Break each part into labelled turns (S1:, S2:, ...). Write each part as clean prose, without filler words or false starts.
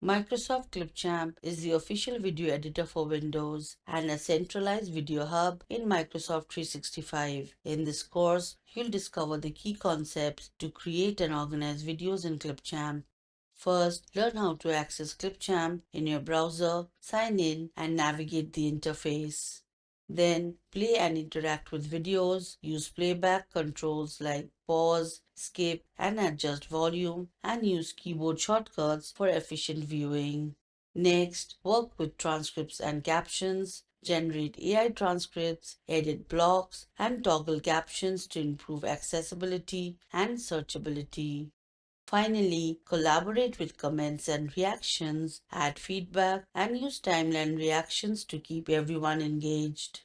S1: Microsoft Clipchamp is the official video editor for Windows and a centralized video hub in Microsoft 365. In this course, you'll discover the key concepts to create and organize videos in Clipchamp. First, learn how to access Clipchamp in your browser, sign in, and navigate the interface. Then, play and interact with videos, use playback controls like pause, skip, and adjust volume, and use keyboard shortcuts for efficient viewing. Next, work with transcripts and captions, generate AI transcripts, edit blocks, and toggle captions to improve accessibility and searchability. Finally, collaborate with comments and reactions, add feedback, and use timeline reactions to keep everyone engaged.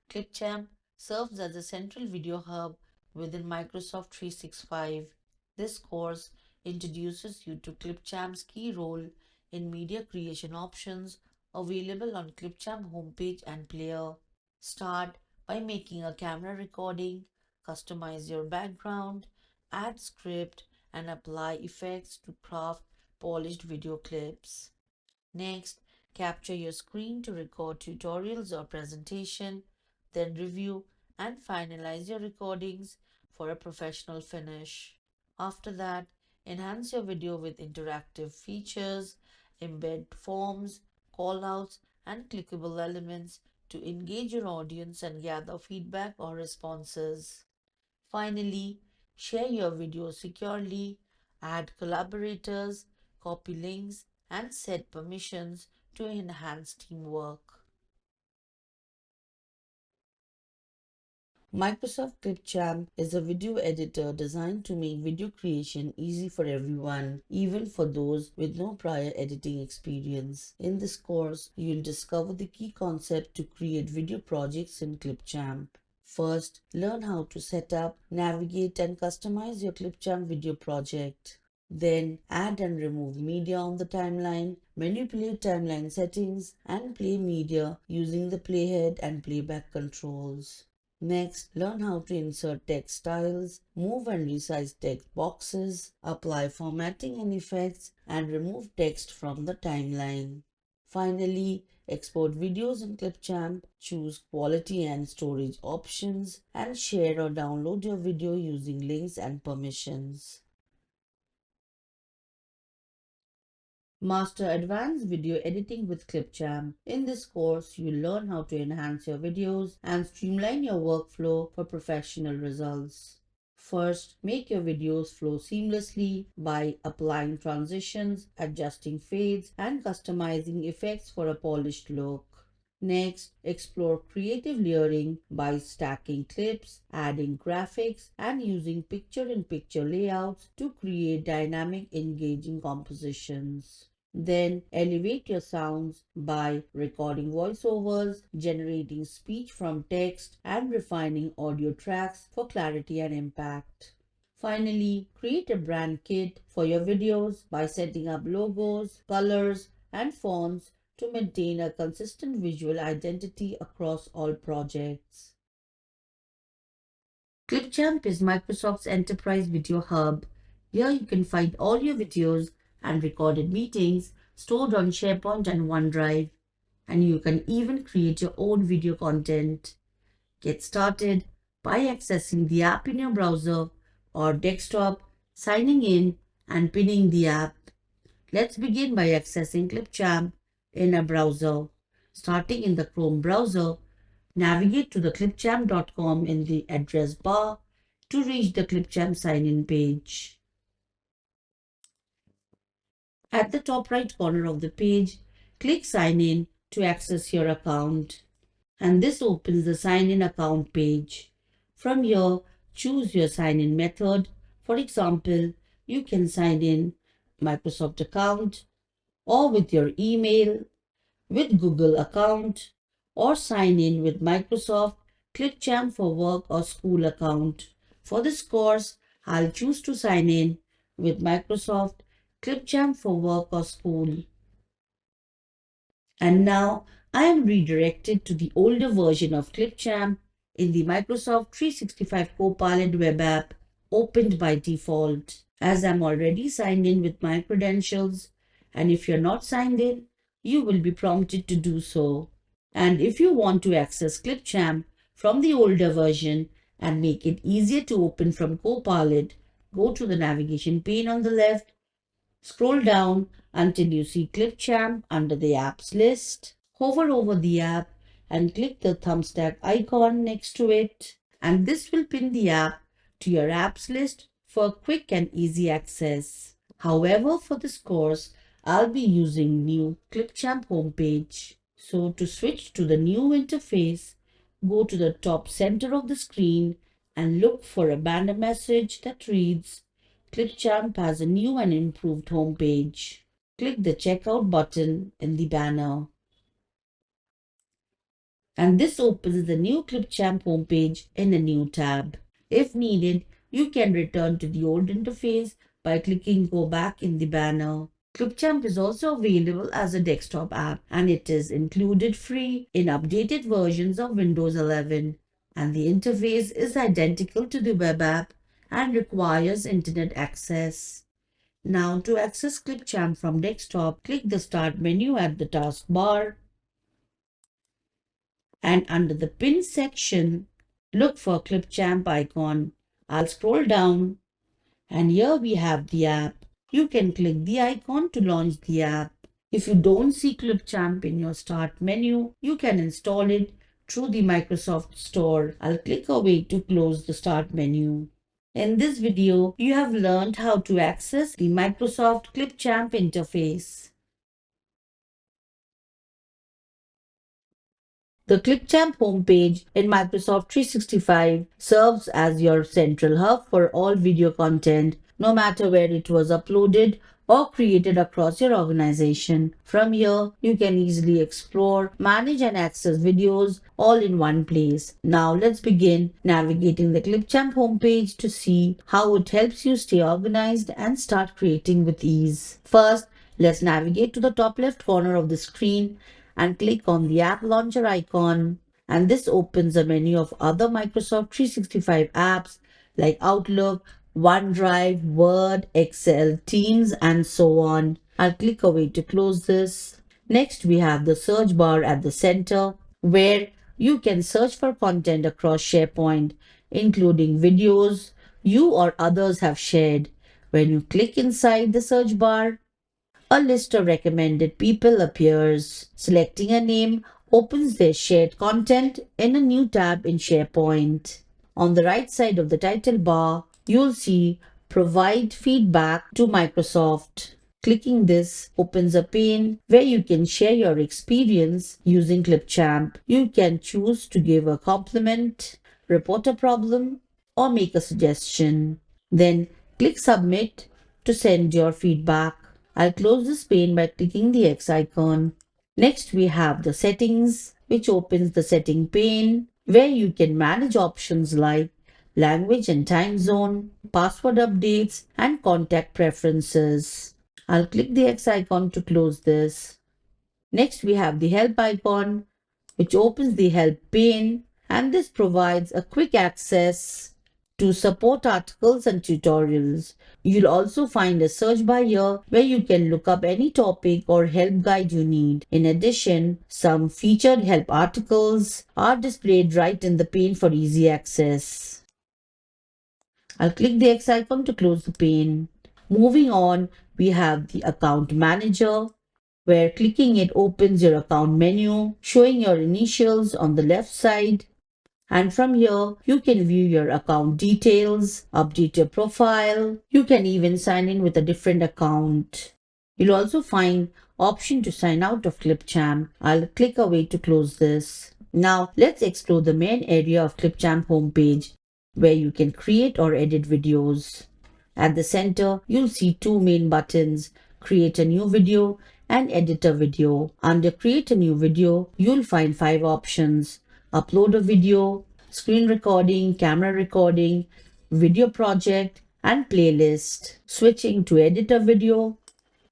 S1: Clipchamp serves as a central video hub within Microsoft 365. This course introduces you to Clipchamp's key role in media creation options available on Clipchamp homepage and player. Start by making a camera recording, customize your background, add script, and apply effects to craft polished video clips. Next, capture your screen to record tutorials or presentation, then review and finalize your recordings for a professional finish. After that, enhance your video with interactive features, embed forms, callouts, and clickable elements to engage your audience and gather feedback or responses. Finally, share your video securely, add collaborators, copy links, and set permissions to enhance teamwork. Microsoft Clipchamp is a video editor designed to make video creation easy for everyone, even for those with no prior editing experience. In this course, you'll discover the key concept to create video projects in Clipchamp. First, learn how to set up, navigate, and customize your Clipchamp video project. Then, add and remove media on the timeline, manipulate timeline settings, and play media using the playhead and playback controls. Next, learn how to insert text styles, move and resize text boxes, apply formatting and effects, and remove text from the timeline. Finally, export videos in Clipchamp, choose quality and storage options, and share or download your video using links and permissions. Master Advanced Video Editing with Clipchamp. In this course, you'll learn how to enhance your videos and streamline your workflow for professional results. First, make your videos flow seamlessly by applying transitions, adjusting fades, and customizing effects for a polished look. Next, explore creative layering by stacking clips, adding graphics, and using picture-in-picture layouts to create dynamic, engaging compositions. Then elevate your sounds by recording voiceovers, generating speech from text, and refining audio tracks for clarity and impact. Finally, create a brand kit for your videos by setting up logos, colors, and fonts to maintain a consistent visual identity across all projects. Clipchamp is Microsoft's enterprise video hub. Here you can find all your videos and recorded meetings stored on SharePoint and OneDrive, and you can even create your own video content. Get started by accessing the app in your browser or desktop, signing in and pinning the app. Let's begin by accessing Clipchamp in a browser. Starting in the Chrome browser, navigate to the clipchamp.com in the address bar to reach the Clipchamp sign-in page. At the top right corner of the page, click Sign In to access your account. And this opens the Sign In account page. From here, choose your sign-in method. For example, you can sign in Microsoft account or with your email, with Google account, or sign in with Microsoft Clipchamp for work or school account. For this course, I'll choose to sign in with Microsoft Clipchamp for work or school. And now I am redirected to the older version of Clipchamp in the Microsoft 365 Copilot web app opened by default. As I'm already signed in with my credentials, and if you're not signed in, you will be prompted to do so. And if you want to access Clipchamp from the older version and make it easier to open from Copilot, go to the navigation pane on the left, scroll down until you see Clipchamp under the apps list. Hover over the app and click the thumbstack icon next to it, and this will pin the app to your apps list for quick and easy access. However, for this course, I'll be using new Clipchamp homepage. So to switch to the new interface, go to the top center of the screen and look for a banner message that reads, Clipchamp has a new and improved homepage. Click the checkout button in the banner, and this opens the new Clipchamp homepage in a new tab. If needed, you can return to the old interface by clicking Go Back in the banner. Clipchamp is also available as a desktop app, and it is included free in updated versions of Windows 11, and the interface is identical to the web app and requires internet access. Now, to access Clipchamp from desktop, click the Start menu at the taskbar, and under the Pin section, look for Clipchamp icon. I'll scroll down, and here we have the app. You can click the icon to launch the app. If you don't see Clipchamp in your Start menu, you can install it through the Microsoft Store. I'll click away to close the Start menu. In this video, you have learned how to access the Microsoft Clipchamp interface. The Clipchamp homepage in Microsoft 365 serves as your central hub for all video content, no matter where it was uploaded or created across your organization. From here, you can easily explore, manage and access videos all in one place. Now let's begin navigating the Clipchamp homepage to see how it helps you stay organized and start creating with ease. First, let's navigate to the top left corner of the screen and click on the app launcher icon, and this opens a menu of other Microsoft 365 apps like Outlook, OneDrive, Word, Excel, Teams, and so on. I'll click away to close this. Next, we have the search bar at the center where you can search for content across SharePoint, including videos you or others have shared. When you click inside the search bar, a list of recommended people appears. Selecting a name opens their shared content in a new tab in SharePoint. On the right side of the title bar, you'll see Provide Feedback to Microsoft. Clicking this opens a pane where you can share your experience using Clipchamp. You can choose to give a compliment, report a problem, or make a suggestion. Then click Submit to send your feedback. I'll close this pane by clicking the X icon. Next, we have the settings, which opens the setting pane where you can manage options like language and time zone, password updates, and contact preferences. I'll click the X icon to close this. Next, we have the help icon, which opens the help pane, and this provides a quick access to support articles and tutorials. You'll also find a search bar here where you can look up any topic or help guide you need. In addition, some featured help articles are displayed right in the pane for easy access. I'll click the X icon to close the pane. Moving on, we have the Account Manager, where clicking it opens your account menu, showing your initials on the left side. And from here, you can view your account details, update your profile. You can even sign in with a different account. You'll also find option to sign out of Clipchamp. I'll click away to close this. Now, let's explore the main area of Clipchamp homepage, where you can create or edit videos. At the center, you'll see two main buttons, Create a New Video and Edit a Video. Under Create a New Video, you'll find 5 options: Upload a video, screen recording, camera recording, video project, and playlist. Switching to Edit a Video,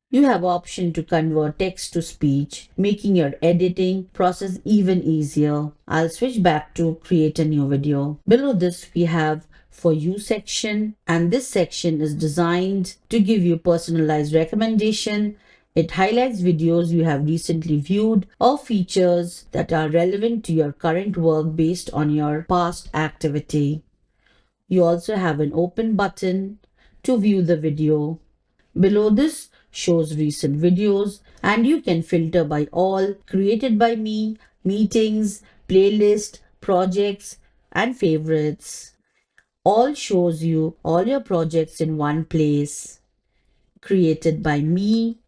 S1: you have option to convert text to speech, making your editing process even easier. I'll switch back to Create a New Video. Below this, we have For You section, and this section is designed to give you personalized recommendation. It highlights videos you have recently viewed or features that are relevant to your current work based on your past activity. You also have an open button to view the video. Below this shows recent videos, and you can filter by all, created by me, meetings, playlist, projects, and favorites. All shows you all your projects in one place. Created by me,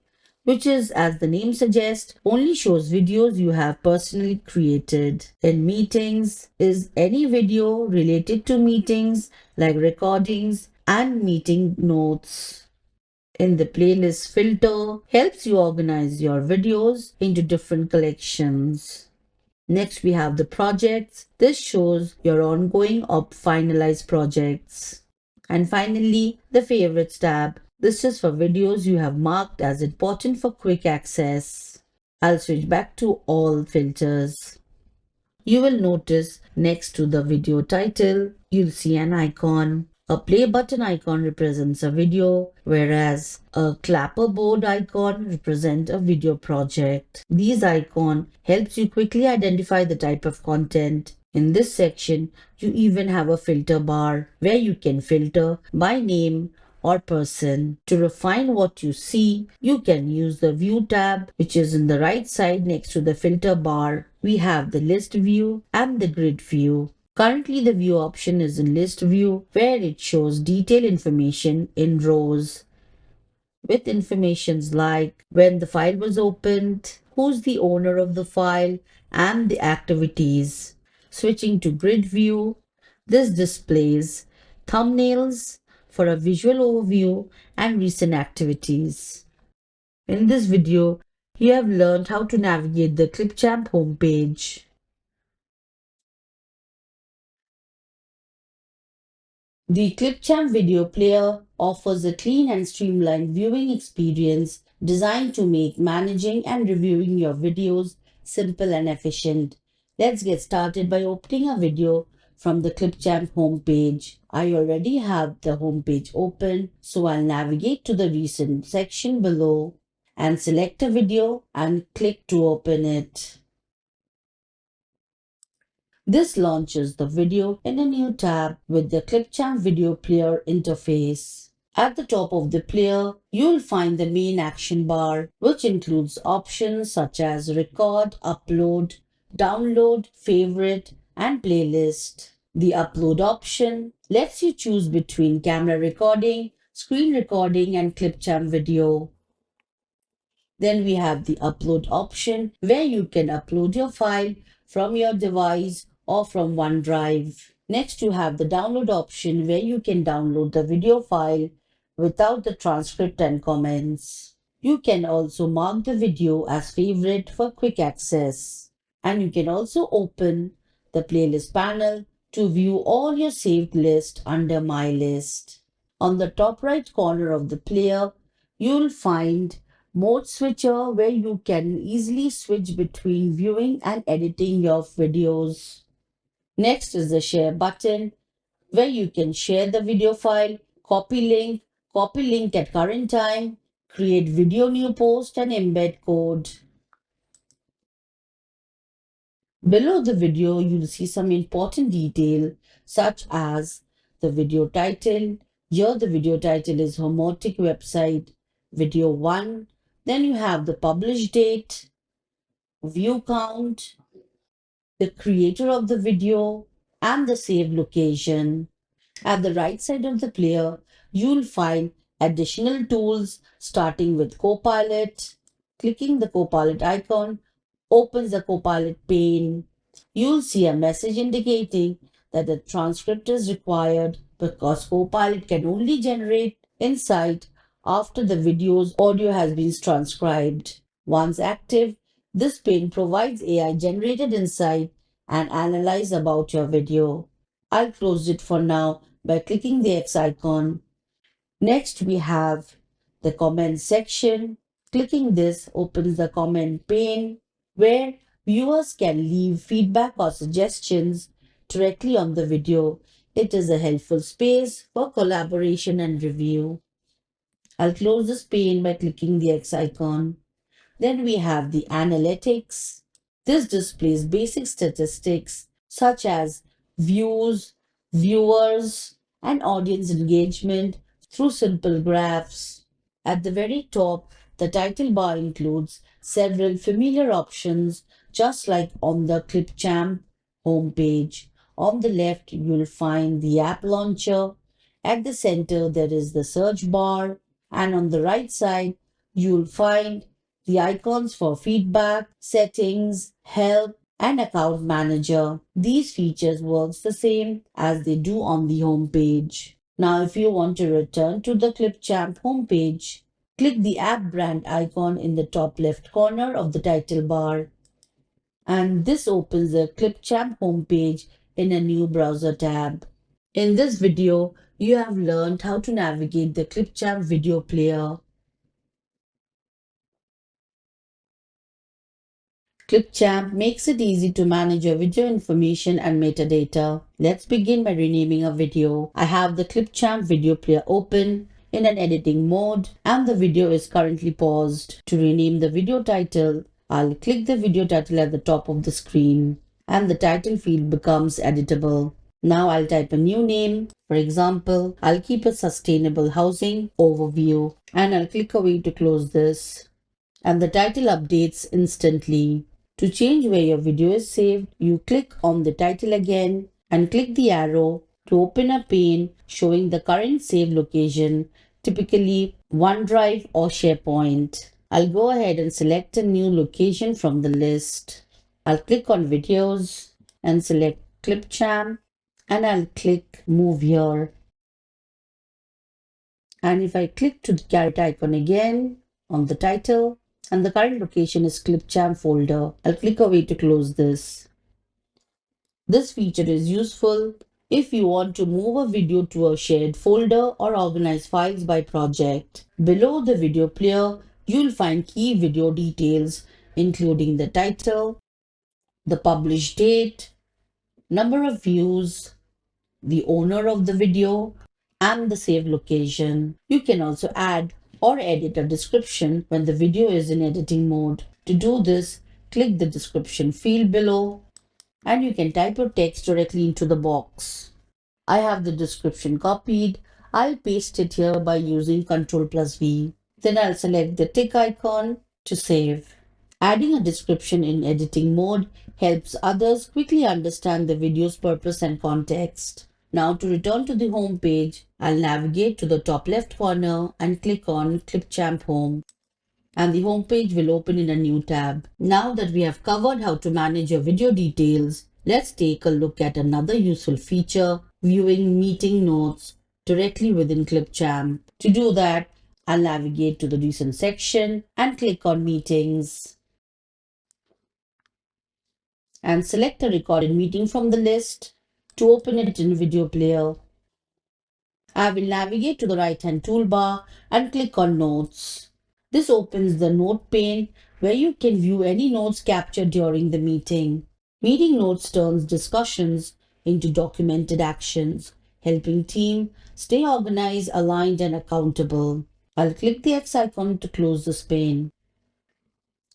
S1: which is, as the name suggests, only shows videos you have personally created. In meetings is any video related to meetings like recordings and meeting notes. In the playlist filter helps you organize your videos into different collections. Next, we have the projects. This shows your ongoing or finalized projects. And finally, the favorites tab. This is for videos you have marked as important for quick access. I'll switch back to all filters. You will notice next to the video title, you'll see an icon. A play button icon represents a video, whereas a clapperboard icon represents a video project. These icons helps you quickly identify the type of content. In this section, you even have a filter bar where you can filter by name or person. To refine what you see, you can use the View tab, which is in the right side next to the filter bar. We have the list view and the grid view. Currently, the view option is in list view, where it shows detailed information in rows with informations like when the file was opened, who's the owner of the file, and the activities. Switching to grid view, this displays thumbnails for a visual overview and recent activities. In this video, you have learned how to navigate the Clipchamp homepage. The Clipchamp video player offers a clean and streamlined viewing experience designed to make managing and reviewing your videos simple and efficient. Let's get started by opening a video from the Clipchamp homepage. I already have the homepage open, so I'll navigate to the recent section below and select a video and click to open it. This launches the video in a new tab with the Clipchamp video player interface. At the top of the player, you'll find the main action bar, which includes options such as record, upload, download, favorite, and playlist. The upload option lets you choose between camera recording, screen recording, and Clipchamp video. Then we have the upload option where you can upload your file from your device or from OneDrive. Next, you have the download option where you can download the video file without the transcript and comments. You can also mark the video as favorite for quick access. And you can also open the playlist panel to view all your saved list under My List. On the top right corner of the player, you'll find Mode Switcher where you can easily switch between viewing and editing your videos. Next is the Share button where you can share the video file, copy link at current time, create video new post, and embed code. Below the video, you'll see some important detail such as the video title. Here the video title is Homotic Website Video 1. Then you have the publish date, view count, the creator of the video, and the saved location. At the right side of the player, you'll find additional tools starting with Copilot. Clicking the Copilot icon opens the Copilot pane. You'll see a message indicating that the transcript is required because Copilot can only generate insight after the video's audio has been transcribed. Once active, this pane provides AI generated insight and analyze about your video. I'll close it for now by clicking the X icon. Next, we have the comment section. Clicking this opens the comment pane where viewers can leave feedback or suggestions directly on the video. It is a helpful space for collaboration and review. I'll close this pane by clicking the X icon. Then we have the analytics. This displays basic statistics such as views, viewers, and audience engagement through simple graphs. At the very top, the title bar includes several familiar options, just like on the Clipchamp homepage. On the left, you'll find the app launcher. At the center, there is the search bar, and on the right side, you'll find the icons for feedback, settings, help, and account manager. These features works the same as they do on the home page. Now, if you want to return to the Clipchamp homepage, click the app brand icon in the top left corner of the title bar. And this opens the Clipchamp homepage in a new browser tab. In this video, you have learned how to navigate the Clipchamp video player. Clipchamp makes it easy to manage your video information and metadata. Let's begin by renaming a video. I have the Clipchamp video player open in an editing mode and the video is currently paused. To rename the video title, I'll click the video title at the top of the screen and the title field becomes editable. Now I'll type a new name. For example, I'll keep it Sustainable Housing Overview and I'll click away to close this. And the title updates instantly. To change where your video is saved, you click on the title again and click the arrow to open a pane showing the current save location, typically OneDrive or SharePoint. I'll go ahead and select a new location from the list. I'll click on Videos and select Clipchamp and I'll click Move Here. And if I click to the caret icon again on the title, and the current location is Clipchamp folder, I'll click away to close this. This feature is useful if you want to move a video to a shared folder or organize files by project. Below the video player, you'll find key video details, including the title, the published date, number of views, the owner of the video, and the save location. You can also add or edit a description when the video is in editing mode. To do this, click the description field below and you can type your text directly into the box. I have the description copied. I'll paste it here by using Ctrl+V. Then I'll select the tick icon to save. Adding a description in editing mode helps others quickly understand the video's purpose and context. Now to return to the home page, I'll navigate to the top left corner and click on Clipchamp Home. And the home page will open in a new tab. Now that we have covered how to manage your video details, let's take a look at another useful feature, viewing meeting notes directly within Clipchamp. To do that, I'll navigate to the recent section and click on Meetings and select a recorded meeting from the list. To open it in video player, I will navigate to the right-hand toolbar and click on Notes. This opens the note pane where you can view any notes captured during the meeting. Meeting notes turns discussions into documented actions, helping team stay organized, aligned, and accountable. I'll click the X icon to close this pane.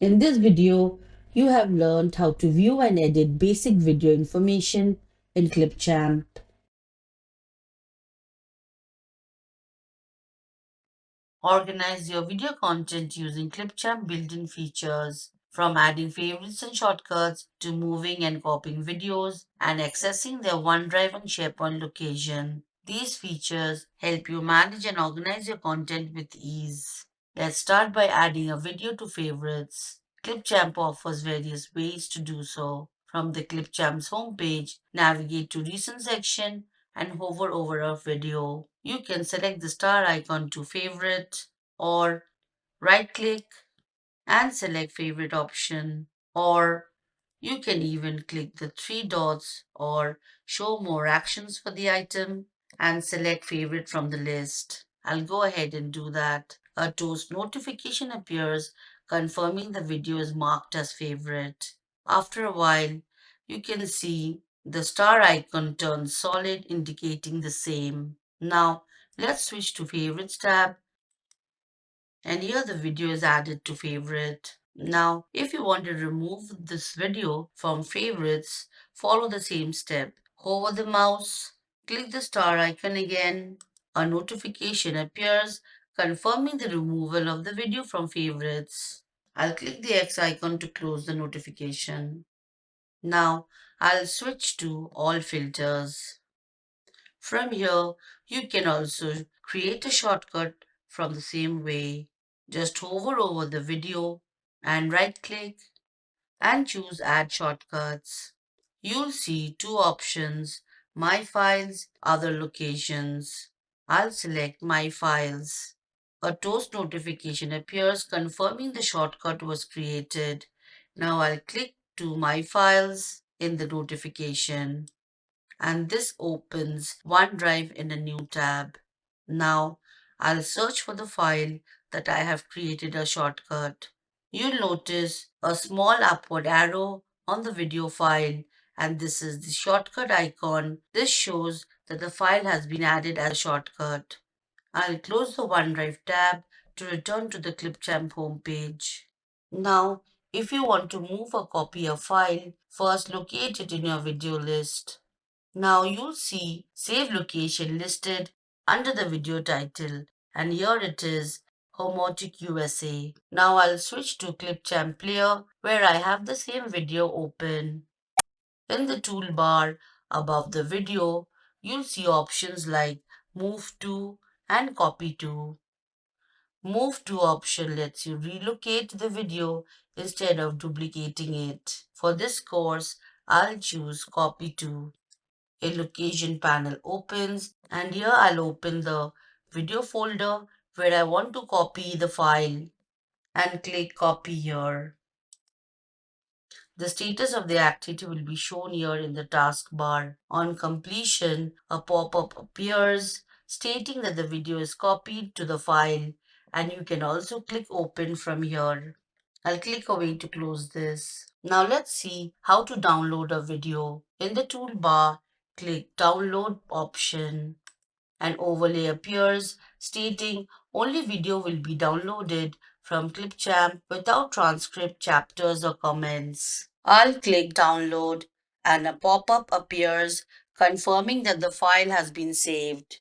S1: In this video, you have learned how to view and edit basic video information in Clipchamp. Organize your video content using Clipchamp built-in features, from adding favorites and shortcuts to moving and copying videos and accessing their OneDrive and SharePoint location. These features help you manage and organize your content with ease. Let's start by adding a video to favorites. Clipchamp offers various ways to do so. From the Clipchamp's homepage, navigate to Recent section and hover over a video. You can select the star icon to favorite or right-click and select favorite option, or you can even click the three dots or show more actions for the item and select favorite from the list. I'll go ahead and do that. A toast notification appears confirming the video is marked as favorite. After a while, you can see The star icon turns solid, indicating the same. Now, let's switch to Favorites tab, and here the video is added to Favorite. Now, if you want to remove this video from Favorites, follow the same step. Hover the mouse, click the star icon again. A notification appears confirming the removal of the video from Favorites. I'll click the X icon to close the notification. Now, I'll switch to All Filters. From here, you can also create a shortcut from the same way. Just hover over the video and right-click and choose Add Shortcuts. You'll see two options, My Files, Other Locations. I'll select My Files. A toast notification appears confirming the shortcut was created. Now I'll click to My Files in the notification, and this opens OneDrive in a new tab. Now I'll search for the file that I have created a shortcut. You'll notice a small upward arrow on the video file, and this is the shortcut icon. This shows that the file has been added as a shortcut. I'll close the OneDrive tab to return to the Clipchamp homepage. Now, if you want to move or copy a file, first locate it in your video list. Now you'll see Save Location listed under the video title, and here it is, Homotic USA. Now I'll switch to Clipchamp Player, where I have the same video open. In the toolbar above the video, you'll see options like Move to and Copy to. Move to option lets you relocate the video instead of duplicating it. For this course, I'll choose Copy to. A location panel opens, and here I'll open the video folder where I want to copy the file and click Copy here. The status of the activity will be shown here in the taskbar. On completion, a pop-up appears stating that the video is copied to the file, and you can also click Open from here. I'll click away to close this. Now let's see how to download a video. In the toolbar, click Download option. An overlay appears stating only video will be downloaded from Clipchamp without transcript, chapters or comments. I'll click download and a pop-up appears confirming that the file has been saved.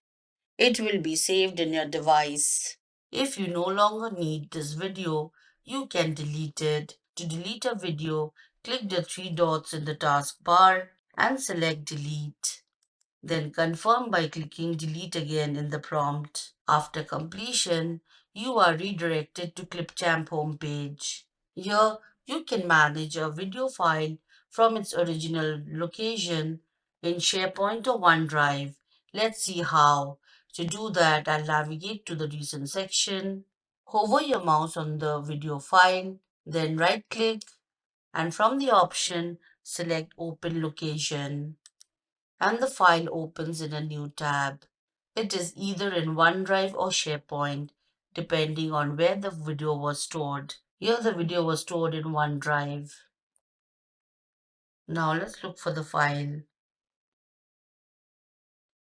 S1: It will be saved in your device. If you no longer need this video, you can delete it. To delete a video, click the three dots in the taskbar and select delete. Then confirm by clicking delete again in the prompt. After completion, you are redirected to Clipchamp homepage. Here, you can manage a video file from its original location in SharePoint or OneDrive. Let's see how. To do that, I'll navigate to the recent section, hover your mouse on the video file, then right-click, and from the option, select Open Location, and the file opens in a new tab. It is either in OneDrive or SharePoint, depending on where the video was stored. Here the video was stored in OneDrive. Now let's look for the file.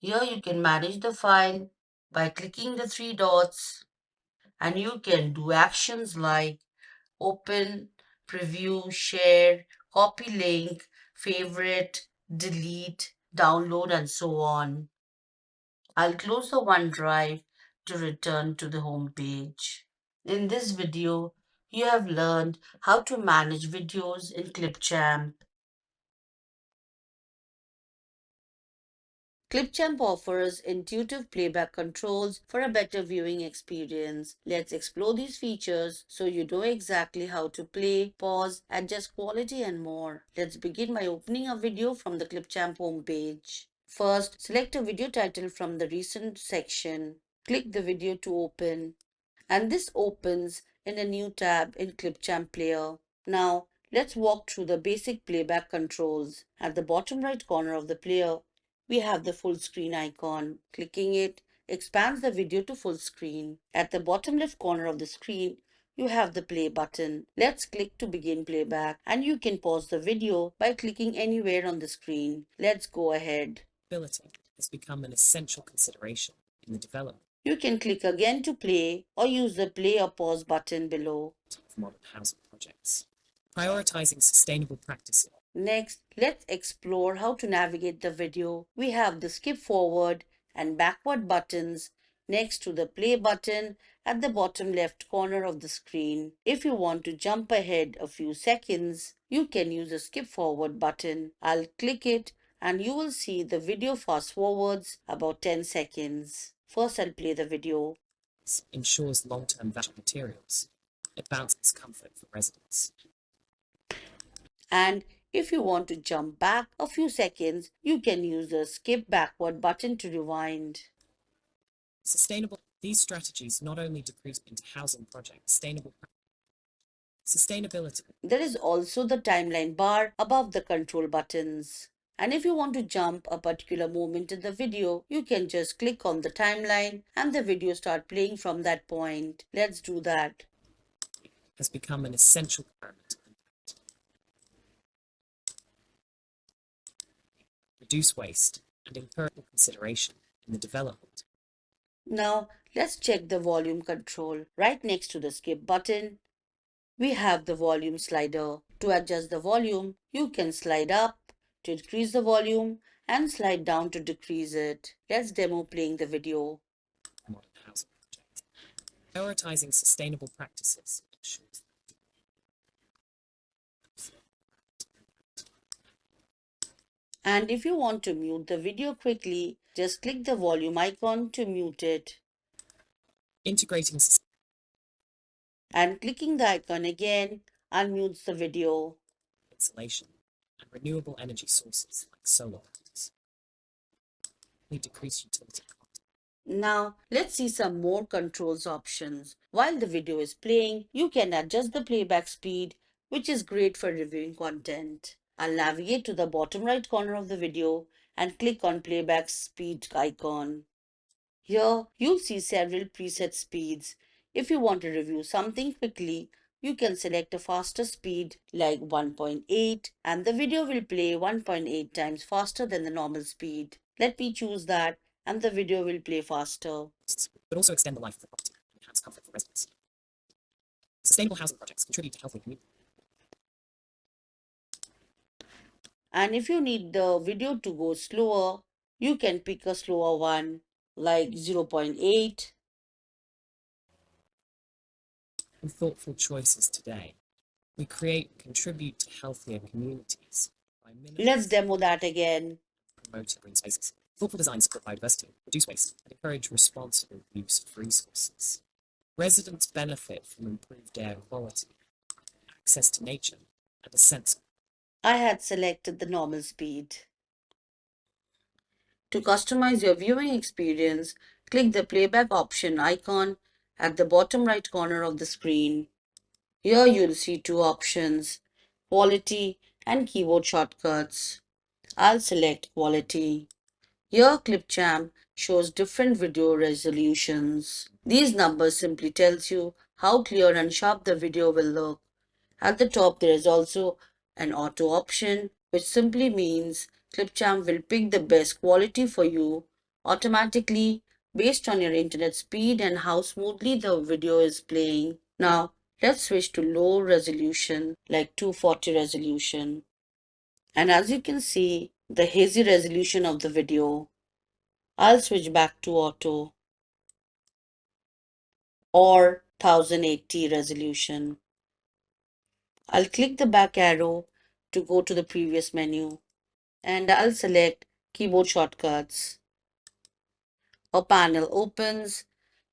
S1: Here you can manage the file by clicking the three dots, and you can do actions like open, preview, share, copy link, favorite, delete, download, and so on. I'll close the OneDrive to return to the home page. In this video, you have learned how to manage videos in Clipchamp. Clipchamp offers intuitive playback controls for a better viewing experience. Let's explore these features so you know exactly how to play, pause, adjust quality and more. Let's begin by opening a video from the Clipchamp homepage. First, select a video title from the recent section. Click the video to open, and this opens in a new tab in Clipchamp Player. Now, let's walk through the basic playback controls. At the bottom right corner of the player, we have the full screen icon. Clicking it expands the video to full screen. At the bottom left corner of the screen, you have the play button. Let's click to begin playback, and you can pause the video by clicking anywhere on the screen. Let's go ahead.
S2: Ability has become an essential consideration in the development
S1: You can click again to play or use the play or pause button below.
S2: of modern housing projects. Prioritizing sustainable practices.
S1: Next, let's explore how to navigate the video. We have the skip forward and backward buttons next to the play button at the bottom left corner of the screen. If you want to jump ahead a few seconds, you can use the skip forward button. I'll click it and you will see the video fast forwards about 10 seconds. First, I'll play the video.
S2: Ensures long-term value of materials. Advances comfort for residents.
S1: And if you want to jump back a few seconds, you can use the skip backward button to rewind.
S2: Sustainable. These strategies not only decrease into housing projects, sustainability.
S1: There is also the timeline bar above the control buttons. And if you want to jump a particular moment in the video, you can just click on the timeline and the video start playing from that point. Let's do that.
S2: Has become an essential requirement. Reduce waste and encourage consideration in the development.
S1: Now, let's check the volume control. Right next to the skip button, we have the volume slider. To adjust the volume, you can slide up to increase the volume and slide down to decrease it. Let's demo playing the video.
S2: Modern housing projects. Prioritizing sustainable practices ensures
S1: And if you want to mute the video quickly, just click the volume icon to mute it.
S2: integrating
S1: And clicking the icon again unmutes the video.
S2: insulation and renewable energy sources like solar panels. We decrease utility costs.
S1: Now, let's see some more controls options. While the video is playing, you can adjust the playback speed, which is great for reviewing content. I'll navigate to the bottom right corner of the video and click on playback speed icon. Here, you'll see several preset speeds. If you want to review something quickly, you can select a faster speed like 1.8 and the video will play 1.8 times faster than the normal speed. Let me choose that and the video will play faster.
S2: But also extend the life of the property and enhance comfort for residents. Sustainable housing projects contribute to healthy communities.
S1: And if you need the video to go slower, you can pick a slower one like 0.8.
S2: And thoughtful choices today. We contribute to healthier communities by
S1: Let's demo that again.
S2: promoting green spaces. Thoughtful design support biodiversity, reduce waste, and encourage responsible use of resources. Residents benefit from improved air quality, access to nature, and a sense.
S1: I had selected the normal speed. To customize your viewing experience, click the playback option icon at the bottom right corner of the screen. Here you'll see two options, quality and keyboard shortcuts. I'll select quality. Here Clipchamp shows different video resolutions. These numbers simply tells you how clear and sharp the video will look. At the top there is also an auto option, which simply means Clipchamp will pick the best quality for you automatically based on your internet speed and how smoothly the video is playing. Now let's switch to low resolution like 240 resolution. And as you can see, the hazy resolution of the video. I'll switch back to auto or 1080 resolution. I'll click the back arrow to go to the previous menu and I'll select keyboard shortcuts. A panel opens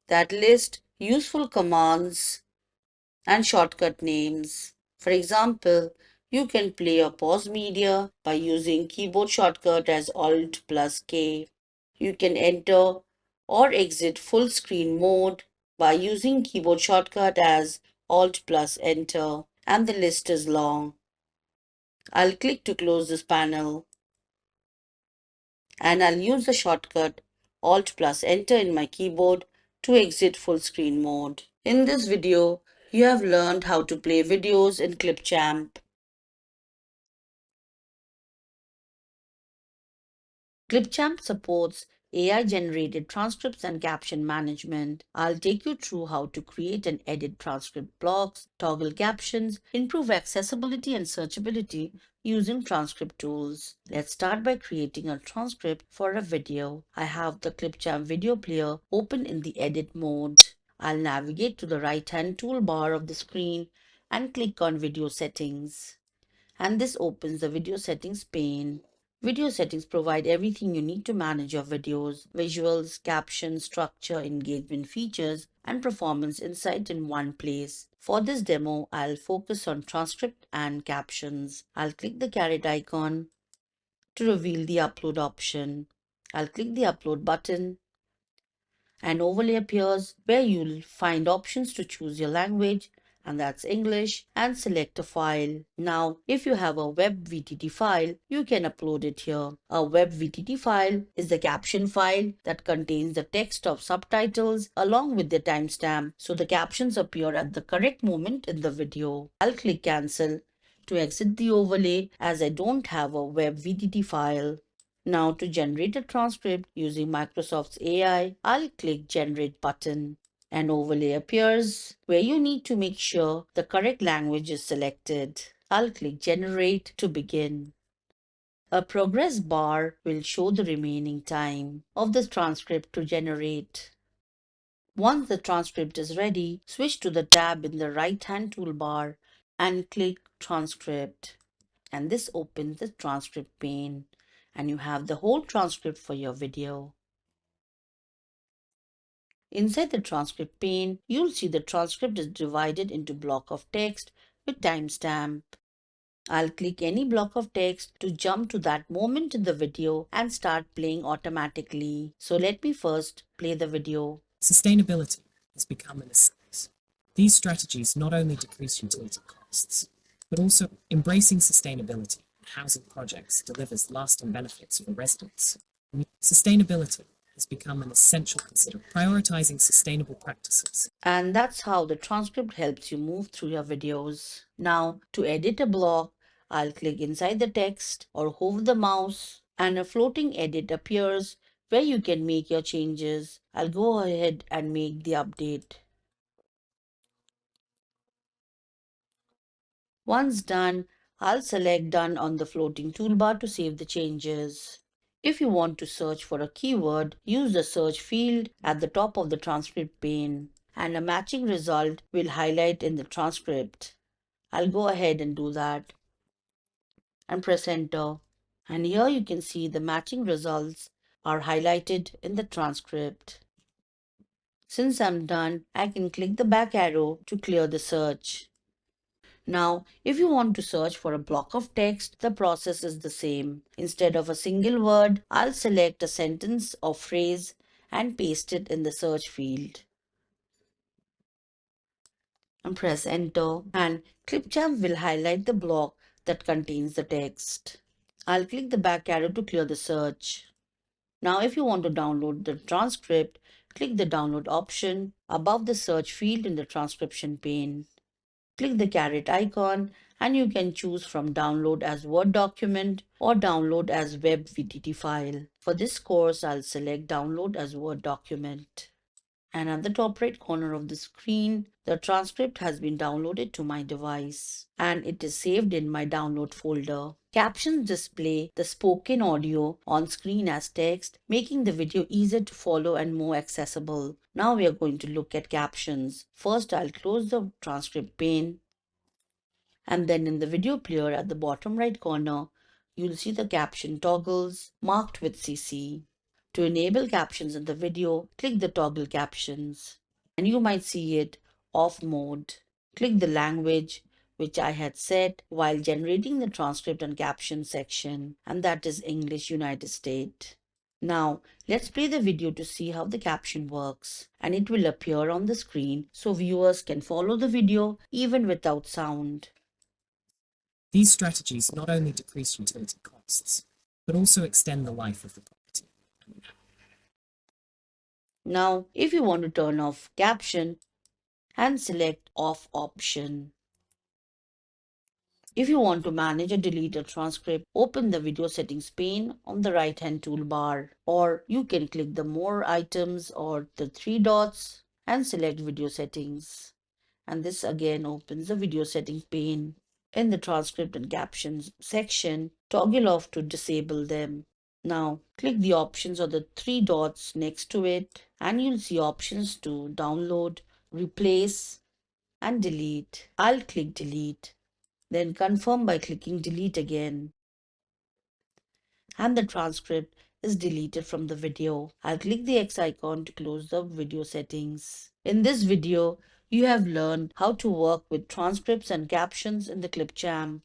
S1: that lists useful commands and shortcut names. For example, you can play or pause media by using keyboard shortcut as Alt plus K. You can enter or exit full screen mode by using keyboard shortcut as Alt plus Enter, and the list is long. I'll click to close this panel and I'll use the shortcut Alt plus Enter in my keyboard to exit full screen mode. In this video, You have learned how to play videos in Clipchamp. Clipchamp supports AI-generated transcripts and caption management. I'll take you through how to create and edit transcript blocks, toggle captions, improve accessibility and searchability using transcript tools. Let's start by creating a transcript for a video. I have the Clipchamp video player open in the edit mode. I'll navigate to the right-hand toolbar of the screen and click on Video Settings. And this opens the Video Settings pane. Video settings provide everything you need to manage your videos: visuals, captions, structure, engagement features, and performance insight in one place. For this demo, I'll focus on transcript and captions. I'll click the caret icon to reveal the upload option. I'll click the upload button. An overlay appears where you'll find options to choose your language, and that's English, and select a file. Now, if you have a web VTT file, you can upload it here. A web VTT file is the caption file that contains the text of subtitles along with the timestamp, so the captions appear at the correct moment in the video. I'll click cancel to exit the overlay as I don't have a web VTT file. Now to generate a transcript using Microsoft's AI, I'll click Generate button. An overlay appears where you need to make sure the correct language is selected. I'll click Generate to begin. A progress bar will show the remaining time of the transcript to generate. Once the transcript is ready, switch to the tab in the right-hand toolbar and click Transcript. And this opens the transcript pane, and you have the whole transcript for your video. Inside the transcript pane, you'll see the transcript is divided into block of text with timestamp. I'll click any block of text to jump to that moment in the video and start playing automatically. So let me first play the video.
S2: Sustainability has become a necessity. These strategies not only decrease utility costs, but also embracing sustainability in housing projects delivers lasting benefits for residents. Sustainability has become an essential consideration, prioritizing sustainable practices.
S1: And that's how the transcript helps you move through your videos. Now, to edit a block, I'll click inside the text or hover the mouse, and a floating edit appears where you can make your changes. I'll go ahead and make the update. Once done, I'll select Done on the floating toolbar to save the changes. If you want to search for a keyword, use the search field at the top of the transcript pane, and a matching result will highlight in the transcript. I'll go ahead and do that and press enter. And here you can see the matching results are highlighted in the transcript. Since I'm done, I can click the back arrow to clear the search. Now, if you want to search for a block of text, the process is the same. Instead of a single word, I'll select a sentence or phrase and paste it in the search field. And press enter, and Clipchamp will highlight the block that contains the text. I'll click the back arrow to clear the search. Now, if you want to download the transcript, click the download option above the search field in the transcription pane. Click the caret icon and you can choose from download as Word document or download as web VTT file. For this course, I'll select download as Word document. And at the top right corner of the screen, the transcript has been downloaded to my device and it is saved in my download folder. Captions display the spoken audio on screen as text, making the video easier to follow and more accessible. Now we are going to look at captions. First, I'll close the transcript pane, and then in the video player at the bottom right corner, you'll see the caption toggles marked with CC. To enable captions in the video, click the toggle captions and you might see it off mode. Click the language which I had set while generating the transcript and caption section, and that is English United States. Now, let's play the video to see how the caption works, and it will appear on the screen so viewers can follow the video even without sound.
S2: These strategies not only decrease utility costs, but also extend the life of the property.
S1: Now, if you want to turn off caption and select Off option. If you want to manage or delete a transcript, open the video settings pane on the right hand toolbar, or you can click the More items or the three dots and select Video Settings. And this again opens the video settings pane. In the transcript and captions section, toggle off to disable them. Now click the options or the three dots next to it and you'll see options to download, replace and delete. I'll click delete. Then confirm by clicking delete again. And the transcript is deleted from the video. I'll click the X icon to close the video settings. In this video, you have learned how to work with transcripts and captions in the Clipchamp.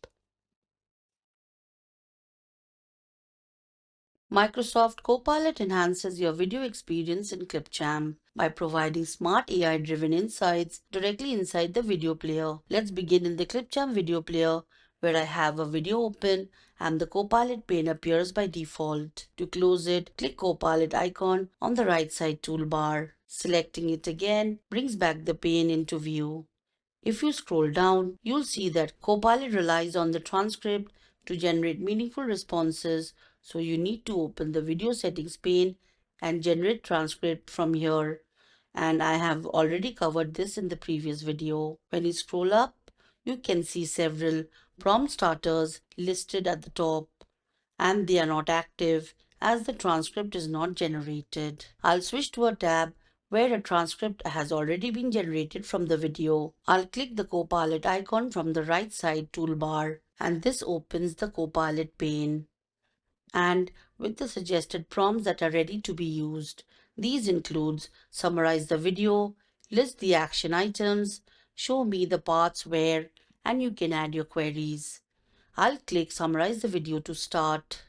S1: Microsoft Copilot enhances your video experience in Clipchamp by providing smart AI-driven insights directly inside the video player. Let's begin in the Clipchamp video player, where I have a video open and the Copilot pane appears by default. To close it, click Copilot icon on the right side toolbar. Selecting it again brings back the pane into view. If you scroll down, you'll see that Copilot relies on the transcript to generate meaningful responses, so you need to open the video settings pane and generate transcript from here. And I have already covered this in the previous video. When you scroll up, you can see several prompt starters listed at the top, and they are not active as the transcript is not generated. I'll switch to a tab where a transcript has already been generated from the video. I'll click the Copilot icon from the right side toolbar and this opens the Copilot pane. And with the suggested prompts that are ready to be used. These includes summarize the video, list the action items, show me the parts where, and you can add your queries. I'll click summarize the video to start.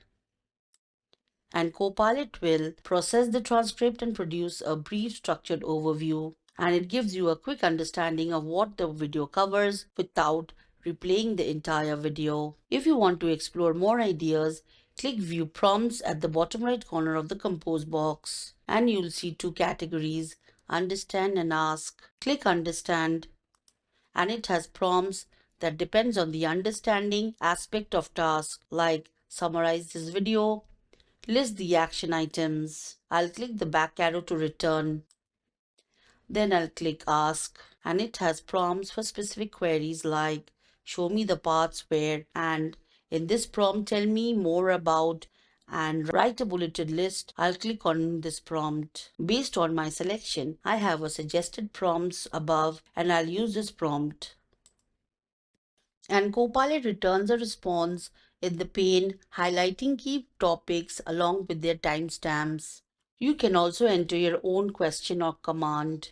S1: And Copilot will process the transcript and produce a brief structured overview. And it gives you a quick understanding of what the video covers without replaying the entire video. If you want to explore more ideas, click View Prompts at the bottom right corner of the Compose box. And you'll see two categories, Understand and Ask. Click Understand and it has prompts that depends on the understanding aspect of task, like summarize this video, list the action items. I'll click the back arrow to return. Then I'll click Ask and it has prompts for specific queries like show me the parts where and in this prompt tell me more about and write a bulleted list. I'll click on this prompt. Based on my selection, I have a suggested prompts above and I'll use this prompt. And Copilot returns a response in the pane highlighting key topics along with their timestamps. You can also enter your own question or command.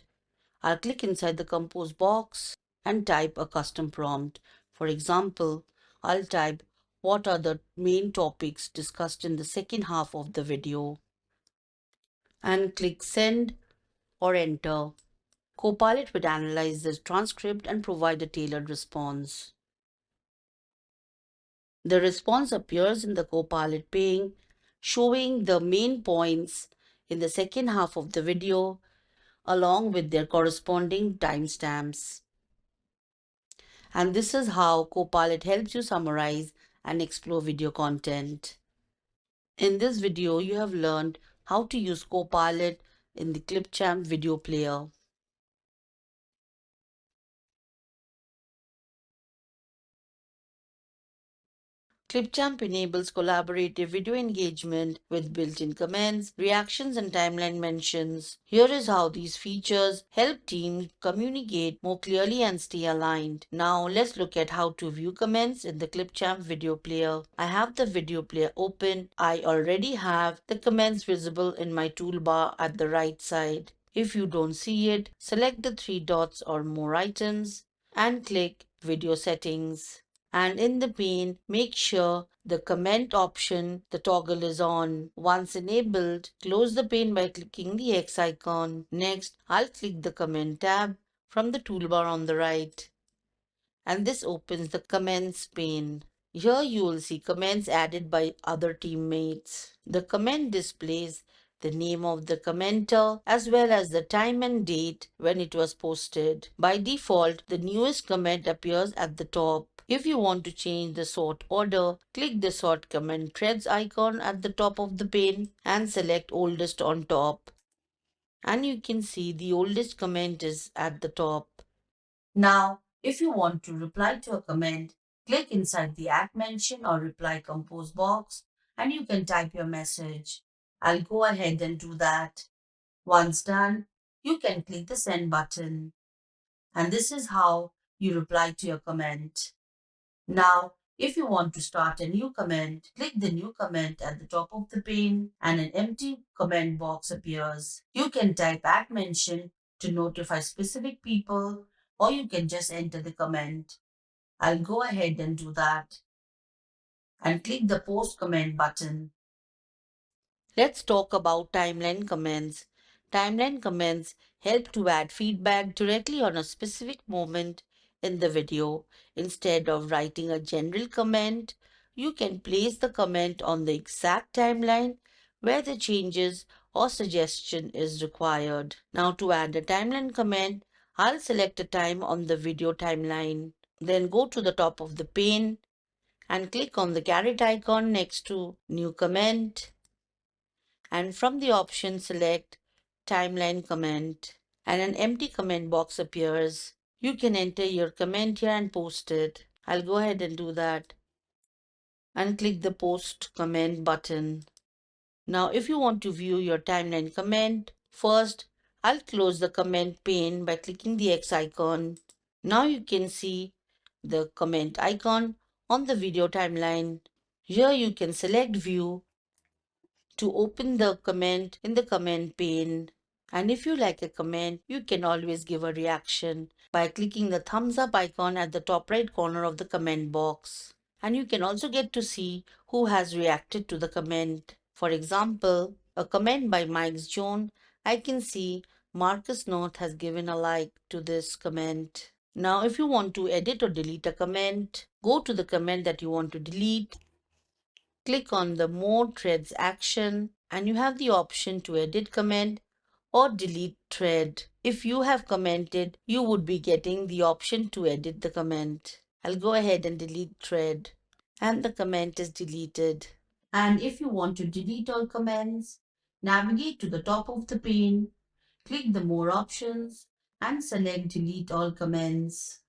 S1: I'll click inside the Compose box and type a custom prompt. For example, I'll type what are the main topics discussed in the second half of the video and click send or enter. Copilot will analyze the transcript and provide a tailored response. The response appears in the Copilot pane, showing the main points in the second half of the video along with their corresponding timestamps. And this is how Copilot helps you summarize and explore video content. In this video, you have learned how to use Copilot in the Clipchamp video player. Clipchamp enables collaborative video engagement with built-in comments, reactions, and timeline mentions. Here is how these features help teams communicate more clearly and stay aligned. Now let's look at how to view comments in the Clipchamp video player. I have the video player open. I already have the comments visible in my toolbar at the right side. If you don't see it, select the three dots or more items and click Video Settings. And in the pane, make sure the comment option, the toggle is on. Once enabled, close the pane by clicking the X icon. Next, I'll click the comment tab from the toolbar on the right. And this opens the comments pane. Here you will see comments added by other teammates. The comment displays the name of the commenter, as well as the time and date when it was posted. By default, the newest comment appears at the top. If you want to change the sort order, click the Sort Comment Threads icon at the top of the pane and select Oldest on top. And you can see the oldest comment is at the top. Now, if you want to reply to a comment, click inside the at mention or reply compose box and you can type your message. I'll go ahead and do that. Once done, you can click the send button. And this is how you reply to your comment. Now, if you want to start a new comment, click the new comment at the top of the pane and an empty comment box appears. You can type at mention to notify specific people, or you can just enter the comment. I'll go ahead and do that and click the post comment button. Let's talk about timeline comments. Timeline comments help to add feedback directly on a specific moment in the video. Instead of writing a general comment, you can place the comment on the exact timeline where the changes or suggestion is required. Now to add a timeline comment, I'll select a time on the video timeline. Then go to the top of the pane and click on the caret icon next to New Comment, and from the option select Timeline Comment and an empty comment box appears. You can enter your comment here and post it. I'll go ahead and do that and click the Post Comment button. Now if you want to view your timeline comment, first I'll close the comment pane by clicking the X icon. Now you can see the comment icon on the video timeline. Here you can select View to open the comment in the comment pane. And if you like a comment, you can always give a reaction by clicking the thumbs up icon at the top right corner of the comment box. And you can also get to see who has reacted to the comment. For example, a comment by Mike's Joan, I can see Marcus North has given a like to this comment. Now, if you want to edit or delete a comment, go to the comment that you want to delete. Click on the More Threads action and you have the option to edit comment or delete thread. If you have commented, you would be getting the option to edit the comment. I'll go ahead and delete thread and the comment is deleted. And if you want to delete all comments, navigate to the top of the pane, click the More options and select Delete all comments.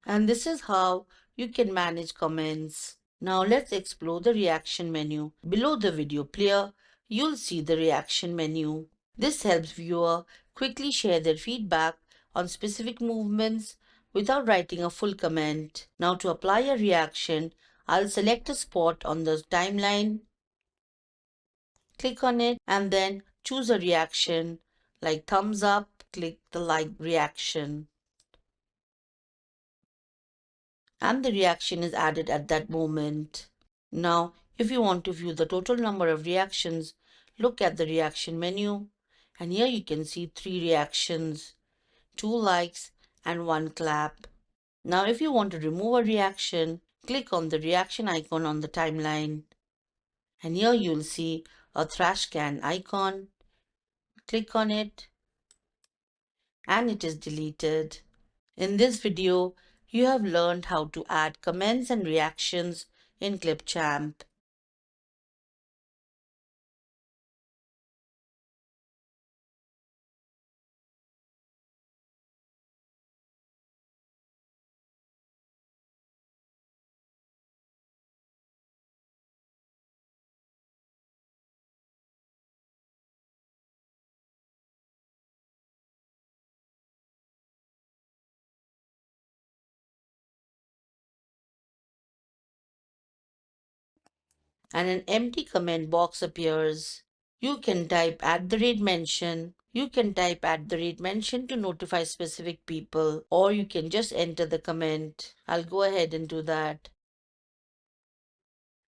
S1: And this is how you can manage comments. Now let's explore the reaction menu. Below the video player, you'll see the reaction menu. This helps viewer quickly share their feedback on specific movements without writing a full comment. Now to apply a reaction, I'll select a spot on the timeline, click on it, and then choose a reaction like thumbs up, click the like reaction. And the reaction is added at that moment. Now, if you want to view the total number of reactions, look at the reaction menu, and here you can see 3 reactions, 2 likes, and 1 clap. Now, if you want to remove a reaction, click on the reaction icon on the timeline, and here you'll see a trash can icon. Click on it, and it is deleted. In this video, you have learned how to add comments and reactions in Clipchamp. And an empty comment box appears. You can type @mention. You can type @mention to notify specific people, or you can just enter the comment. I'll go ahead and do that.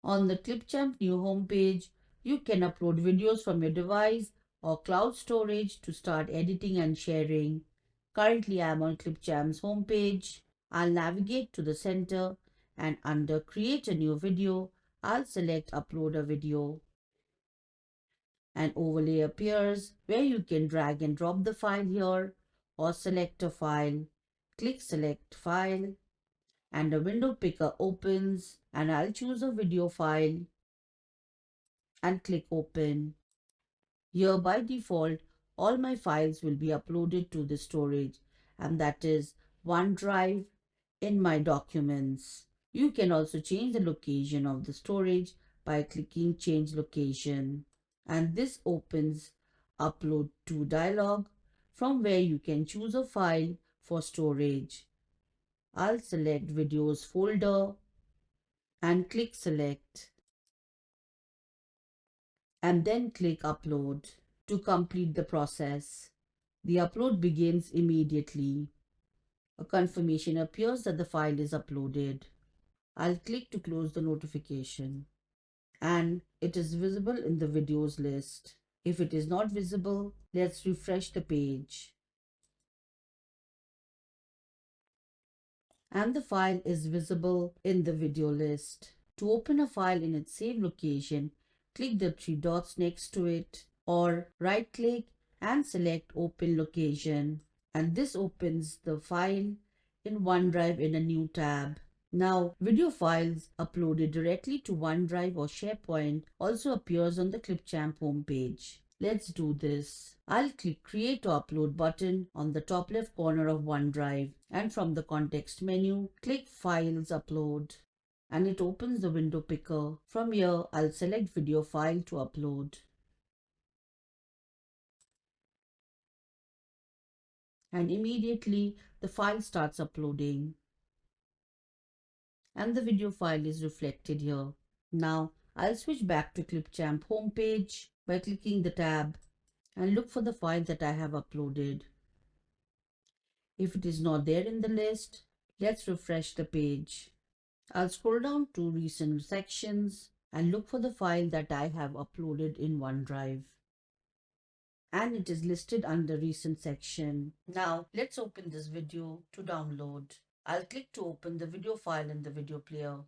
S1: On the Clipchamp new homepage, you can upload videos from your device or cloud storage to start editing and sharing. Currently, I'm on Clipchamp's homepage. I'll navigate to the center and under Create a new video, I'll select Upload a video. An overlay appears where you can drag and drop the file here or select a file. Click Select File and a window picker opens, and I'll choose a video file and click Open. Here by default, all my files will be uploaded to the storage, and that is OneDrive in my documents. You can also change the location of the storage by clicking Change Location. And this opens Upload to dialog from where you can choose a file for storage. I'll select Videos folder and click Select and then click Upload to complete the process. The upload begins immediately. A confirmation appears that the file is uploaded. I'll click to close the notification and it is visible in the videos list. If it is not visible, let's refresh the page. And the file is visible in the video list. To open a file in its saved location, click the three dots next to it or right click and select Open Location. And this opens the file in OneDrive in a new tab. Now, video files uploaded directly to OneDrive or SharePoint also appears on the Clipchamp homepage. Let's do this. I'll click Create or Upload button on the top left corner of OneDrive, and from the context menu, click Files Upload and it opens the window picker. From here, I'll select video file to upload. And immediately the file starts uploading. And the video file is reflected here. Now I'll switch back to Clipchamp homepage by clicking the tab and look for the file that I have uploaded. If it is not there in the list, let's refresh the page. I'll scroll down to recent sections and look for the file that I have uploaded in OneDrive. And it is listed under recent section. Now let's open this video to download. I'll click to open the video file in the video player.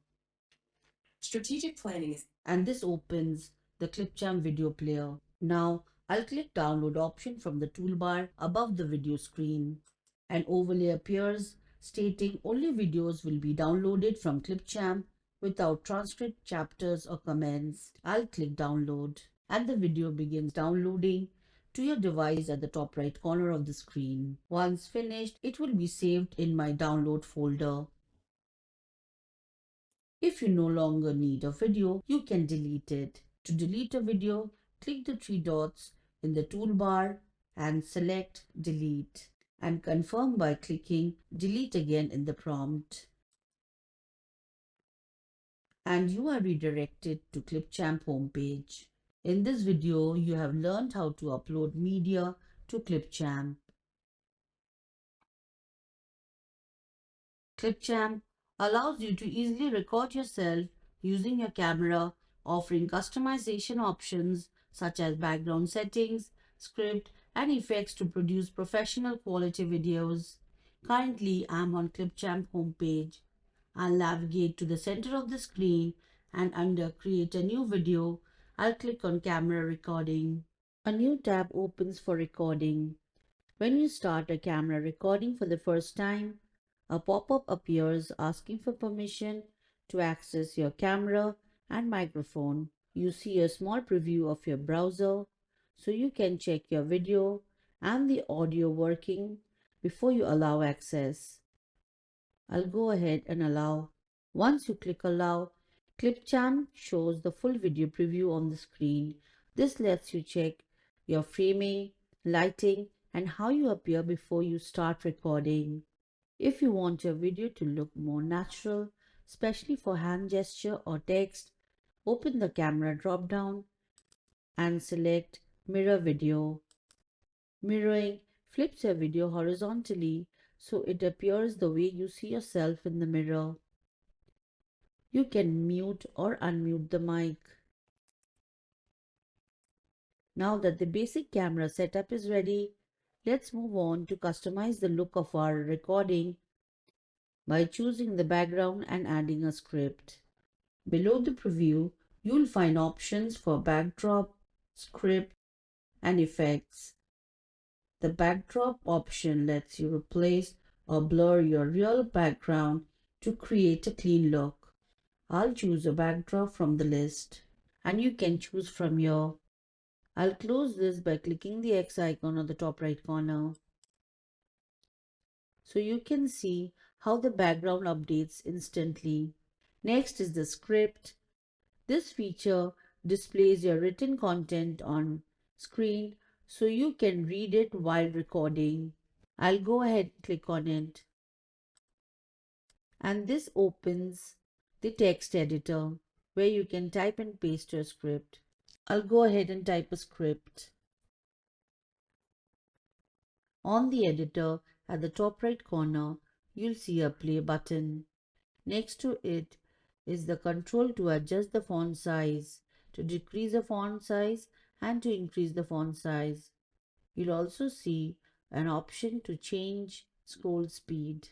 S2: Strategic planning is
S1: And this opens the Clipchamp video player. Now I'll click download option from the toolbar above the video screen. An overlay appears stating only videos will be downloaded from Clipchamp without transcript, chapters or comments. I'll click download and the video begins downloading to your device at the top right corner of the screen. Once finished, it will be saved in my download folder. If you no longer need a video, you can delete it. To delete a video, click the three dots in the toolbar and select Delete and confirm by clicking Delete again in the prompt. And you are redirected to Clipchamp homepage. In this video, you have learned how to upload media to Clipchamp. Clipchamp allows you to easily record yourself using your camera, offering customization options such as background settings, script, and effects to produce professional quality videos. Currently, I'm on Clipchamp homepage. I'll navigate to the center of the screen and under Create a new video, I'll click on Camera Recording. A new tab opens for recording. When you start a camera recording for the first time, a pop-up appears asking for permission to access your camera and microphone. You see a small preview of your browser so you can check your video and the audio working before you allow access. I'll go ahead and allow. Once you click allow, Clipchamp shows the full video preview on the screen. This lets you check your framing, lighting, and how you appear before you start recording. If you want your video to look more natural, especially for hand gesture or text, open the camera drop-down and select Mirror Video. Mirroring flips your video horizontally so it appears the way you see yourself in the mirror. You can mute or unmute the mic. Now that the basic camera setup is ready, let's move on to customize the look of our recording by choosing the background and adding a script. Below the preview, you'll find options for backdrop, script, and effects. The backdrop option lets you replace or blur your real background to create a clean look. I'll choose a backdrop from the list, and you can choose from here. I'll close this by clicking the X icon on the top right corner. So you can see how the background updates instantly. Next is the script. This feature displays your written content on screen so you can read it while recording. I'll go ahead and click on it. And this opens the text editor where you can type and paste your script. I'll go ahead and type a script. On the editor at the top right corner, you'll see a play button. Next to it is the control to adjust the font size, to decrease the font size and to increase the font size. You'll also see an option to change scroll speed.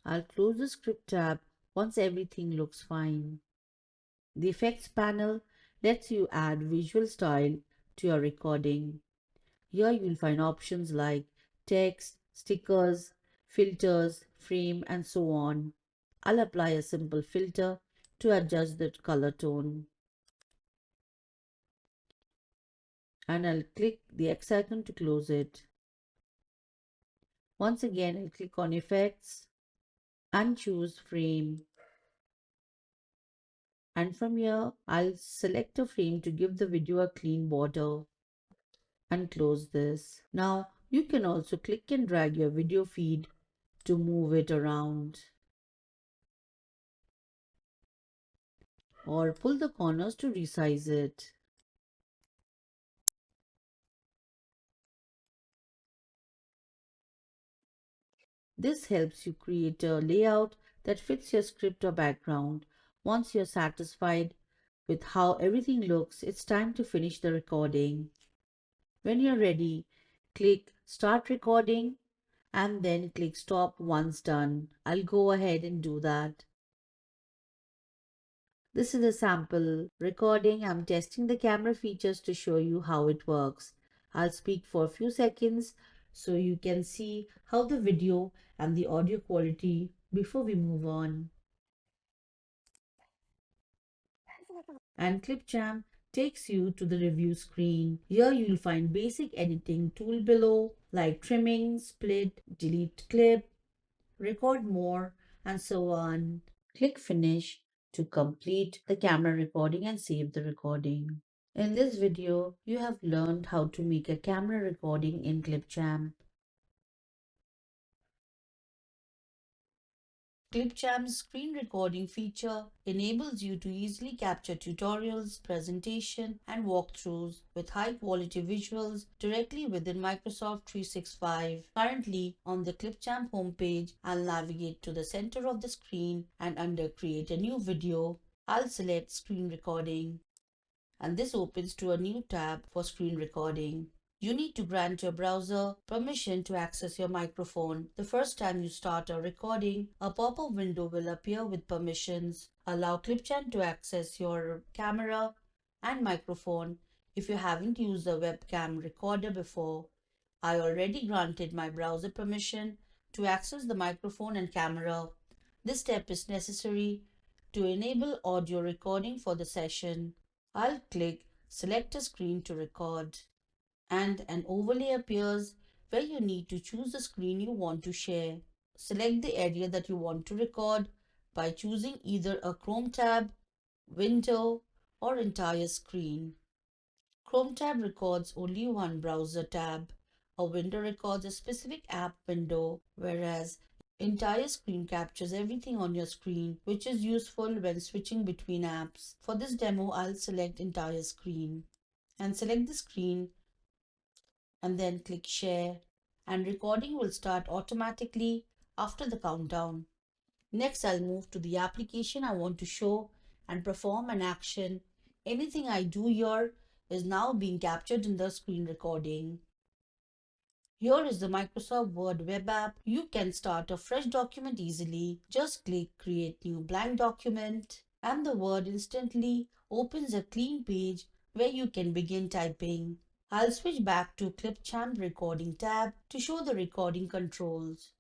S1: I'll close the script tab once everything looks fine. The effects panel lets you add visual style to your recording. Here you'll find options like text, stickers, filters, frame, and so on. I'll apply a simple filter to adjust the color tone. And I'll click the X icon to close it. Once again, I'll click on Effects and choose Frame. And from here, I'll select a frame to give the video a clean border and close this. Now, you can also click and drag your video feed to move it around or pull the corners to resize it. This helps you create a layout that fits your script or background. Once you're satisfied with how everything looks, it's time to finish the recording. When you're ready, click Start Recording and then click Stop once done. I'll go ahead and do that. This is a sample recording. I'm testing the camera features to show you how it works. I'll speak for a few seconds so you can see how the video and the audio quality before we move on. And Clipchamp takes you to the review screen. Here you'll find basic editing tool below like trimming, split, delete clip, record more, and so on. Click Finish to complete the camera recording and save the recording. In this video, you have learned how to make a camera recording in Clipchamp. Clipchamp's screen recording feature enables you to easily capture tutorials, presentation, and walkthroughs with high-quality visuals directly within Microsoft 365. Currently, on the Clipchamp homepage, I'll navigate to the center of the screen and under Create a new video, I'll select Screen Recording. And this opens to a new tab for screen recording. You need to grant your browser permission to access your microphone. The first time you start a recording, a pop-up window will appear with permissions. Allow Clipchamp to access your camera and microphone if you haven't used a webcam recorder before. I already granted my browser permission to access the microphone and camera. This step is necessary to enable audio recording for the session. I'll click Select a screen to record and an overlay appears where you need to choose the screen you want to share. Select the area that you want to record by choosing either a Chrome tab, window, or entire screen. Chrome tab records only one browser tab. A window records a specific app window, whereas entire screen captures everything on your screen, which is useful when switching between apps. For this demo, I'll select entire screen and select the screen and then click share and recording will start automatically after the countdown. Next, I'll move to the application I want to show and perform an action. Anything I do here is now being captured in the screen recording. Here is the Microsoft Word web app. You can start a fresh document easily. Just click Create New Blank Document and the Word instantly opens a clean page where you can begin typing. I'll switch back to Clipchamp Recording tab to show the recording controls.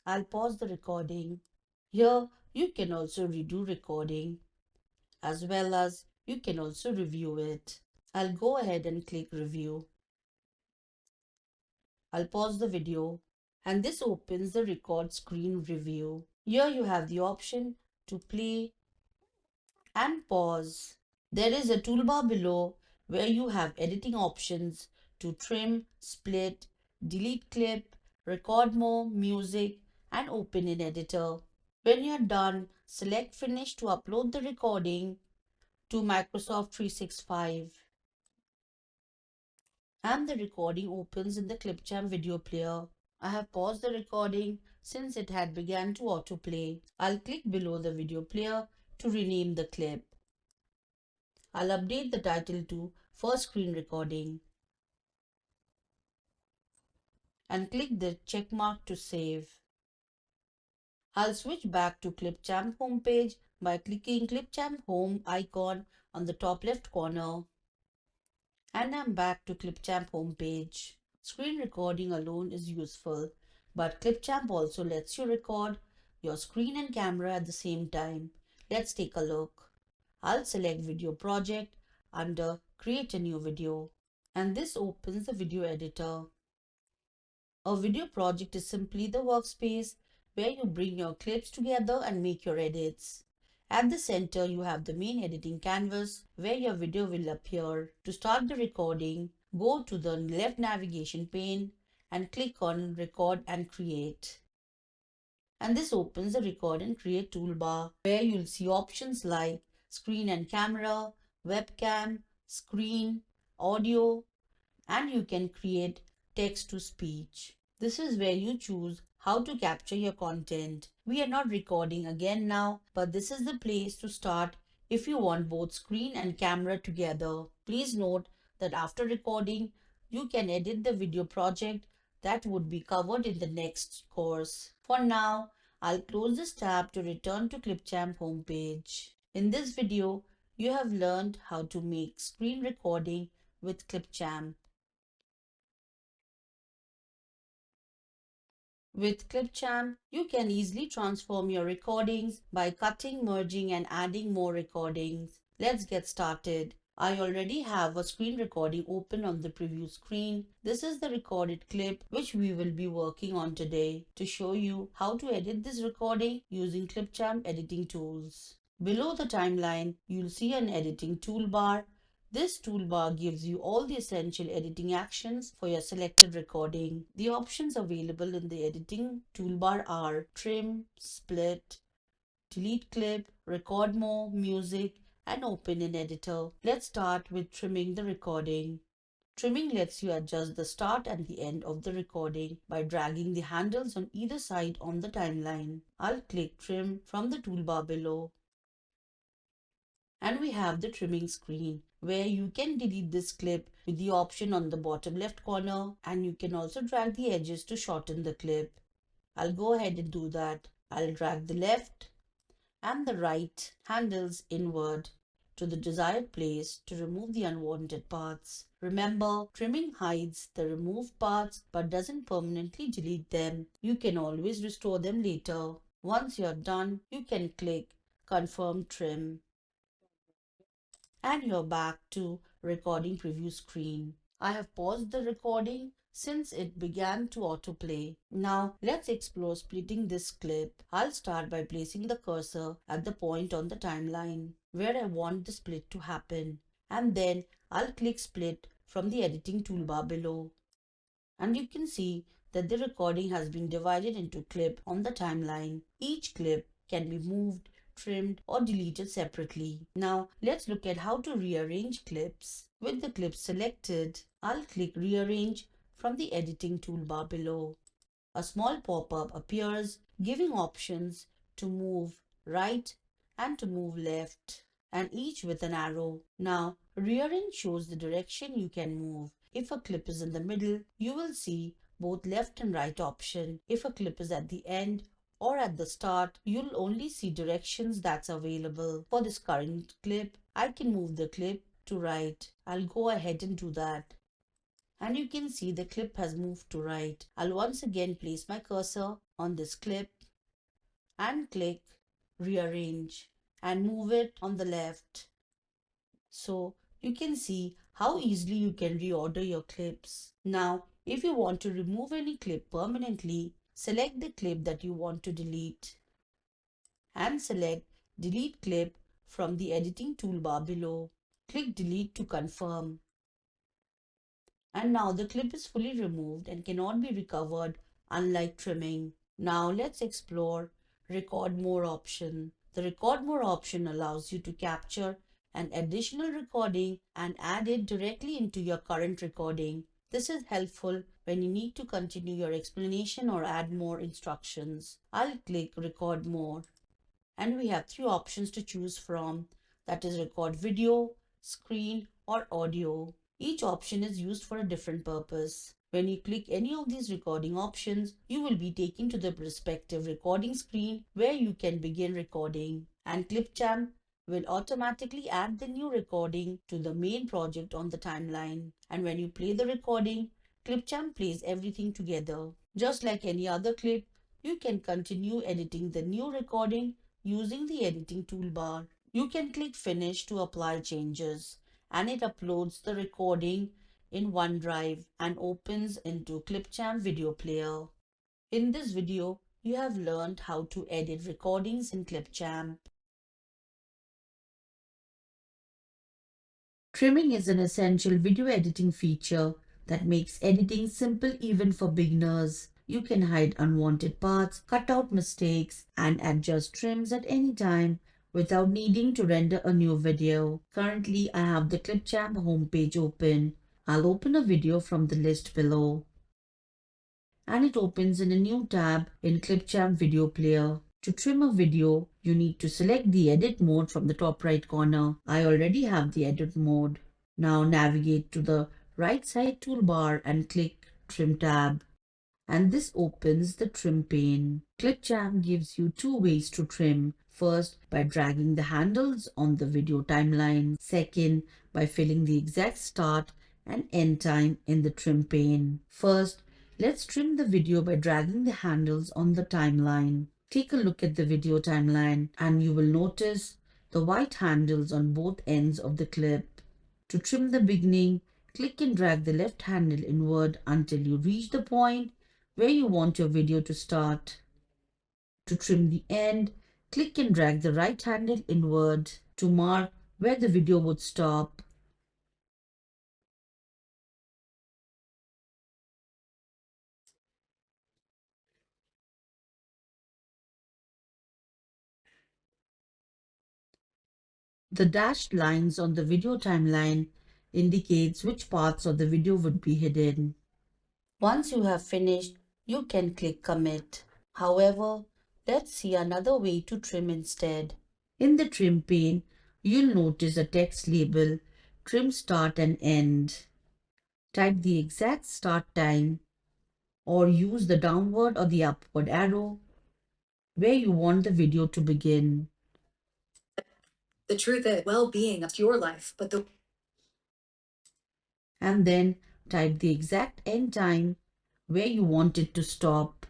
S1: I'll pause the recording. Here, you can also redo recording, as well as you can also review it. I'll go ahead and click Review. I'll pause the video, and this opens the record screen review. Here you have the option to play and pause. There is a toolbar below where you have editing options to trim, split, delete clip, record more music, and open in editor. When you're done, select Finish to upload the recording to Microsoft 365. And the recording opens in the Clipchamp video player. I have paused the recording since it had begun to autoplay. I'll click below the video player to rename the clip. I'll update the title to First Screen Recording and click the check mark to save. I'll switch back to Clipchamp homepage by clicking Clipchamp home icon on the top left corner. And I'm back to Clipchamp homepage. Screen recording alone is useful, but Clipchamp also lets you record your screen and camera at the same time. Let's take a look. I'll select Video Project under Create a New Video, and this opens the video editor. A video project is simply the workspace where you bring your clips together and make your edits. At the center, you have the main editing canvas where your video will appear. To start the recording, go to the left navigation pane and click on Record and Create. And this opens the Record and Create toolbar where you'll see options like screen and camera, webcam, screen, audio, and you can create text to speech. This is where you choose how to capture your content. We are not recording again now, but this is the place to start if you want both screen and camera together. Please note that after recording, you can edit the video project that would be covered in the next course. For now, I'll close this tab to return to Clipchamp homepage. In this video, you have learned how to make screen recording with Clipchamp. With Clipchamp, you can easily transform your recordings by cutting, merging, and adding more recordings. Let's get started. I already have a screen recording open on the preview screen. This is the recorded clip which we will be working on today to show you how to edit this recording using Clipchamp editing tools. Below the timeline, you'll see an editing toolbar. This toolbar gives you all the essential editing actions for your selected recording. The options available in the editing toolbar are trim, split, delete clip, record more, music, and open in editor. Let's start with trimming the recording. Trimming lets you adjust the start and the end of the recording by dragging the handles on either side on the timeline. I'll click Trim from the toolbar below. And we have the trimming screen where you can delete this clip with the option on the bottom left corner, and you can also drag the edges to shorten the clip. I'll go ahead and do that. I'll drag the left and the right handles inward to the desired place to remove the unwanted parts. Remember, trimming hides the removed parts but doesn't permanently delete them. You can always restore them later. Once you're done, you can click Confirm Trim. And you're back to recording preview screen. I have paused the recording since it began to autoplay. Now let's explore splitting this clip. I'll start by placing the cursor at the point on the timeline where I want the split to happen, and then I'll click split from the editing toolbar below. And you can see that the recording has been divided into clip on the timeline. Each clip can be moved, trimmed, or deleted separately. Now let's look at how to rearrange clips. With the clip selected, I'll click Rearrange from the editing toolbar below. A small pop-up appears giving options to move right and to move left, and each with an arrow. Now, rearrange shows the direction you can move. If a clip is in the middle, you will see both left and right option. If a clip is at the end or at the start, you'll only see directions that's available. For this current clip, I can move the clip to right. I'll go ahead and do that. And you can see the clip has moved to right. I'll once again place my cursor on this clip and click rearrange and move it on the left. So you can see how easily you can reorder your clips. Now, if you want to remove any clip permanently, select the clip that you want to delete and select delete clip from the editing toolbar below. Click delete to confirm. And now the clip is fully removed and cannot be recovered, unlike trimming. Now let's explore record more option. The record more option allows you to capture an additional recording and add it directly into your current recording. This is helpful when you need to continue your explanation or add more instructions. I'll click record more and we have three options to choose from, that is record video, screen or audio. Each option is used for a different purpose. When you click any of these recording options, you will be taken to the respective recording screen where you can begin recording, and Clipchamp will automatically add the new recording to the main project on the timeline. And when you play the recording, Clipchamp plays everything together. Just like any other clip, you can continue editing the new recording using the editing toolbar. You can click finish to apply changes and it uploads the recording in OneDrive and opens into Clipchamp video player. In this video, you have learned how to edit recordings in Clipchamp. Trimming is an essential video editing feature that makes editing simple even for beginners. You can hide unwanted parts, cut out mistakes, and adjust trims at any time without needing to render a new video. Currently, I have the Clipchamp homepage open. I'll open a video from the list below, and it opens in a new tab in Clipchamp Video Player. To trim a video, you need to select the edit mode from the top right corner. I already have the edit mode. Now navigate to the right side toolbar and click Trim tab. And this opens the trim pane. Clipchamp gives you two ways to trim. First, by dragging the handles on the video timeline. Second, by filling the exact start and end time in the trim pane. First, let's trim the video by dragging the handles on the timeline. Take a look at the video timeline and you will notice the white handles on both ends of the clip. To trim the beginning, click and drag the left handle inward until you reach the point where you want your video to start. To trim the end, click and drag the right handle inward to mark where the video would stop. The dashed lines on the video timeline indicates which parts of the video would be hidden. Once you have finished, you can click commit. However, let's see another way to trim instead. In the trim pane, you'll notice a text label, trim start and end. Type the exact start time or use the downward or the upward arrow where you want the video to begin.
S2: The truth is, well-being of your life, but the
S1: And then type the exact end time where you want it to stop.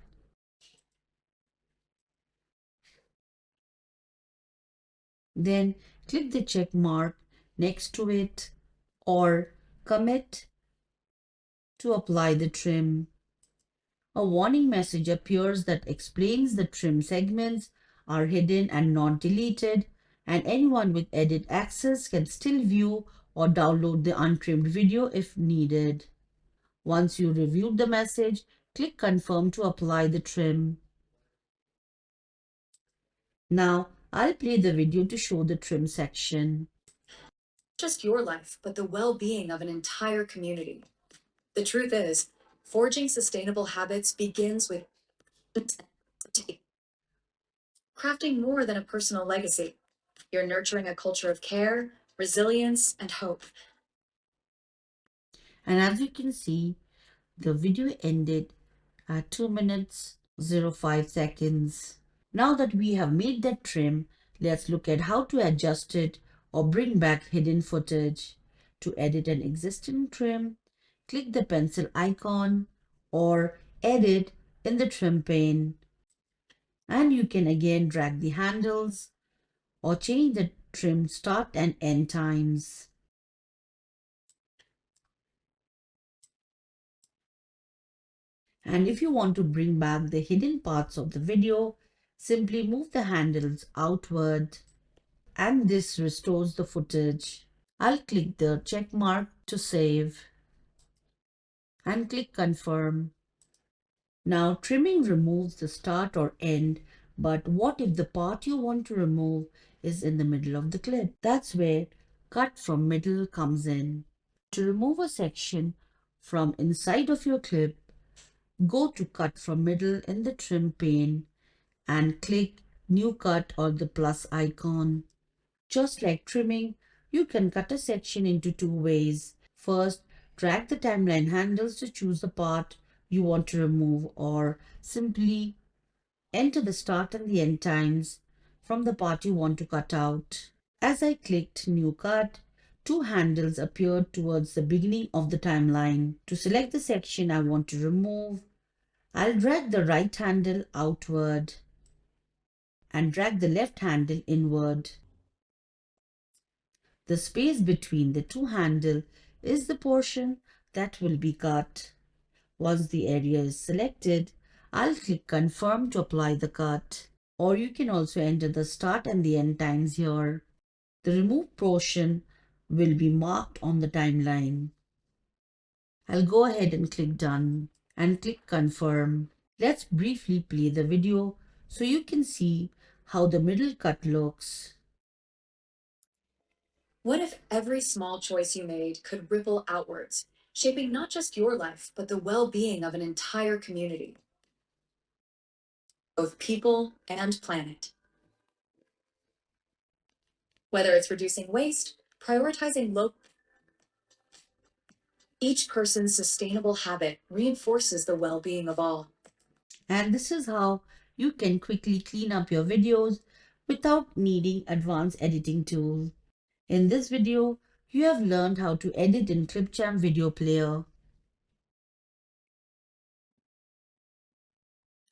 S1: Then click the check mark next to it or commit to apply the trim. A warning message appears that explains the trim segments are hidden and not deleted, and anyone with edit access can still view or download the untrimmed video if needed. Once you reviewed the message, click confirm to apply the trim. Now, I'll play the video to show the trim section.
S2: just your life, but the well-being of an entire community. The truth is, forging sustainable habits begins with crafting more than a personal legacy. You're nurturing a culture of care, resilience, and hope.
S1: And as you can see, the video ended at 2 minutes 05 seconds. Now that we have made that trim, let's look at how to adjust it or bring back hidden footage. To edit an existing trim, click the pencil icon or edit in the trim pane. And you can again drag the handles or change the trim start and end times. And if you want to bring back the hidden parts of the video, simply move the handles outward and this restores the footage. I'll click the check mark to save and click confirm. Now trimming removes the start or end, but what if the part you want to remove is in the middle of the clip? That's where cut from middle comes in. To remove a section from inside of your clip, go to cut from middle in the trim pane and click new cut or the plus icon. Just like trimming, you can cut a section into two ways. First, drag the timeline handles to choose the part you want to remove or simply enter the start and the end times from the part you want to cut out. As I clicked new cut, two handles appeared towards the beginning of the timeline. To select the section I want to remove, I'll drag the right handle outward and drag the left handle inward. The space between the two handles is the portion that will be cut. Once the area is selected, I'll click confirm to apply the cut. Or you can also enter the start and the end times here. The removed portion will be marked on the timeline. I'll go ahead and click done and click confirm. Let's briefly play the video so you can see how the middle cut looks.
S2: What if every small choice you made could ripple outwards, shaping not just your life, but the well being of an entire community, both people and planet? Whether it's reducing waste, prioritizing local, each person's sustainable habit reinforces the well being of all.
S1: And this is how you can quickly clean up your videos without needing advanced editing tools. In this video, you have learned how to edit in Clipchamp Video Player.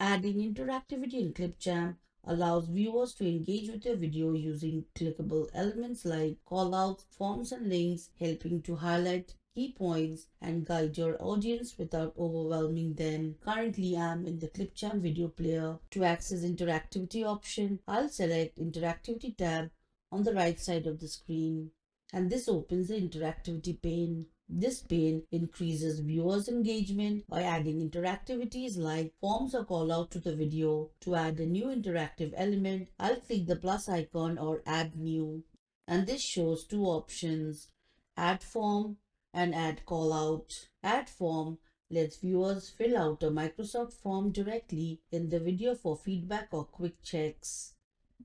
S1: Adding interactivity in Clipchamp allows viewers to engage with your video using clickable elements like callouts, forms, and links, helping to highlight key points and guide your audience without overwhelming them. Currently, I'm in the Clipchamp Video Player. To access interactivity option, I'll select Interactivity tab on the right side of the screen, and this opens the interactivity pane. This pane increases viewers' engagement by adding interactivities like forms or call out to the video. To add a new interactive element, I'll click the plus icon or add new. And this shows two options, add form and add call out. Add form lets viewers fill out a Microsoft form directly in the video for feedback or quick checks.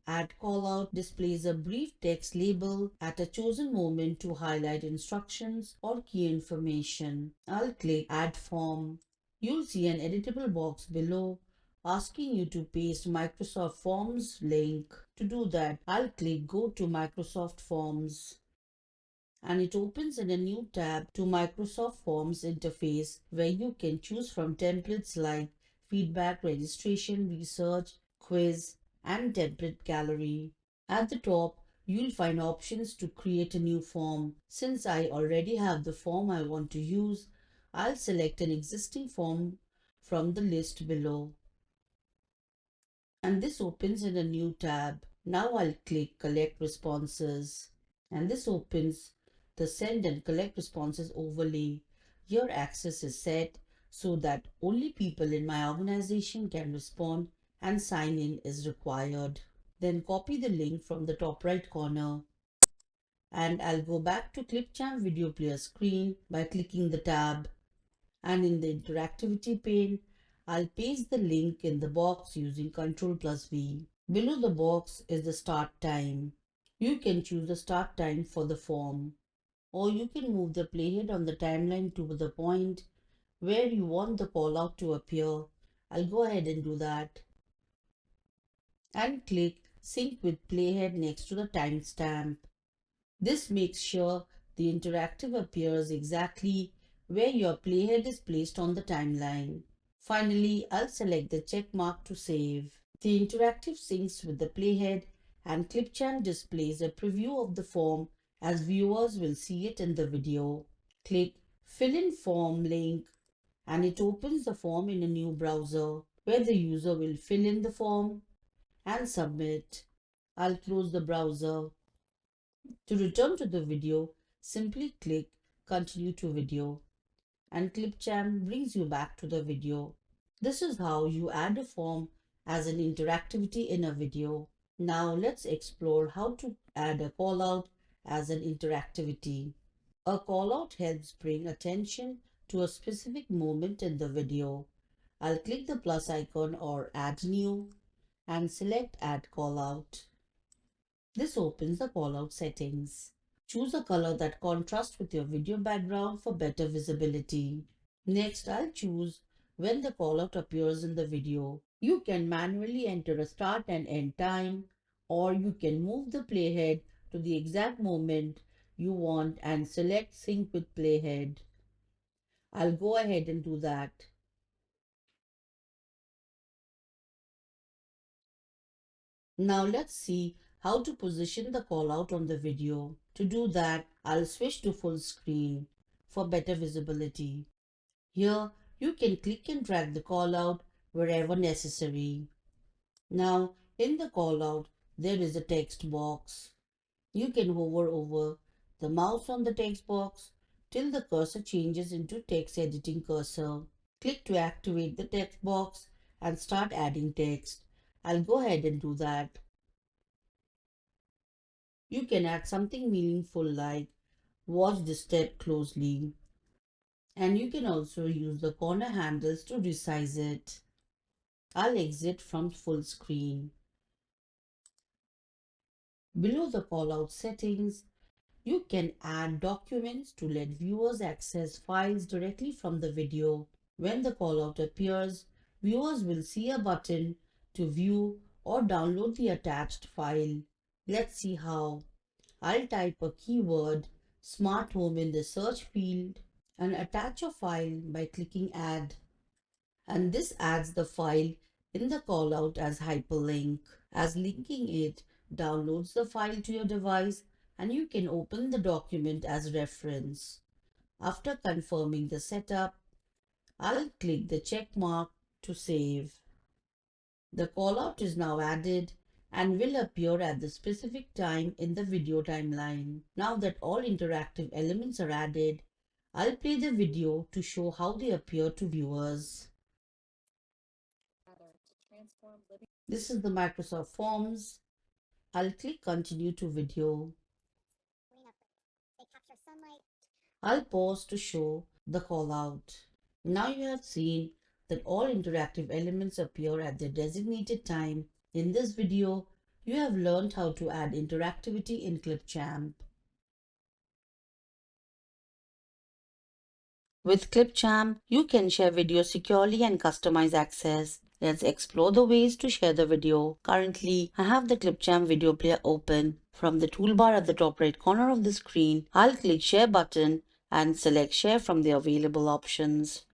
S1: Add callout displays a brief text label at a chosen moment to highlight instructions or key information. I'll click Add Form. You'll see an editable box below asking you to paste Microsoft Forms link. To do that, I'll click Go to Microsoft Forms, and it opens in a new tab to Microsoft Forms interface where you can choose from templates like feedback, registration, research, quiz, and template gallery. At the top, you'll find options to create a new form. Since I already have the form I want to use, I'll select an existing form from the list below, and this opens in a new tab. Now I'll click Collect Responses, and this opens the Send and Collect Responses overlay. Your access is set so that only people in my organization can respond and sign in is required. Then copy the link from the top right corner, and I'll go back to Clipchamp Video Player screen by clicking the tab, and in the interactivity pane, I'll paste the link in the box using Ctrl+V. Below the box is the start time. You can choose the start time for the form, or you can move the playhead on the timeline to the point where you want the callout to appear. I'll go ahead and do that and click Sync with Playhead next to the timestamp. This makes sure the interactive appears exactly where your playhead is placed on the timeline. Finally, I'll select the check mark to save. The interactive syncs with the playhead and Clipchamp displays a preview of the form as viewers will see it in the video. Click Fill in Form link and it opens the form in a new browser where the user will fill in the form and submit. I'll close the browser. To return to the video, simply click Continue to Video and Clipchamp brings you back to the video. This is how you add a form as an interactivity in a video. Now let's explore how to add a callout as an interactivity. A callout helps bring attention to a specific moment in the video. I'll click the plus icon or Add New and select Add Callout. This opens the callout settings. Choose a color that contrasts with your video background for better visibility. Next, I'll choose when the callout appears in the video. You can manually enter a start and end time, or you can move the playhead to the exact moment you want and select Sync with Playhead. I'll go ahead and do that. Now let's see how to position the callout on the video. To do that, I'll switch to full screen for better visibility. Here, you can click and drag the callout wherever necessary. Now, in the callout, there is a text box. You can hover over the mouse on the text box till the cursor changes into text editing cursor. Click to activate the text box and start adding text. I'll go ahead and do that. You can add something meaningful like watch this step closely. And you can also use the corner handles to resize it. I'll exit from full screen. Below the callout settings, you can add documents to let viewers access files directly from the video. When the callout appears, viewers will see a button to view or download the attached file. Let's see how. I'll type a keyword smart home in the search field and attach a file by clicking add. And this adds the file in the callout as hyperlink. As linking it downloads the file to your device and you can open the document as reference. After confirming the setup, I'll click the check mark to save. The callout is now added and will appear at the specific time in the video timeline. Now that all interactive elements are added, I'll play the video to show how they appear to viewers. This is the Microsoft Forms. I'll click Continue to Video. I'll pause to show the callout. Now you have seen that all interactive elements appear at their designated time. In this video, you have learned how to add interactivity in Clipchamp. With Clipchamp, you can share videos securely and customize access. Let's explore the ways to share the video. Currently, I have the Clipchamp video player open. From the toolbar at the top right corner of the screen, I'll click Share button and select Share from the available options.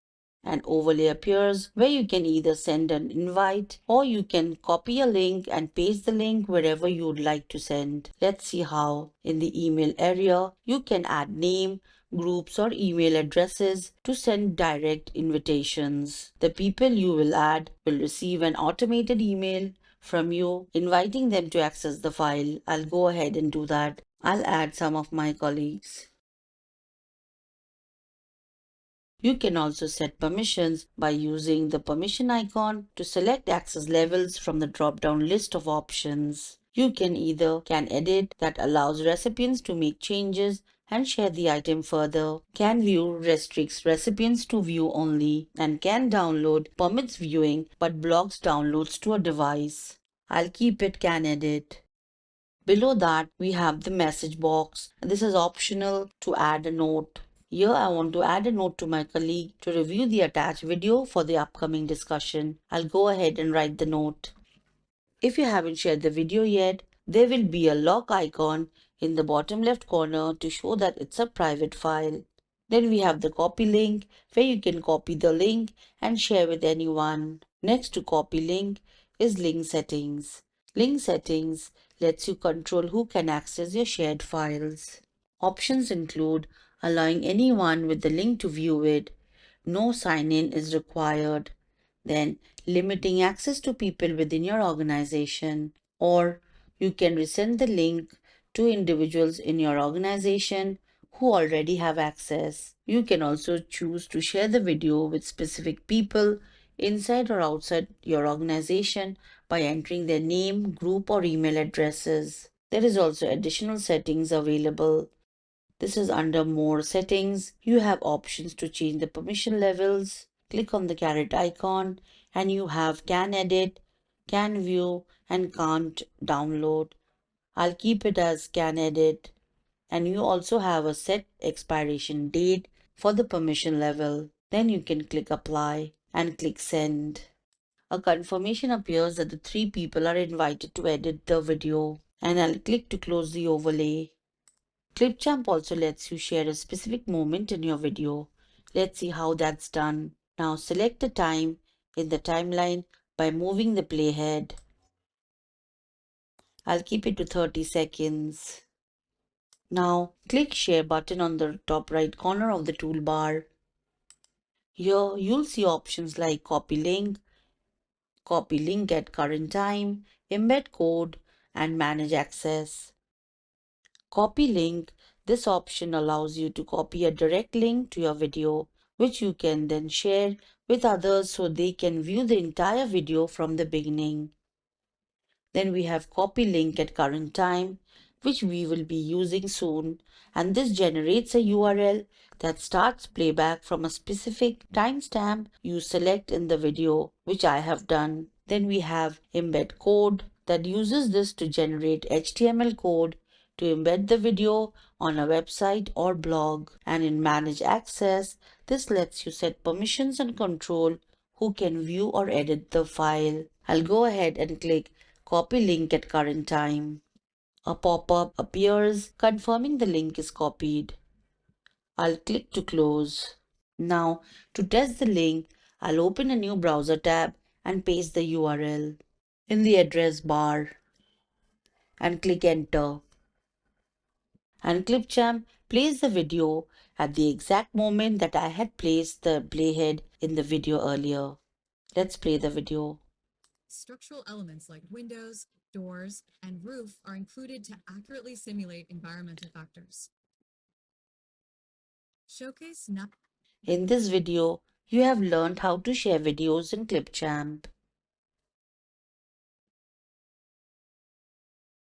S1: An overlay appears where you can either send an invite or you can copy a link and paste the link wherever you would like to send. Let's see how. In the email area, you can add name, groups or email addresses to send direct invitations. The people you will add will receive an automated email from you inviting them to access the file. I'll go ahead and do that. I'll add some of my colleagues. You can also set permissions by using the permission icon to select access levels from the drop-down list of options. You can either can edit that allows recipients to make changes and share the item further. Can view restricts recipients to view only and can download permits viewing but blocks downloads to a device. I'll keep it can edit. Below that, we have the message box. This is optional to add a note. Here I want to add a note to my colleague to review the attached video for the upcoming discussion. I'll go ahead and write the note. If you haven't shared the video yet, there will be a lock icon in the bottom left corner to show that it's a private file. Then we have the copy link where you can copy the link and share with anyone. Next to copy link is link settings. Link settings lets you control who can access your shared files. Options include allowing anyone with the link to view it. No sign-in is required. Then limiting access to people within your organization, or you can resend the link to individuals in your organization who already have access. You can also choose to share the video with specific people inside or outside your organization by entering their name, group, or email addresses. There is also additional settings available. This is under More Settings. You have options to change the permission levels. Click on the caret icon and you have Can Edit, Can View, and Can't Download. I'll keep it as Can Edit. And you also have a set expiration date for the permission level. Then you can click Apply and click Send. A confirmation appears that the three people are invited to edit the video. And I'll click to close the overlay. Clipchamp also lets you share a specific moment in your video. Let's see how that's done. Now select a time in the timeline by moving the playhead. I'll keep it to 30 seconds. Now click share button on the top right corner of the toolbar. Here you'll see options like copy link at current time, embed code, and manage access. Copy link. This option allows you to copy a direct link to your video, which you can then share with others so they can view the entire video from the beginning. Then we have copy link at current time, which we will be using soon, and this generates a URL that starts playback from a specific timestamp you select in the video, which I have done. Then we have embed code that uses this to generate HTML code to embed the video on a website or blog. And in manage access, this lets you set permissions and control who can view or edit the file. I'll go ahead and click copy link at current time. A pop-up appears confirming the link is copied. I'll click to close. Now, to test the link, I'll open a new browser tab and paste the URL in the address bar and click enter. And Clipchamp plays the video at the exact moment that I had placed the playhead in the video earlier. Let's play the video.
S2: Structural elements like windows, doors, and roof are included to accurately simulate environmental factors. Showcase not.
S1: In this video, you have learned how to share videos in Clipchamp.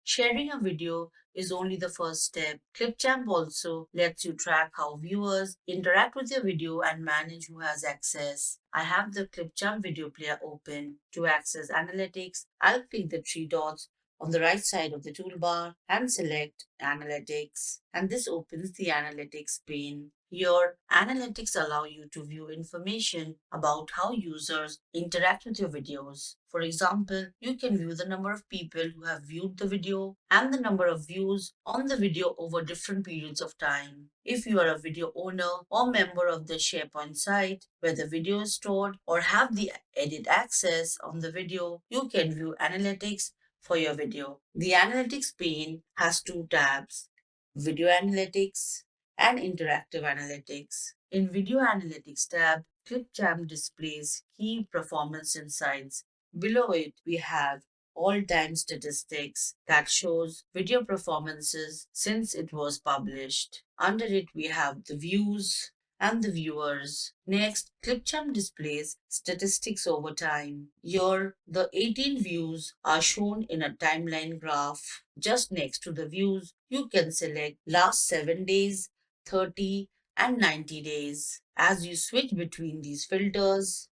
S1: Sharing a video is only the first step. Clipchamp also lets you track how viewers interact with your video and manage who has access. I have the Clipchamp video player open. To access analytics, I'll click the three dots on the right side of the toolbar and select Analytics. And this opens the Analytics pane. Your analytics allow you to view information about how users interact with your videos. For example, you can view the number of people who have viewed the video and the number of views on the video over different periods of time. If you are a video owner or member of the SharePoint site where the video is stored or have the edit access on the video, you can view analytics for your video. The analytics pane has two tabs: Video Analytics and Interactive Analytics. In Video Analytics tab, Clipchamp displays key performance insights. Below it, we have all-time statistics that shows video performances since it was published. Under it, we have the views and the viewers. Next, Clipchamp displays statistics over time. Here, the 18 views are shown in a timeline graph. Just next to the views, you can select last 7 days, 30, and 90 days. As you switch between these filters,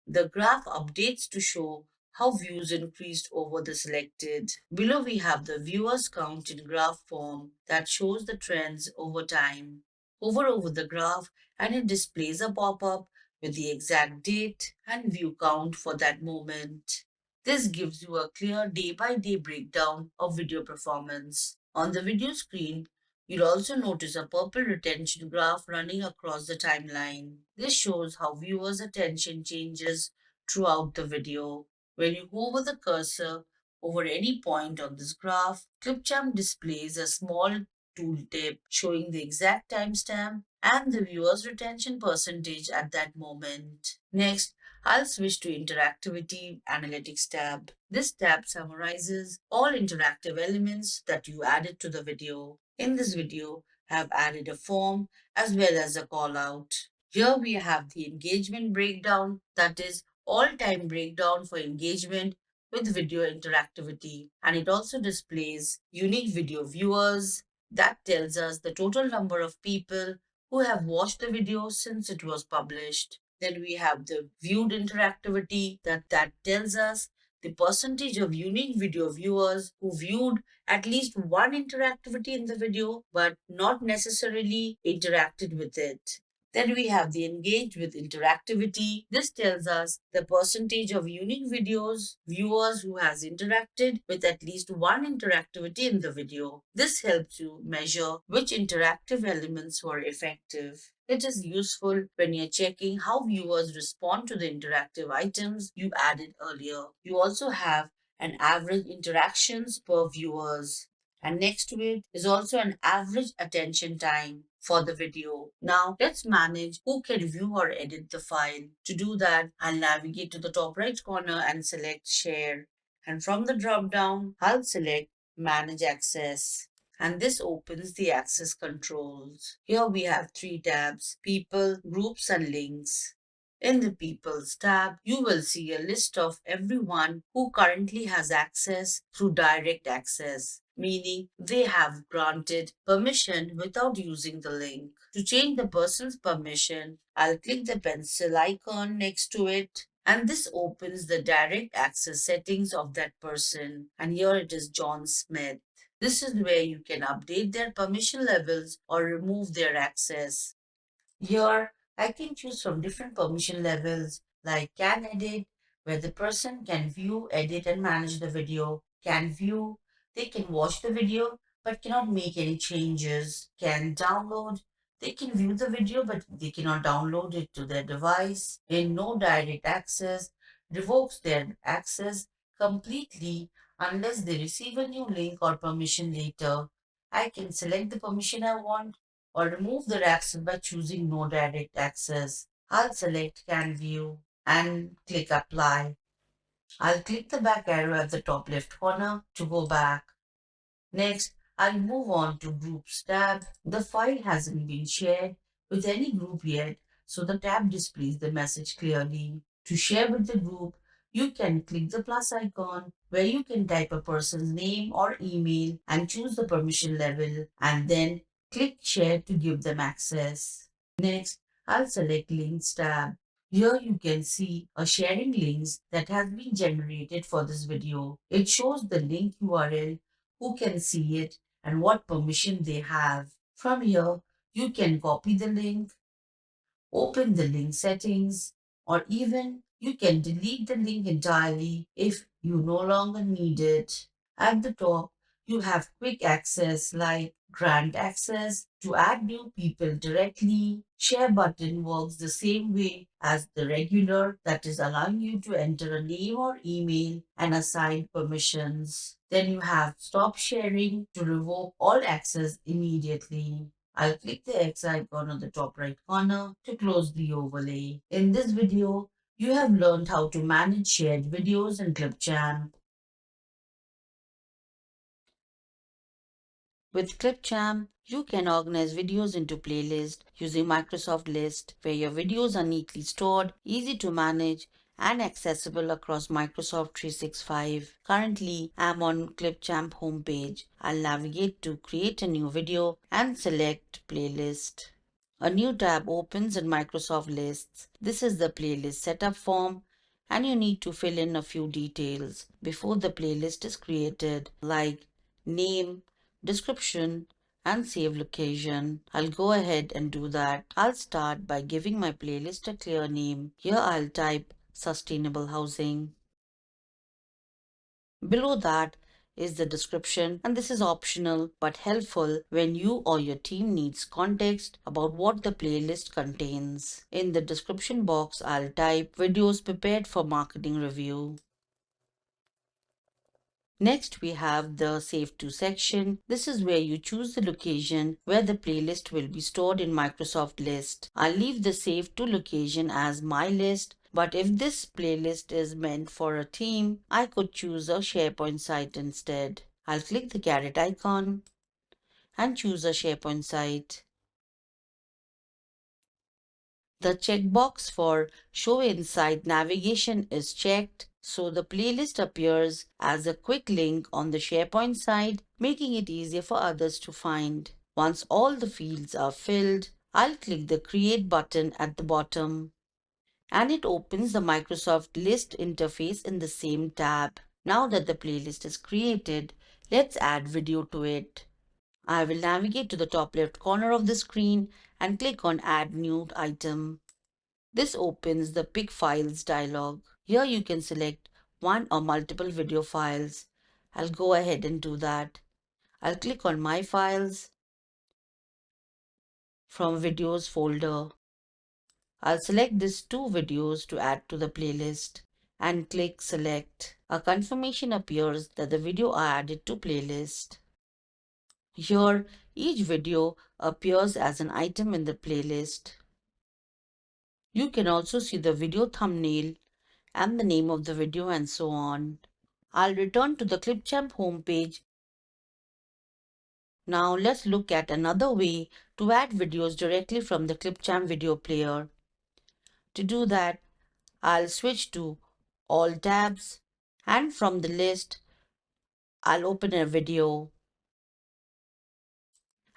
S1: the graph updates to show how views increased over the selected. Below we have the viewers count in graph form that shows the trends over time. Hover over the graph and it displays a pop-up with the exact date and view count for that moment. This gives you a clear day-by-day breakdown of video performance. On the video screen, you'll also notice a purple retention graph running across the timeline. This shows how viewers' attention changes throughout the video. When you hover the cursor over any point on this graph, Clipchamp displays a small tooltip showing the exact timestamp and the viewer's retention percentage at that moment. Next, I'll switch to Interactivity Analytics tab. This tab summarizes all interactive elements that you added to the video. In this video, I have added a form as well as a call out. Here we have the engagement breakdown, that is all-time breakdown for engagement with video interactivity, and it also displays unique video viewers. That tells us the total number of people who have watched the video since it was published. Then we have the viewed interactivity that tells us the percentage of unique video viewers who viewed at least one interactivity in the video but not necessarily interacted with it. Then we have the engage with interactivity. This tells us the percentage of unique videos viewers who has interacted with at least one interactivity in the video. This helps you measure which interactive elements were effective. It is useful when you're checking how viewers respond to the interactive items you added earlier. You also have an average interactions per viewers. And next to it is also an average attention time for the video. Now let's manage who can view or edit the file. To do that, I'll navigate to the top right corner and select Share. And from the drop down, I'll select Manage Access. And this opens the access controls. Here we have three tabs: People, Groups, and Links. In the People's tab, you will see a list of everyone who currently has access through direct access, meaning they have granted permission without using the link. To change the person's permission, I'll click the pencil icon next to it, and this opens the direct access settings of that person. And here it is John Smith. This is where you can update their permission levels or remove their access. Here, I can choose from different permission levels like can edit, where the person can view, edit, and manage the video. Can view, they can watch the video but cannot make any changes. Can download, they can view the video but they cannot download it to their device. In no direct access, revokes their access completely unless they receive a new link or permission later. I can select the permission I want or remove the access by choosing no direct access. I'll select Can View and click Apply. I'll click the back arrow at the top left corner to go back. Next, I'll move on to Groups tab. The file hasn't been shared with any group yet, so the tab displays the message clearly. To share with the group, you can click the plus icon where you can type a person's name or email and choose the permission level, and then click Share to give them access. Next, I'll select Links tab. Here you can see a sharing links that has been generated for this video. It shows the link URL, who can see it, and what permission they have. From here, you can copy the link, open the link settings, or even you can delete the link entirely if you no longer need it. At the top, you have quick access like grant access to add new people directly. Share button works the same way as the regular, that is allowing you to enter a name or email and assign permissions. Then you have stop sharing to revoke all access immediately. I'll click the X icon on the top right corner to close the overlay. In this video, you have learned how to manage shared videos in Clipchamp. With Clipchamp, you can organize videos into playlists using Microsoft List, where your videos are neatly stored, easy to manage, and accessible across Microsoft 365. Currently, I'm on Clipchamp homepage. I'll navigate to create a new video and select playlist. A new tab opens in Microsoft Lists. This is the playlist setup form, and you need to fill in a few details before the playlist is created, like name, description, and save location. I'll go ahead and do that. I'll start by giving my playlist a clear name. Here I'll type sustainable housing. Below that, is the description, and this is optional but helpful when you or your team needs context about what the playlist contains. In the description box, I'll type videos prepared for marketing review. Next, we have the Save To section. This is where you choose the location where the playlist will be stored in Microsoft List. I'll leave the Save To location as My List, but if this playlist is meant for a team, I could choose a SharePoint site instead. I'll click the caret icon and choose a SharePoint site. The checkbox for Show Inside Navigation is checked, so the playlist appears as a quick link on the SharePoint side, making it easier for others to find. Once all the fields are filled, I'll click the Create button at the bottom, and it opens the Microsoft List interface in the same tab. Now that the playlist is created, let's add video to it. I will navigate to the top left corner of the screen and click on Add New Item. This opens the Pick Files dialog. Here you can select one or multiple video files. I'll go ahead and do that. I'll click on My Files from Videos folder. I'll select these two videos to add to the playlist and click Select. A confirmation appears that the video are added to playlist. Here, each video appears as an item in the playlist. You can also see the video thumbnail and the name of the video and so on. I'll return to the Clipchamp homepage. Now let's look at another way to add videos directly from the Clipchamp video player. To do that, I'll switch to All tabs, and from the list, I'll open a video.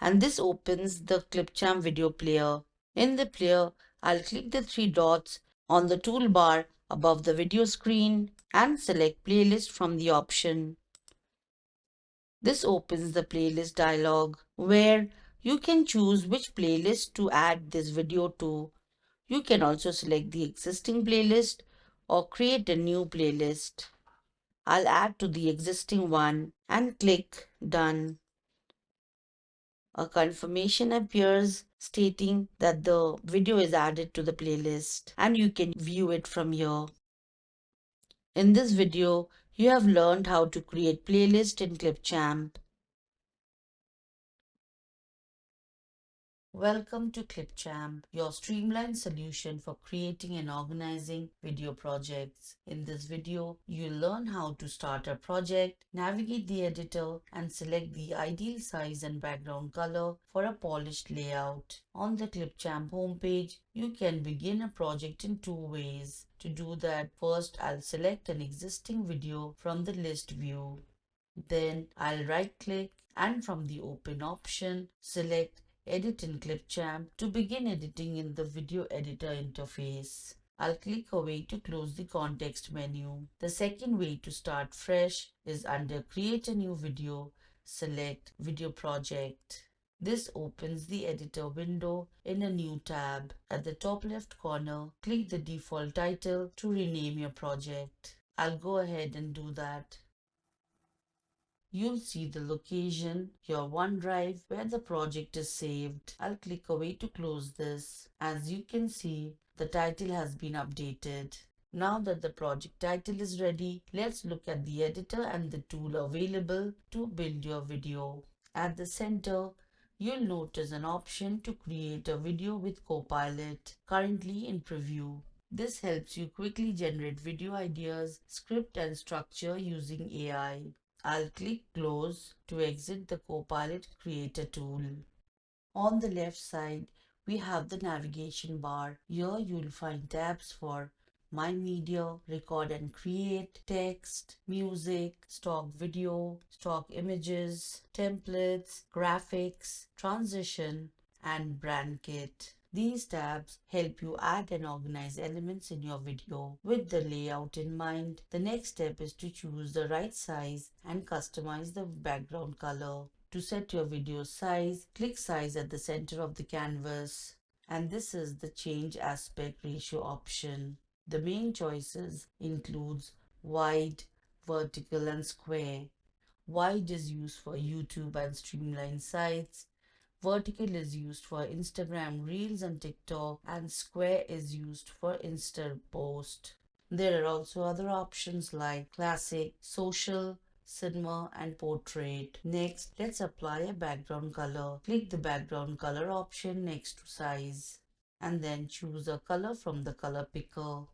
S1: And this opens the Clipchamp video player. In the player, I'll click the three dots on the toolbar above the video screen and select Playlist from the option. This opens the playlist dialog where you can choose which playlist to add this video to. You can also select the existing playlist or create a new playlist. I'll add to the existing one and click Done. A confirmation appears stating that the video is added to the playlist and you can view it from here. In this video, you have learned how to create playlist in Clipchamp. Welcome to Clipchamp, your streamlined solution for creating and organizing video projects. In this video, you'll learn how to start a project, navigate the editor, and select the ideal size and background color for a polished layout. On the Clipchamp homepage, you can begin a project in two ways. To do that, first I'll select an existing video from the list view. Then I'll right-click and from the Open option, select Edit in Clipchamp to begin editing in the video editor interface. I'll click away to close the context menu. The second way to start fresh is under Create a new video, select Video Project. This opens the editor window in a new tab. At the top left corner, click the default title to rename your project. I'll go ahead and do that. You'll see the location, your OneDrive, where the project is saved. I'll click away to close this. As you can see, the title has been updated. Now that the project title is ready, let's look at the editor and the tool available to build your video. At the center, you'll notice an option to create a video with Copilot, currently in preview. This helps you quickly generate video ideas, script and structure using AI. I'll click Close to exit the Copilot Creator tool. On the left side, we have the navigation bar. Here you'll find tabs for My Media, Record and Create, Text, Music, Stock Video, Stock Images, Templates, Graphics, Transition, and Brand Kit. These tabs help you add and organize elements in your video. With the layout in mind, the next step is to choose the right size and customize the background color. To set your video size, click Size at the center of the canvas. And this is the Change Aspect Ratio option. The main choices includes wide, vertical and square. Wide is used for YouTube and streamline sites. Vertical is used for Instagram Reels and TikTok, and square is used for Insta Post. There are also other options like classic, social, cinema, and portrait. Next, let's apply a background color. Click the background color option next to size, and then choose a color from the color picker.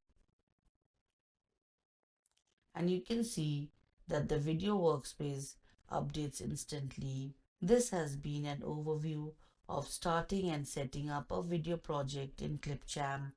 S1: And you can see that the video workspace updates instantly. This has been an overview of starting and setting up a video project in Clipchamp.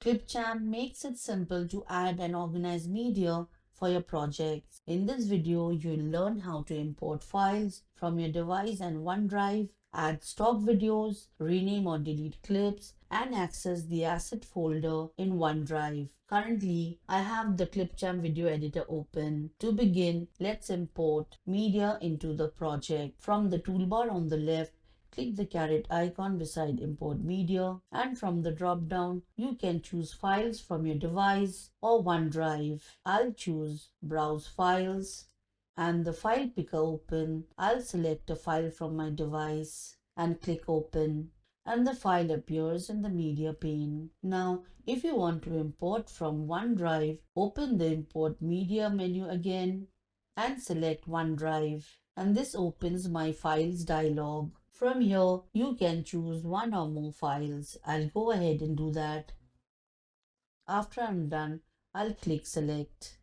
S1: Clipchamp makes it simple to add and organize media for your projects. In this video, you'll learn how to import files from your device and OneDrive, add stock videos, rename or delete clips, and access the asset folder in OneDrive. Currently, I have the Clipchamp video editor open. To begin, let's import media into the project. From the toolbar on the left, click the caret icon beside import media, and from the drop down you can choose files from your device or OneDrive. I'll choose browse files, and the file picker open. I'll select a file from my device and click open, and the file appears in the media pane. Now if you want to import from OneDrive, open the import media menu again and select OneDrive, and this opens my files dialog. From here, you can choose one or more files. I'll go ahead and do that. After I'm done, I'll click select.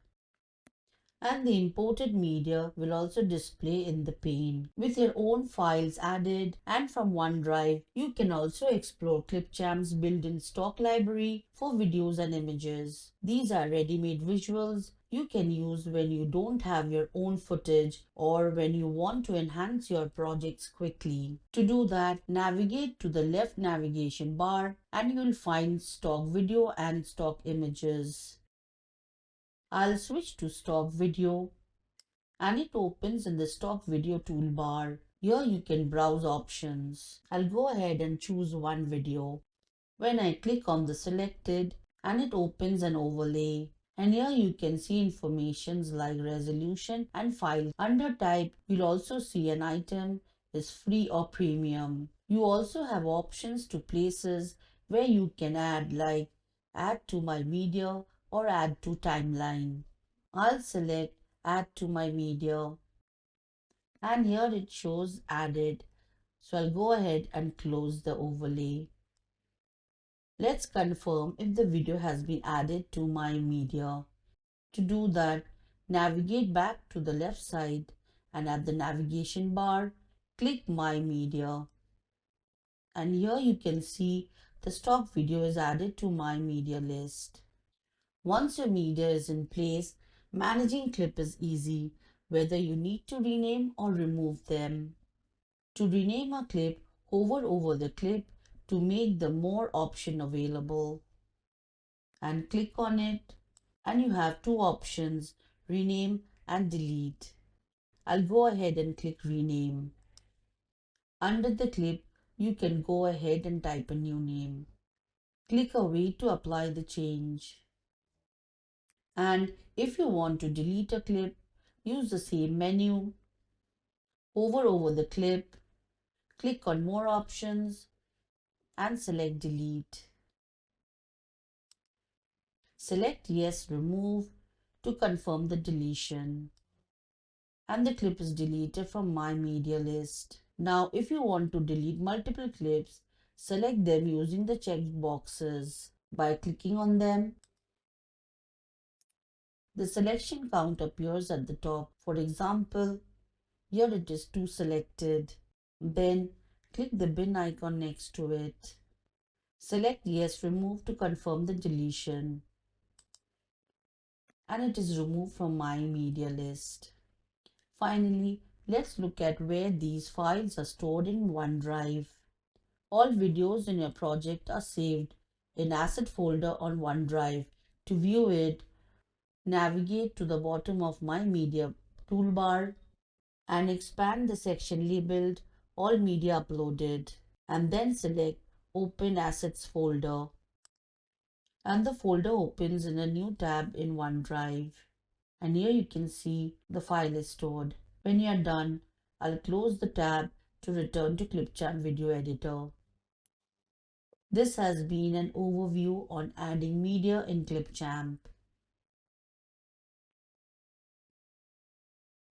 S1: And the imported media will also display in the pane with your own files added. And from OneDrive, you can also explore Clipchamp's built-in stock library for videos and images. These are ready-made visuals you can use when you don't have your own footage or when you want to enhance your projects quickly. To do that, navigate to the left navigation bar and you'll find stock video and stock images. I'll switch to stock video, and it opens in the stock video toolbar. Here you can browse options. I'll go ahead and choose one video. When I click on the selected, and it opens an overlay. And here you can see informations like resolution and file. Under type, you'll also see an item is free or premium. You also have options to places where you can add, like add to my media or add to timeline. I'll select add to my media, and here it shows added. So I'll go ahead and close the overlay. Let's confirm if the video has been added to my media. To do that, navigate back to the left side and at the navigation bar, click My Media. And here you can see the stock video is added to my media list. Once your media is in place, managing clip is easy, whether you need to rename or remove them. To rename a clip, hover over the clip to make the More option available and click on it, and you have two options, rename and delete. I'll go ahead and click rename. Under the clip, you can go ahead and type a new name. Click away to apply the change. And if you want to delete a clip, use the same menu. Hover over the clip, click on More options and select delete. Select Yes, Remove to confirm the deletion. And the clip is deleted from my media list. Now, if you want to delete multiple clips, select them using the checked boxes. By clicking on them, the selection count appears at the top. For example, here it is 2 selected. Then click the bin icon next to it. Select Yes, Remove to confirm the deletion. And it is removed from my media list. Finally, let's look at where these files are stored in OneDrive. All videos in your project are saved in Asset folder on OneDrive. To view it, navigate to the bottom of My Media toolbar and expand the section labeled All Media Uploaded, and then select Open Assets folder. and the folder opens in a new tab in OneDrive. And here you can see the file is stored. When you are done, I'll close the tab to return to Clipchamp Video Editor. This has been an overview on adding media in Clipchamp.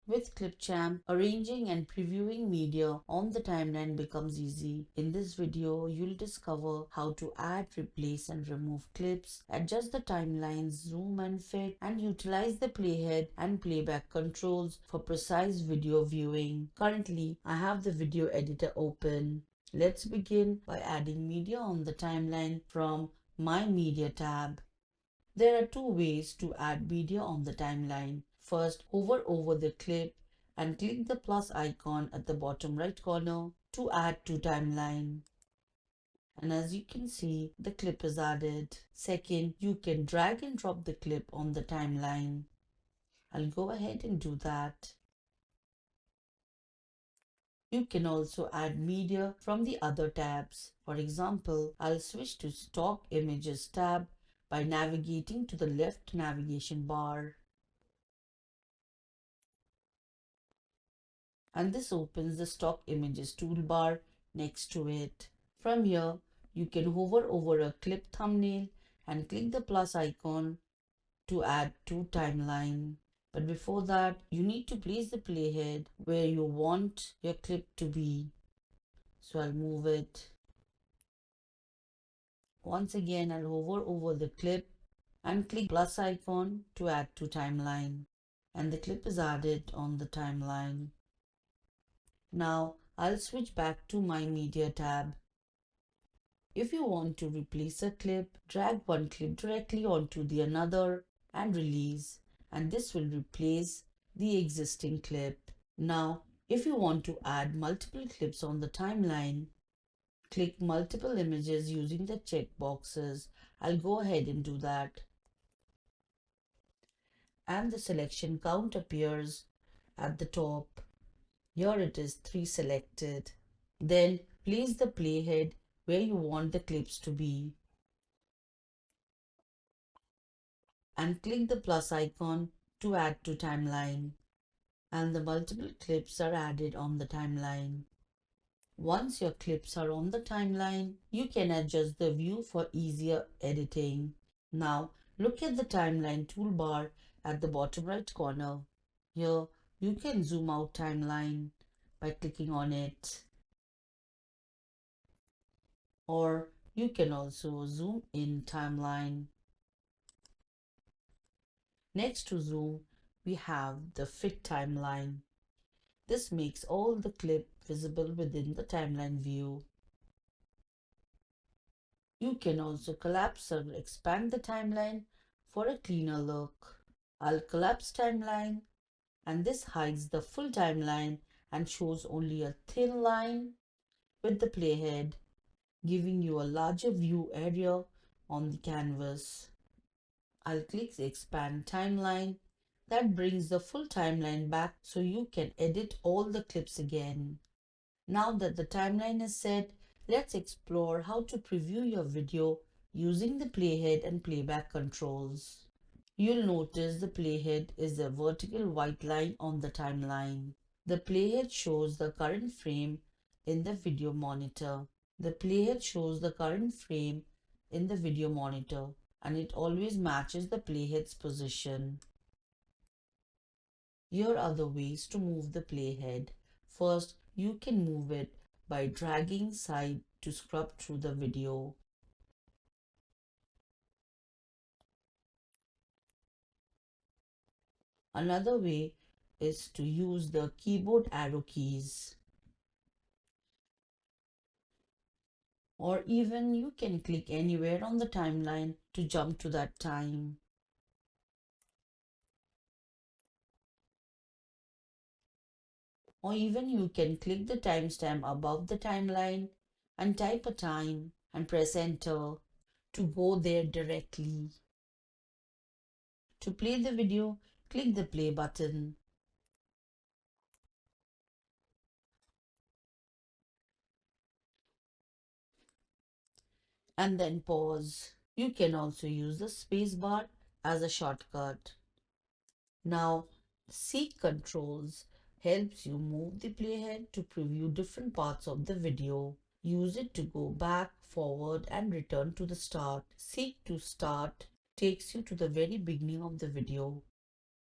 S1: With Clipchamp, arranging and previewing media on the timeline becomes easy. In this video, you'll discover how to add, replace and remove clips, adjust the timelines, zoom and fit, and utilize the playhead and playback controls for precise video viewing. Currently, I have the video editor open. Let's begin by adding media on the timeline from My Media tab. There are two ways to add media on the timeline. First, hover over the clip and click the plus icon at the bottom right corner to add to timeline. And as you can see, the clip is added. Second, you can drag and drop the clip on the timeline. I'll go ahead and do that. You can also add media from the other tabs. For example, I'll switch to Stock Images tab by navigating to the left navigation bar. And this opens the Stock Images toolbar next to it. From here, you can hover over a clip thumbnail and click the plus icon to add to timeline. But before that, you need to place the playhead where you want your clip to be. So I'll move it. Once again, I'll hover over the clip and click plus icon to add to timeline. And the clip is added on the timeline. Now I'll switch back to My Media tab. If you want to replace a clip, drag one clip directly onto the another and release, and this will replace the existing clip. Now, if you want to add multiple clips on the timeline, click multiple images using the check boxes. I'll go ahead and do that. And the selection count appears at the top. Here it is 3 selected. Then place the playhead where you want the clips to be and click the plus icon to add to timeline. And the multiple clips are added on the timeline. Once your clips are on the timeline, you can adjust the view for easier editing. Now look at the timeline toolbar at the bottom right corner. Here you can zoom out timeline by clicking on it, or you can also zoom in timeline. Next to zoom, we have the fit timeline. This makes all the clip visible within the timeline view. You can also collapse or expand the timeline for a cleaner look. I'll collapse timeline, and this hides the full timeline and shows only a thin line with the playhead, giving you a larger view area on the canvas. I'll click the expand timeline. That brings the full timeline back so you can edit all the clips again. Now that the timeline is set, let's explore how to preview your video using the playhead and playback controls. You'll notice the playhead is a vertical white line on the timeline. The playhead shows the current frame in the video monitor. The playhead shows the current frame in the video monitor, and it always matches the playhead's position. Here are the ways to move the playhead. First, you can move it by dragging side to scrub through the video. Another way is to use the keyboard arrow keys. Or even you can click anywhere on the timeline to jump to that time. Or even you can click the timestamp above the timeline and type a time and press enter to go there directly. To play the video, click the play button. And then pause. You can also use the spacebar as a shortcut. Now, Seek Controls helps you move the playhead to preview different parts of the video. Use it to go back, forward, and return to the start. Seek to Start takes you to the very beginning of the video.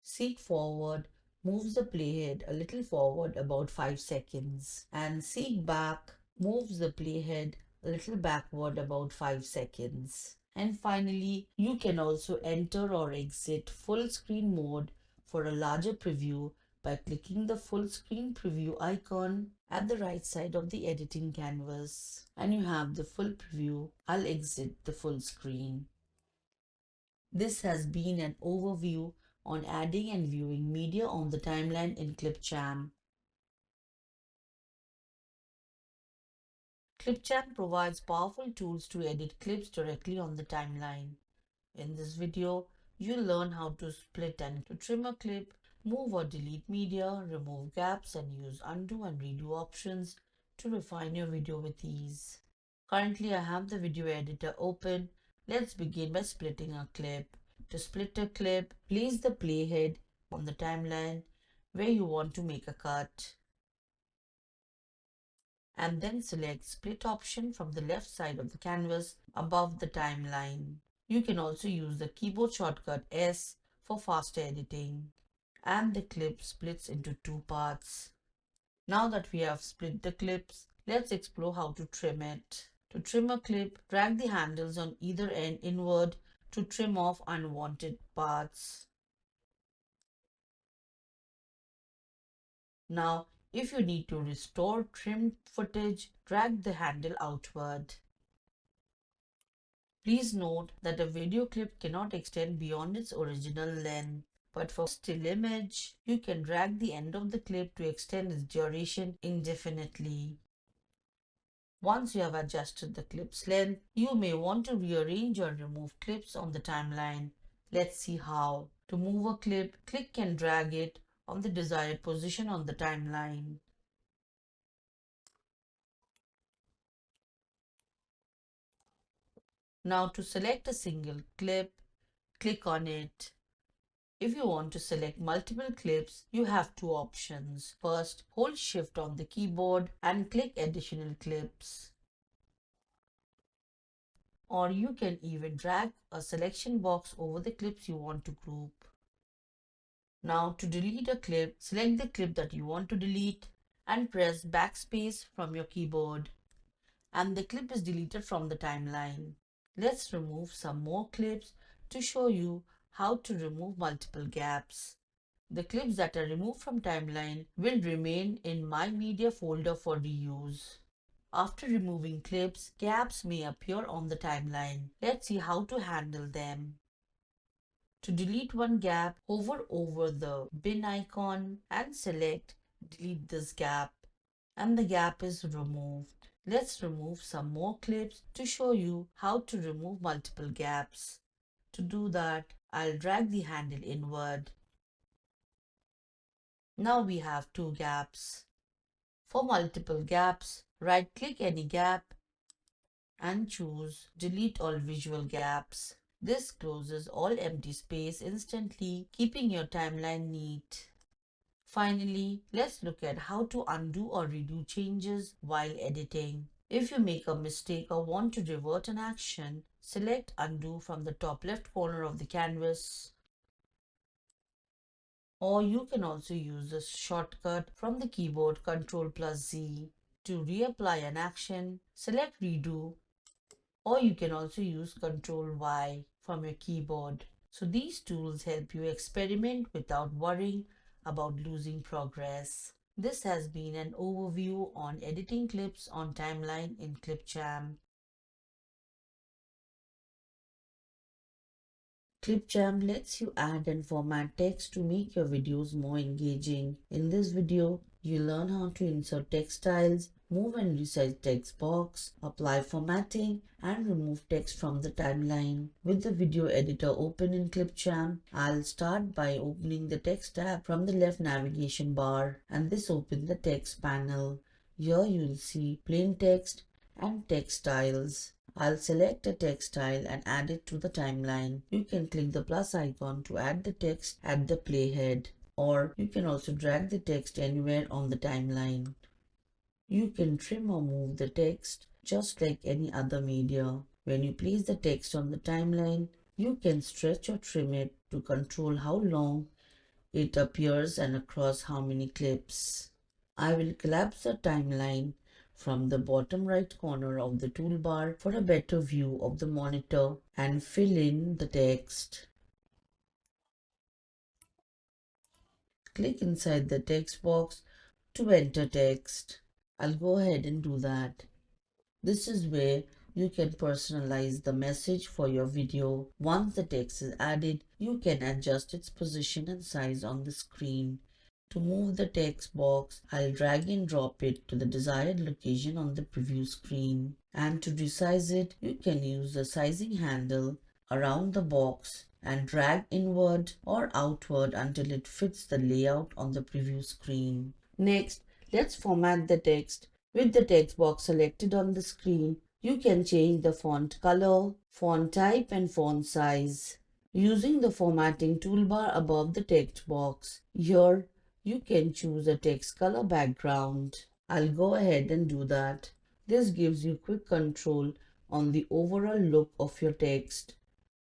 S1: Seek Forward moves the playhead a little forward about 5 seconds. And Seek Back moves the playhead a little backward about 5 seconds. And finally, you can also enter or exit full screen mode for a larger preview by clicking the full screen preview icon at the right side of the editing canvas. And you have the full preview. I'll exit the full screen. This has been an overview on adding and viewing media on the timeline in Clipchamp. Clipchamp provides powerful tools to edit clips directly on the timeline. In this video, you'll learn how to split and to trim a clip, move or delete media, remove gaps, and use undo and redo options to refine your video with ease. Currently, I have the video editor open. Let's begin by splitting a clip. To split a clip, place the playhead on the timeline where you want to make a cut, and then select Split option from the left side of the canvas above the timeline. You can also use the keyboard shortcut S for faster editing. And the clip splits into two parts. Now that we have split the clips, let's explore how to trim it. To trim a clip, drag the handles on either end inward to trim off unwanted parts. Now, if you need to restore trimmed footage, drag the handle outward. Please note that a video clip cannot extend beyond its original length, but for still image, you can drag the end of the clip to extend its duration indefinitely. Once you have adjusted the clip's length, you may want to rearrange or remove clips on the timeline. Let's see how. To move a clip, click and drag it on the desired position on the timeline. Now to select a single clip, click on it. If you want to select multiple clips, you have two options. First, hold Shift on the keyboard and click Additional Clips. Or you can even drag a selection box over the clips you want to group. Now to delete a clip, select the clip that you want to delete and press backspace from your keyboard. And the clip is deleted from the timeline. Let's remove some more clips to show you how to remove multiple gaps. The clips that are removed from timeline will remain in My Media folder for reuse. After removing clips, gaps may appear on the timeline. Let's see how to handle them. To delete one gap, hover over the bin icon and select Delete this gap, and the gap is removed. Let's remove some more clips to show you how to remove multiple gaps. To do that, I'll drag the handle inward. Now we have two gaps. For multiple gaps, right-click any gap and choose Delete all visual gaps. This closes all empty space instantly, keeping your timeline neat. Finally, let's look at how to undo or redo changes while editing. If you make a mistake or want to revert an action, select Undo from the top left corner of the canvas. Or you can also use the shortcut from the keyboard Ctrl+Z. To reapply an action, select Redo, or you can also use Ctrl+Y from your keyboard. So these tools help you experiment without worrying about losing progress. This has been an overview on editing clips on timeline in Clipchamp. Clipchamp lets you add and format text to make your videos more engaging. In this video, you learn how to insert text styles, move and resize text box, apply formatting, and remove text from the timeline. With the video editor open in Clipchamp, I'll start by opening the text tab from the left navigation bar, and this opens the text panel. Here you'll see plain text and text styles. I'll select a text style and add it to the timeline. You can click the plus icon to add the text at the playhead, or you can also drag the text anywhere on the timeline. You can trim or move the text just like any other media. When you place the text on the timeline, you can stretch or trim it to control how long it appears and across how many clips. I will collapse the timeline from the bottom right corner of the toolbar for a better view of the monitor and fill in the text. Click inside the text box to enter text. I'll go ahead and do that. This is where you can personalize the message for your video. Once the text is added, you can adjust its position and size on the screen. To move the text box, I'll drag and drop it to the desired location on the preview screen. And to resize it, you can use the sizing handle around the box and drag inward or outward until it fits the layout on the preview screen. Next, let's format the text. With the text box selected on the screen, you can change the font color, font type and font size using the formatting toolbar above the text box. Here, you can choose a text color background. I'll go ahead and do that. This gives you quick control on the overall look of your text.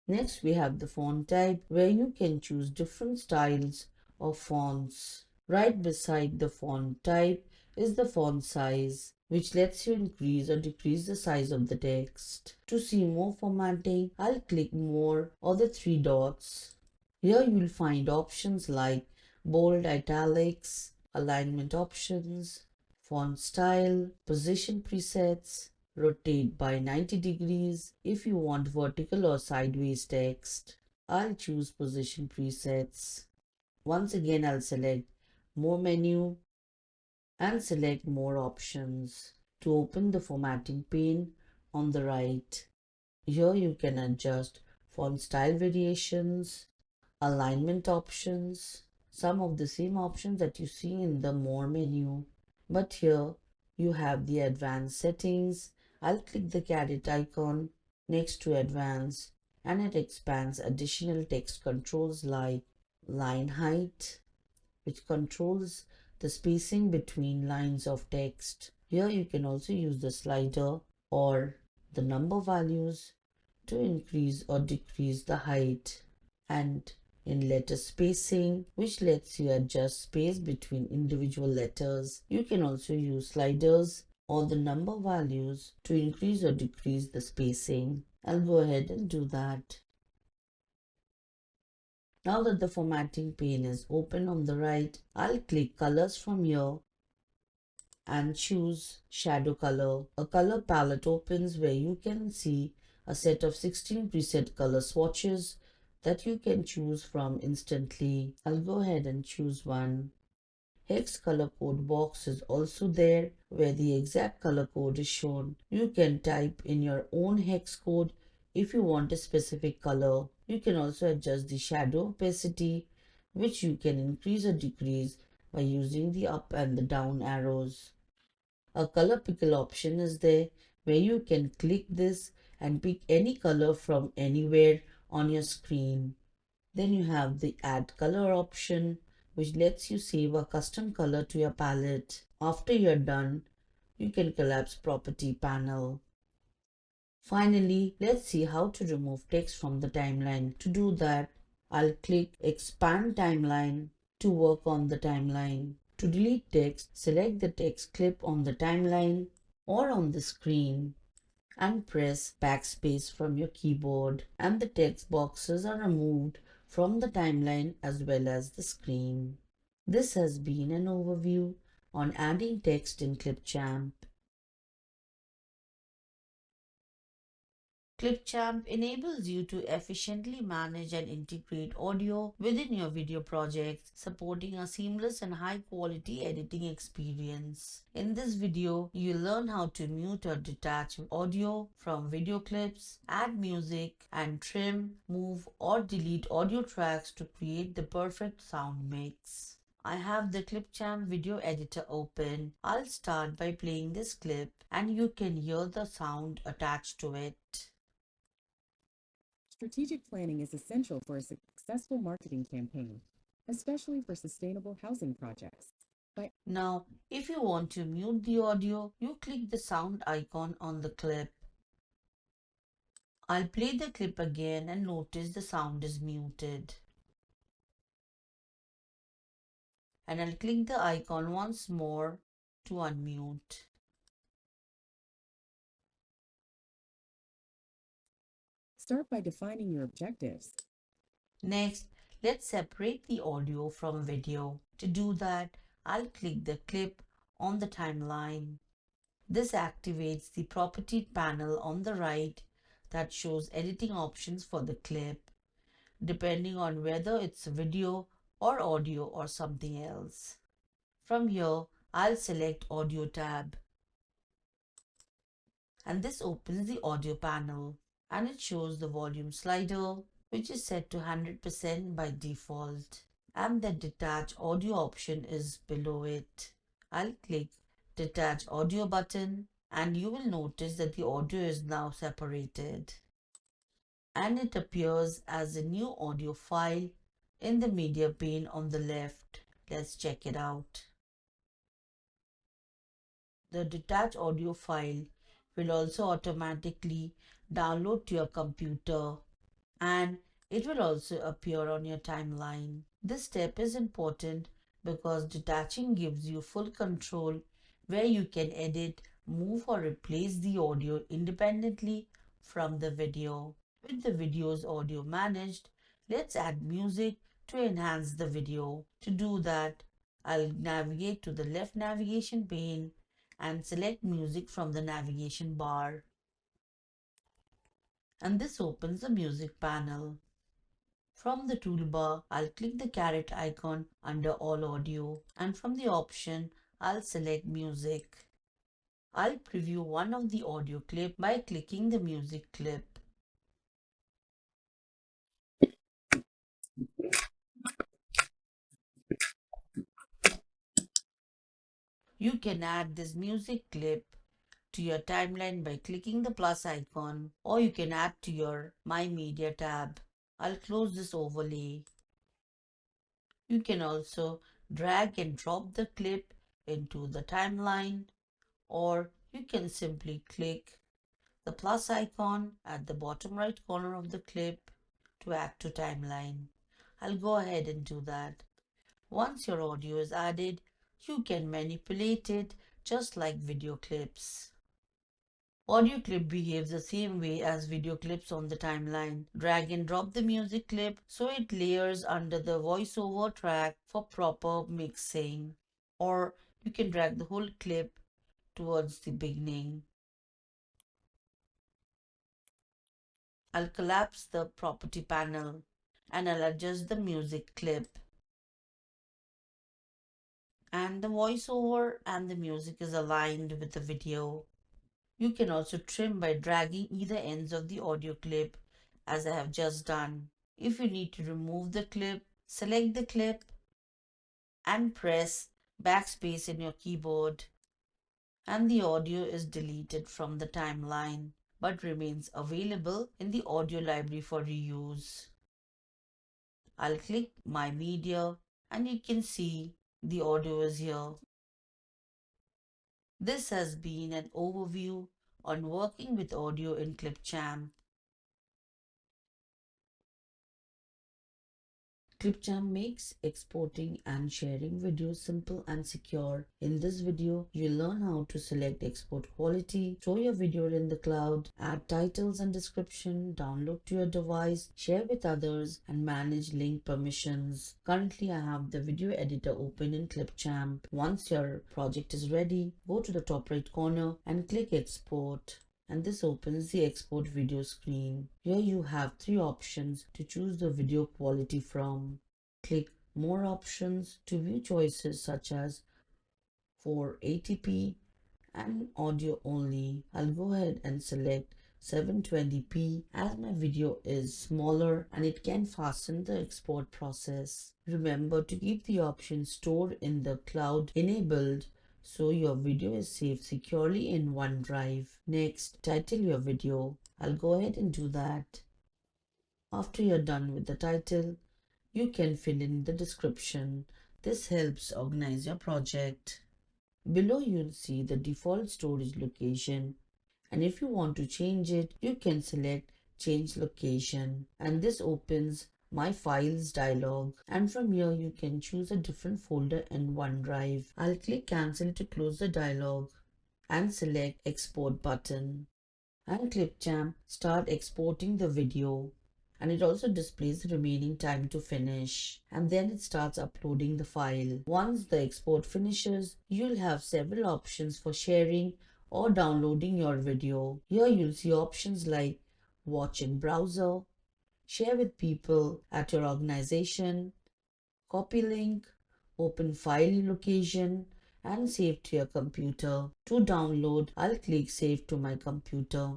S1: Next, we have the font type where you can choose different styles of fonts. Right beside the font type is the font size, which lets you increase or decrease the size of the text. To see more formatting, I'll click more or the three dots. Here you'll find options like bold, italics, alignment options, font style, position presets, rotate by 90 degrees if you want vertical or sideways text. I'll choose position presets. Once again, I'll select more menu and select more options to open the formatting pane on the right. Here you can adjust font style variations, alignment options, some of the same options that you see in the more menu. But here you have the advanced settings. I'll click the caret icon next to advanced and it expands additional text controls like line height, which controls the spacing between lines of text. Here you can also use the slider or the number values to increase or decrease the height, and in letter spacing, which lets you adjust space between individual letters. You can also use sliders or the number values to increase or decrease the spacing. I'll go ahead and do that. Now that the formatting pane is open on the right, I'll click colors from here and choose shadow color. A color palette opens where you can see a set of 16 preset color swatches that you can choose from instantly. I'll go ahead and choose one. Hex color code box is also there where the exact color code is shown. You can type in your own hex code if you want a specific color. You can also adjust the shadow opacity, which you can increase or decrease by using the up and the down arrows. A color picker option is there where you can click this and pick any color from anywhere on your screen. Then you have the add color option, which lets you save a custom color to your palette. After you're done, you can collapse property panel. Finally, let's see how to remove text from the timeline. To do that, I'll click expand timeline to work on the timeline. To delete text, select the text clip on the timeline or on the screen and press backspace from your keyboard, and the text boxes are removed from the timeline as well as the screen. This has been an overview on adding text in Clipchamp. Clipchamp enables you to efficiently manage and integrate audio within your video projects, supporting a seamless and high-quality editing experience. In this video, you'll learn how to mute or detach audio from video clips, add music, and trim, move, or delete audio tracks to create the perfect sound mix. I have the Clipchamp video editor open. I'll start by playing this clip and you can hear the sound attached to it.
S2: Strategic planning is essential for a successful marketing campaign, especially for sustainable housing projects.
S1: Now, if you want to mute the audio, you click the sound icon on the clip. I'll play the clip again and notice the sound is muted. And I'll click the icon once more to unmute.
S2: Start by defining your objectives.
S1: Next, let's separate the audio from video. To do that, I'll click the clip on the timeline. This activates the property panel on the right that shows editing options for the clip, depending on whether it's video or audio or something else. From here, I'll select Audio tab. And this opens the audio panel and it shows the volume slider, which is set to 100% by default, and the detach audio option is below it. I'll click detach audio button and you will notice that the audio is now separated and it appears as a new audio file in the media pane on the left. Let's check it out. The detached audio file will also automatically download to your computer and it will also appear on your timeline. This step is important because detaching gives you full control where you can edit, move or replace the audio independently from the video. With the video's audio managed, let's add music to enhance the video. To do that, I'll navigate to the left navigation pane and select music from the navigation bar. And this opens the music panel. From the toolbar, I'll click the caret icon under All Audio and from the option, I'll select Music. I'll preview one of the audio clip by clicking the music clip. You can add this music clip to your timeline by clicking the plus icon or you can add to your My Media tab. I'll close this overlay. You can also drag and drop the clip into the timeline or you can simply click the plus icon at the bottom right corner of the clip to add to timeline. I'll go ahead and do that. Once your audio is added, you can manipulate it just like video clips. Audio clip behaves the same way as video clips on the timeline. Drag and drop the music clip so it layers under the voiceover track for proper mixing. Or you can drag the whole clip towards the beginning. I'll collapse the property panel and I'll adjust the music clip. And the voiceover and the music is aligned with the video. You can also trim by dragging either ends of the audio clip as I have just done. If you need to remove the clip, select the clip and press backspace in your keyboard and the audio is deleted from the timeline but remains available in the audio library for reuse. I'll click My Media and you can see the audio is here. This has been an overview on working with audio in Clipchamp. Clipchamp makes exporting and sharing videos simple and secure. In this video, you'll learn how to select export quality, store your video in the cloud, add titles and description, download to your device, share with others, and manage link permissions. Currently, I have the video editor open in Clipchamp. Once your project is ready, go to the top right corner and click Export. And this opens the export video screen. Here you have three options to choose the video quality from. Click More Options to view choices such as 480p and audio only. I'll go ahead and select 720p as my video is smaller and it can fasten the export process. Remember to keep the option stored in the cloud enabled so your video is saved securely in OneDrive. Next, title your video. I'll go ahead and do that. After you're done with the title, you can fill in the description. This helps organize your project. Below you'll see the default storage location, and if you want to change it, you can select change location, and this opens my files dialog, and from here you can choose a different folder in OneDrive. I'll click cancel to close the dialog and select export button, and Clipchamp start exporting the video, and it also displays the remaining time to finish, and then it starts uploading the file. Once the export finishes, you'll have several options for sharing or downloading your video. Here you'll see options like watch in browser, share with people at your organization, copy link, open file location, and save to your computer. To download, I'll click save to my computer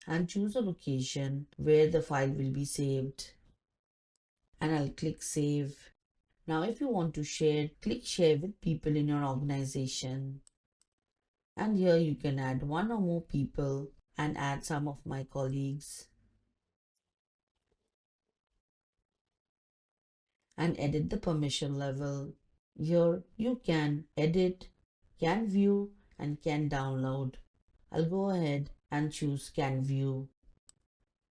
S1: and choose a location where the file will be saved, and I'll click save. Now if you want to share, click share with people in your organization, and here you can add one or more people and add some of my colleagues and edit the permission level. Here you can edit, can view, and can download. I'll go ahead and choose can view.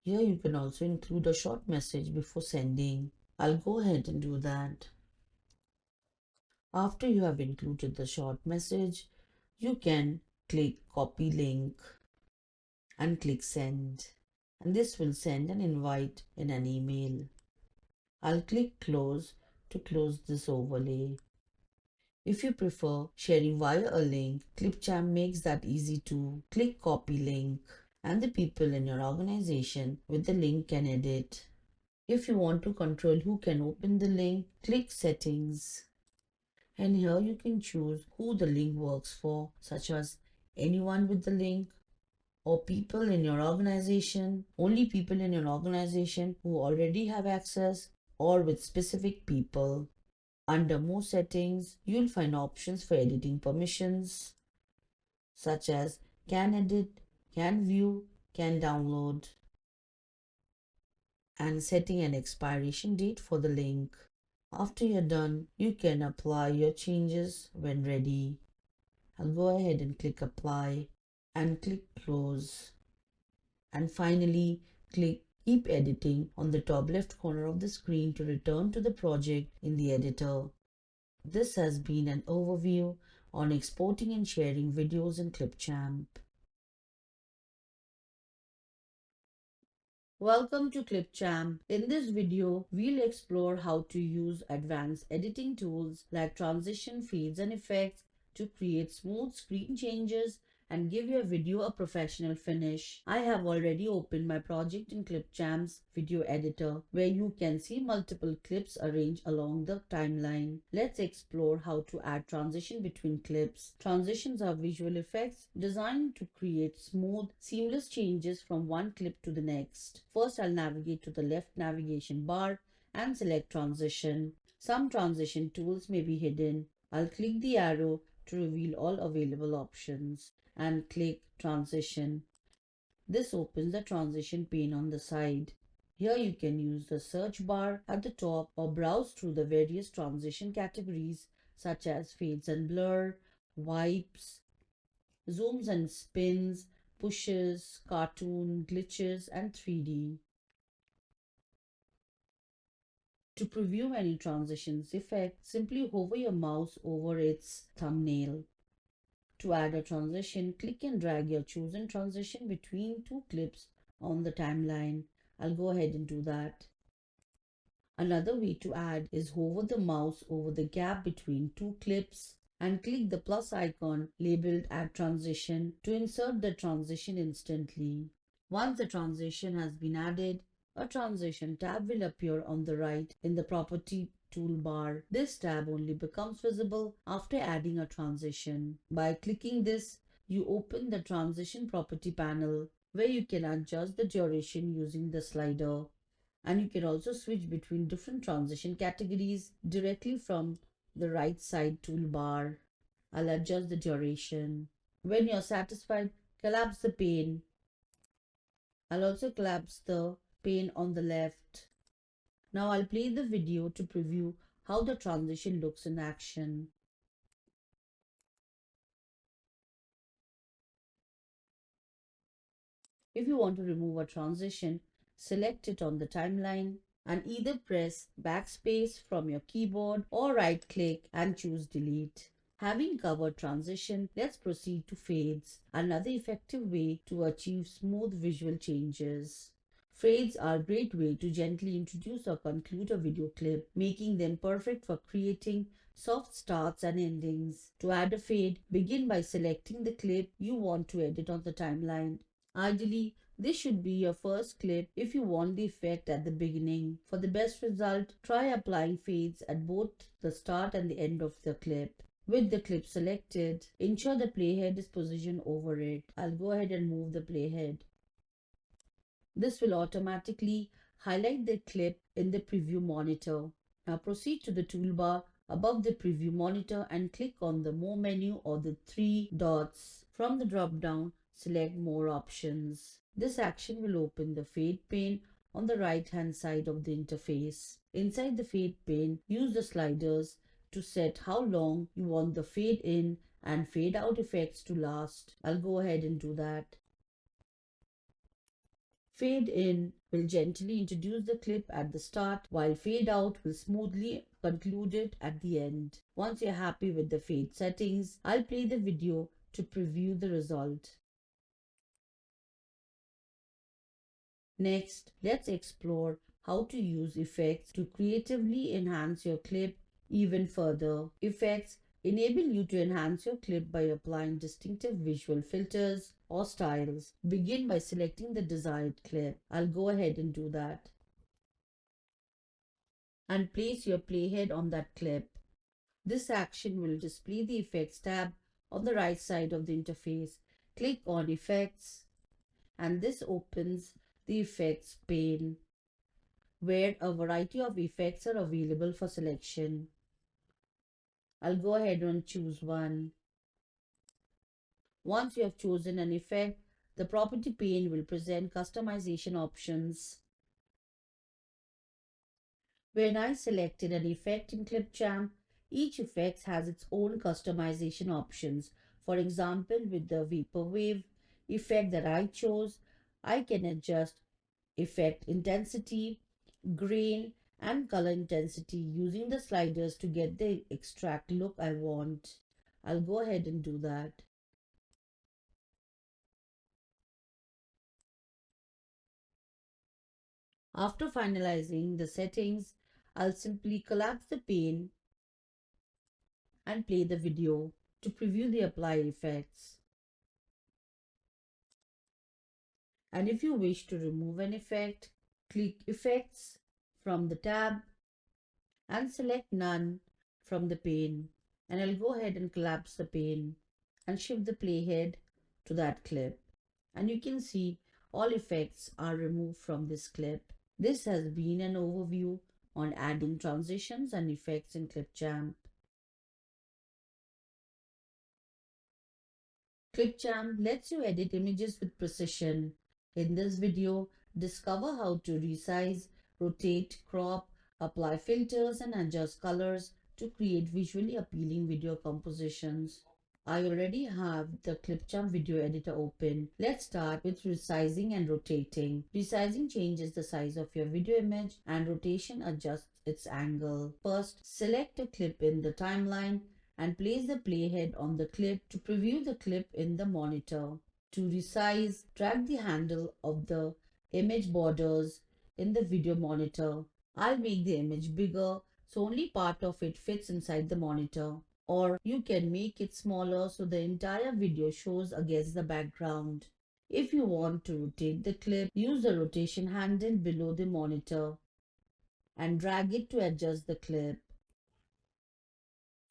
S1: Here you can also include a short message before sending. I'll go ahead and do that. After you have included the short message, you can click copy link and click send. And this will send an invite in an email. I'll click close to close this overlay. If you prefer sharing via a link, Clipchamp makes that easy too. Click copy link and the people in your organization with the link can edit. If you want to control who can open the link, click settings. And here you can choose who the link works for, such as anyone with the link or people in your organization, only people in your organization who already have access, or with specific people. Under more settings, you'll find options for editing permissions, such as can edit, can view, can download, and setting an expiration date for the link. After you're done, you can apply your changes when ready. I'll go ahead and click apply and click close. And finally, click keep editing on the top left corner of the screen to return to the project in the editor. This has been an overview on exporting and sharing videos in Clipchamp. Welcome to Clipchamp. In this video, we'll explore how to use advanced editing tools like transition, fades, and effects to create smooth screen changes and give your video a professional finish. I have already opened my project in Clipchamp's video editor, where you can see multiple clips arranged along the timeline. Let's explore how to add transition between clips. Transitions are visual effects designed to create smooth, seamless changes from one clip to the next. First, I'll navigate to the left navigation bar and select transition. Some transition tools may be hidden. I'll click the arrow to reveal all available options and click transition. This opens the transition pane on the side. Here you can use the search bar at the top or browse through the various transition categories such as fades and blur, wipes, zooms and spins, pushes, cartoon, glitches, and 3D. To preview any transitions effect, simply hover your mouse over its thumbnail. To add a transition, click and drag your chosen transition between two clips on the timeline. I'll go ahead and do that. Another way to add is hover the mouse over the gap between two clips and click the plus icon labeled Add Transition to insert the transition instantly. Once the transition has been added, a transition tab will appear on the right in the property toolbar. This tab only becomes visible after adding a transition. By clicking this, you open the transition property panel. where you can adjust the duration using the slider. And you can also switch between different transition categories directly from the right side toolbar. I'll adjust the duration. When you're satisfied, collapse the pane. I'll also collapse the pane on the left. Now I'll play the video to preview how the transition looks in action. If you want to remove a transition, select it on the timeline and either press backspace from your keyboard or right click and choose delete. Having covered transition, let's proceed to fades, another effective way to achieve smooth visual changes. Fades are a great way to gently introduce or conclude a video clip, making them perfect for creating soft starts and endings. To add a fade, begin by selecting the clip you want to edit on the timeline. Ideally, this should be your first clip if you want the effect at the beginning. For the best result, try applying fades at both the start and the end of the clip. With the clip selected, ensure the playhead is positioned over it. I'll go ahead and move the playhead. This will automatically highlight the clip in the preview monitor. Now proceed to the toolbar above the preview monitor and click on the More menu or the three dots. From the drop-down, select More options. This action will open the fade pane on the right-hand side of the interface. Inside the fade pane, use the sliders to set how long you want the fade in and fade out effects to last. I'll go ahead and do that. Fade in will gently introduce the clip at the start, while fade out will smoothly conclude it at the end. Once you're happy with the fade settings, I'll play the video to preview the result. Next, let's explore how to use effects to creatively enhance your clip even further. Effects enable you to enhance your clip by applying distinctive visual filters or styles. Begin by selecting the desired clip. I'll go ahead and do that. And place your playhead on that clip. This action will display the Effects tab on the right side of the interface. Click on Effects, and this opens the Effects pane, where a variety of effects are available for selection. I'll go ahead and choose one. Once you have chosen an effect, the property pane will present customization options. When I selected an effect in Clipchamp, each effect has its own customization options. For example, with the Vaporwave effect that I chose, I can adjust effect intensity, grain, and color intensity using the sliders to get the extract look I want. I'll go ahead and do that. After finalizing the settings, I'll simply collapse the pane and play the video to preview the applied effects. And if you wish to remove an effect, click Effects from the tab and select None from the pane. And I'll go ahead and collapse the pane and shift the playhead to that clip. And you can see all effects are removed from this clip. This has been an overview on adding transitions and effects in Clipchamp. Clipchamp lets you edit images with precision. In this video, discover how to resize, rotate, crop, apply filters, and adjust colors to create visually appealing video compositions. I already have the Clipchamp video editor open. Let's start with resizing and rotating. Resizing changes the size of your video image and rotation adjusts its angle. First, select a clip in the timeline and place the playhead on the clip to preview the clip in the monitor. To resize, drag the handle of the image borders in the video monitor. I'll make the image bigger so only part of it fits inside the monitor. Or you can make it smaller so the entire video shows against the background. If you want to rotate the clip, use the rotation handle below the monitor and drag it to adjust the clip.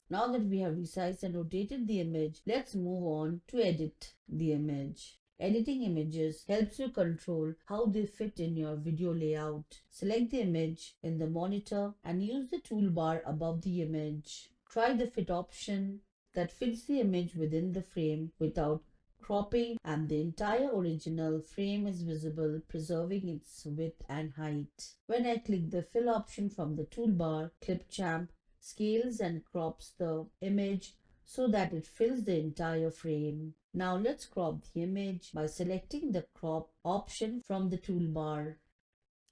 S1: Now that we have resized and rotated the image, let's move on to edit the image. Editing images helps you control how they fit in your video layout. Select the image in the monitor and use the toolbar above the image. Try the fit option that fits the image within the frame without cropping, and the entire original frame is visible, preserving its width and height. When I click the fill option from the toolbar, Clipchamp scales and crops the image so that it fills the entire frame. Now let's crop the image by selecting the crop option from the toolbar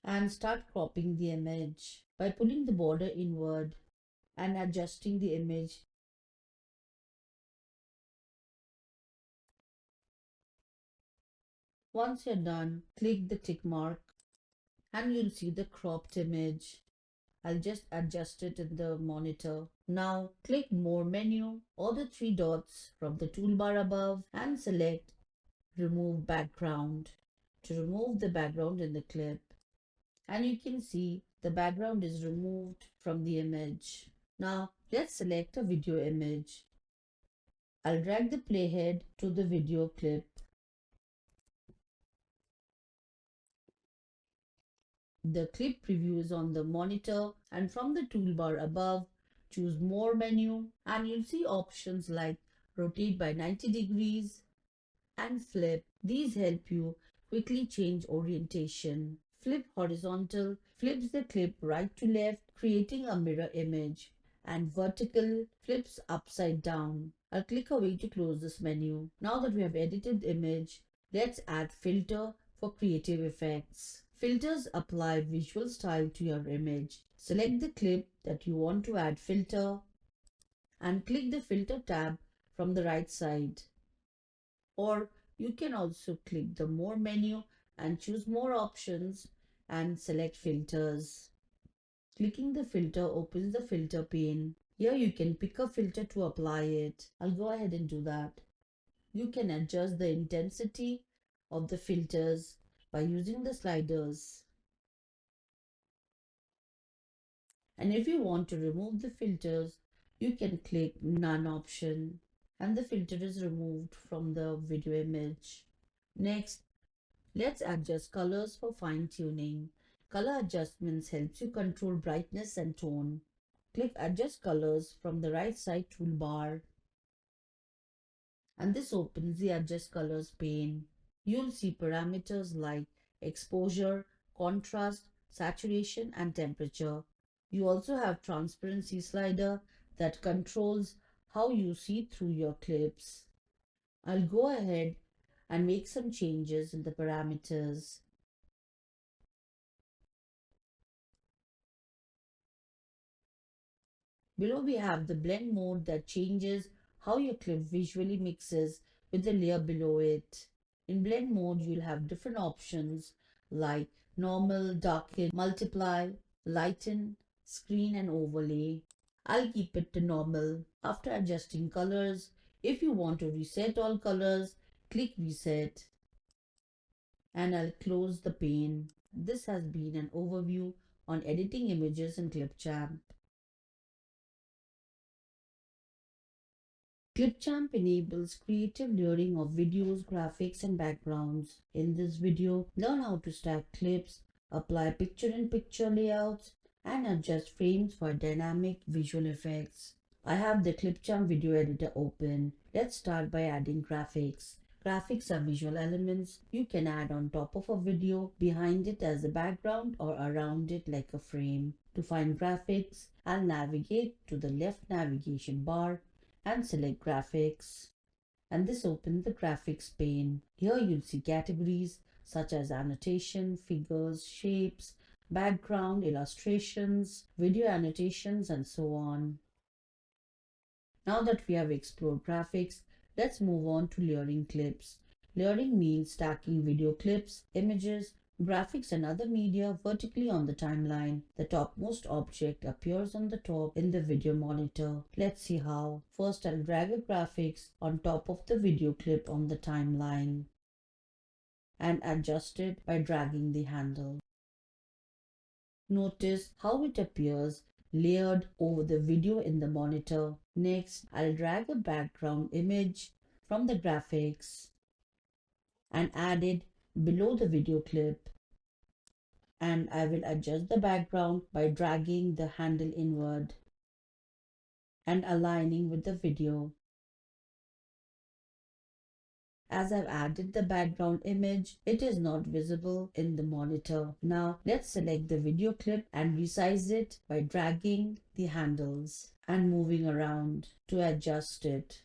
S1: and start cropping the image by pulling the border inward and adjusting the image. Once you're done, click the tick mark and you'll see the cropped image. I'll just adjust it in the monitor. Now click More menu or the three dots from the toolbar above and select Remove Background to remove the background in the clip. And you can see the background is removed from the image. Now let's select a video image. I'll drag the playhead to the video clip. The clip preview is on the monitor, and from the toolbar above, choose More menu and you'll see options like Rotate by 90 degrees and Flip. These help you quickly change orientation. Flip horizontal flips the clip right to left, creating a mirror image, and vertical flips upside down. I'll click away to close this menu. Now that we have edited the image, let's add filter for creative effects. Filters apply visual style to your image. Select the clip that you want to add filter and click the filter tab from the right side. Or you can also click the More menu and choose More options and select Filters. Clicking the filter opens the filter pane. Here you can pick a filter to apply it. I'll go ahead and do that. You can adjust the intensity of the filters by using the sliders. And if you want to remove the filters, you can click None option and the filter is removed from the video image. Next, let's adjust colors for fine tuning. Color adjustments helps you control brightness and tone. Click Adjust Colors from the right side toolbar and this opens the Adjust Colors pane. You'll see parameters like exposure, contrast, saturation and temperature. You also have transparency slider that controls how you see through your clips. I'll go ahead and make some changes in the parameters. Below we have the blend mode that changes how your clip visually mixes with the layer below it. In blend mode, you'll have different options like normal, darken, multiply, lighten, screen and overlay. I'll keep it to normal. After adjusting colors, if you want to reset all colors, click reset and I'll close the pane. This has been an overview on editing images in Clipchamp. Clipchamp enables creative layering of videos, graphics, and backgrounds. In this video, learn how to stack clips, apply picture-in-picture layouts, and adjust frames for dynamic visual effects. I have the Clipchamp video editor open. Let's start by adding graphics. Graphics are visual elements you can add on top of a video, behind it as a background, or around it like a frame. To find graphics, I'll navigate to the left navigation bar and select graphics, and this opens the graphics pane. Here you'll see categories such as annotation, figures, shapes, background, illustrations, video annotations, and so on. Now that we have explored graphics, let's move on to layering clips. Layering means stacking video clips, images, graphics and other media vertically on the timeline. The topmost object appears on the top in the video monitor. Let's see how. First, I'll drag a graphics on top of the video clip on the timeline and adjust it by dragging the handle. Notice how it appears layered over the video in the monitor. Next, I'll drag a background image from the graphics and add it below the video clip. And I will adjust the background by dragging the handle inward and aligning with the video. As I've added the background image, it is not visible in the monitor. Now let's select the video clip and resize it by dragging the handles and moving around to adjust it.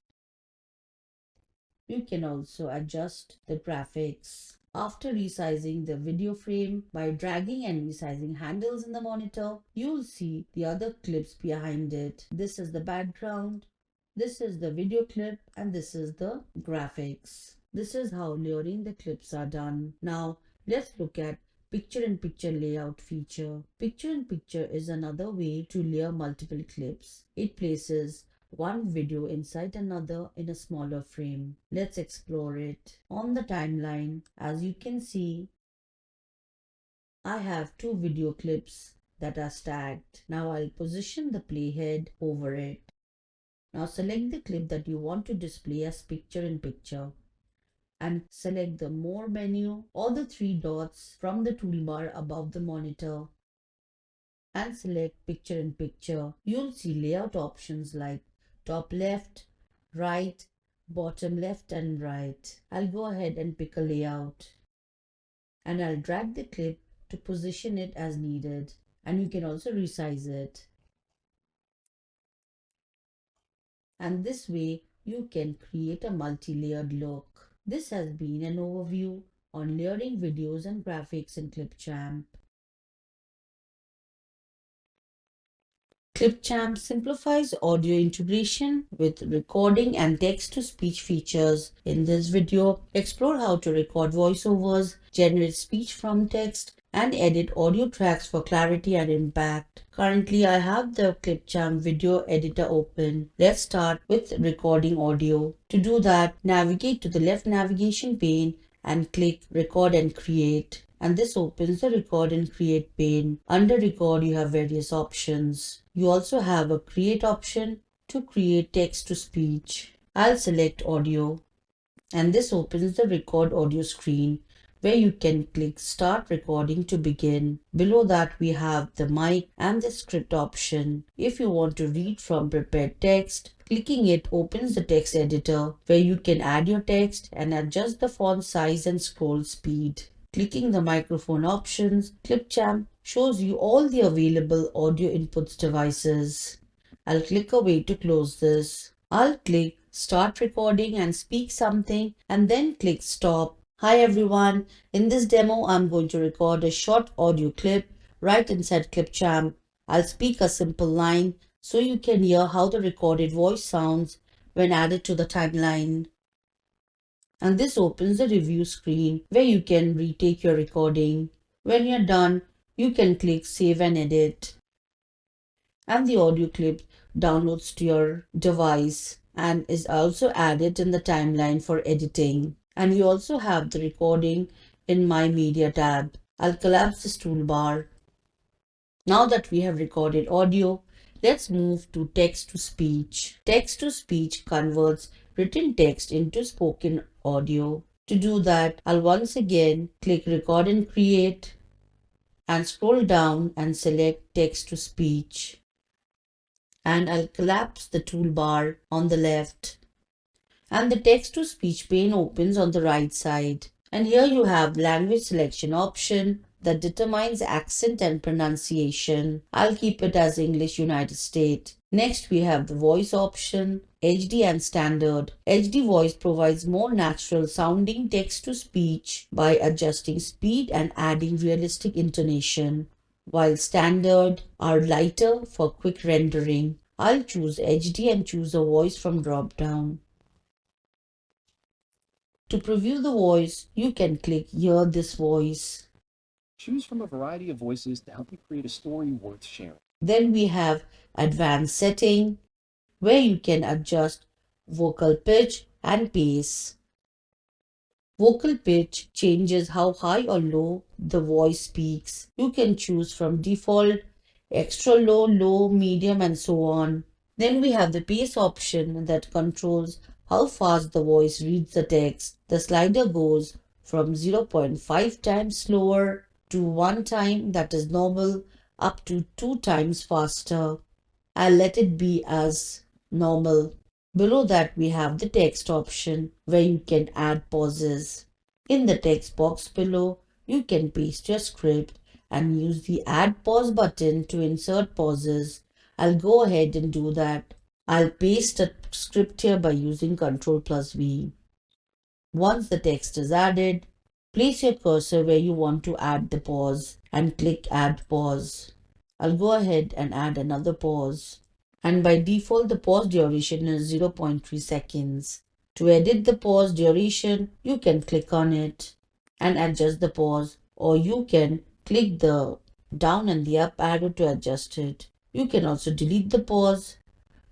S1: You can also adjust the graphics. After resizing the video frame by dragging and resizing handles in the monitor, you'll see the other clips behind it. This is the background, this is the video clip, and this is the graphics. This is how layering the clips are done. Now let's look at picture-in-picture layout feature. Picture-in-picture is another way to layer multiple clips. It places one video inside another in a smaller frame. Let's explore it. On the timeline, as you can see, I have two video clips that are stacked. Now I'll position the playhead over it. Now select the clip that you want to display as picture-in-picture and select the More menu or the three dots from the toolbar above the monitor and select picture-in-picture. You'll see layout options like top left, right, bottom left and right. I'll go ahead and pick a layout and I'll drag the clip to position it as needed, and you can also resize it. And this way you can create a multi-layered look. This has been an overview on layering videos and graphics in Clipchamp. Clipchamp simplifies audio integration with recording and text-to-speech features. In this video, explore how to record voiceovers, generate speech from text, and edit audio tracks for clarity and impact. Currently, I have the Clipchamp video editor open. Let's start with recording audio. To do that, navigate to the left navigation pane and click Record and Create. And this opens the Record and Create pane. Under Record, you have various options. You also have a Create option to create text to speech. I'll select Audio, and this opens the Record Audio screen where you can click Start Recording to begin. Below that, we have the mic and the script option. If you want to read from prepared text, clicking it opens the text editor where you can add your text and adjust the font size and scroll speed. Clicking the microphone options, Clipchamp shows you all the available audio inputs devices. I'll click away to close this. I'll click Start Recording and speak something and then click Stop. Hi everyone, in this demo I'm going to record a short audio clip right inside Clipchamp. I'll speak a simple line so you can hear how the recorded voice sounds when added to the timeline. And this opens the review screen where you can retake your recording. When you're done, you can click Save and Edit. And the audio clip downloads to your device and is also added in the timeline for editing. And we also have the recording in My Media tab. I'll collapse this toolbar. Now that we have recorded audio, let's move to text to speech. Text to speech converts written text into spoken audio. To do that, I'll once again click Record and Create and scroll down and select Text to Speech. And I'll collapse the toolbar on the left. And the text to speech pane opens on the right side. And here you have language selection option that determines accent and pronunciation. I'll keep it as English United States. Next we have the voice option, HD and standard. HD voice provides more natural sounding text to speech by adjusting speed and adding realistic intonation, while standard are lighter for quick rendering. I'll choose HD and choose a voice from drop down. To preview the voice, you can click Hear this voice.
S2: Choose from a variety of voices to help you create a story worth sharing.
S1: Then we have Advanced Setting, where you can adjust vocal pitch and pace. Vocal pitch changes how high or low the voice speaks. You can choose from default, extra low, low, medium, and so on. Then we have the pace option that controls how fast the voice reads the text. The slider goes from 0.5 times slower to 1 time, that is normal, up to 2 times faster. I'll let it be as normal. Below that, we have the text option where you can add pauses. In the text box below, you can paste your script and use the Add Pause button to insert pauses. I'll go ahead and do that. I'll paste a script here by using Ctrl+V. Once the text is added, place your cursor where you want to add the pause and click Add Pause. I'll go ahead and add another pause. And by default, the pause duration is 0.3 seconds. To edit the pause duration, you can click on it and adjust the pause, or you can click the down and the up arrow to adjust it. You can also delete the pause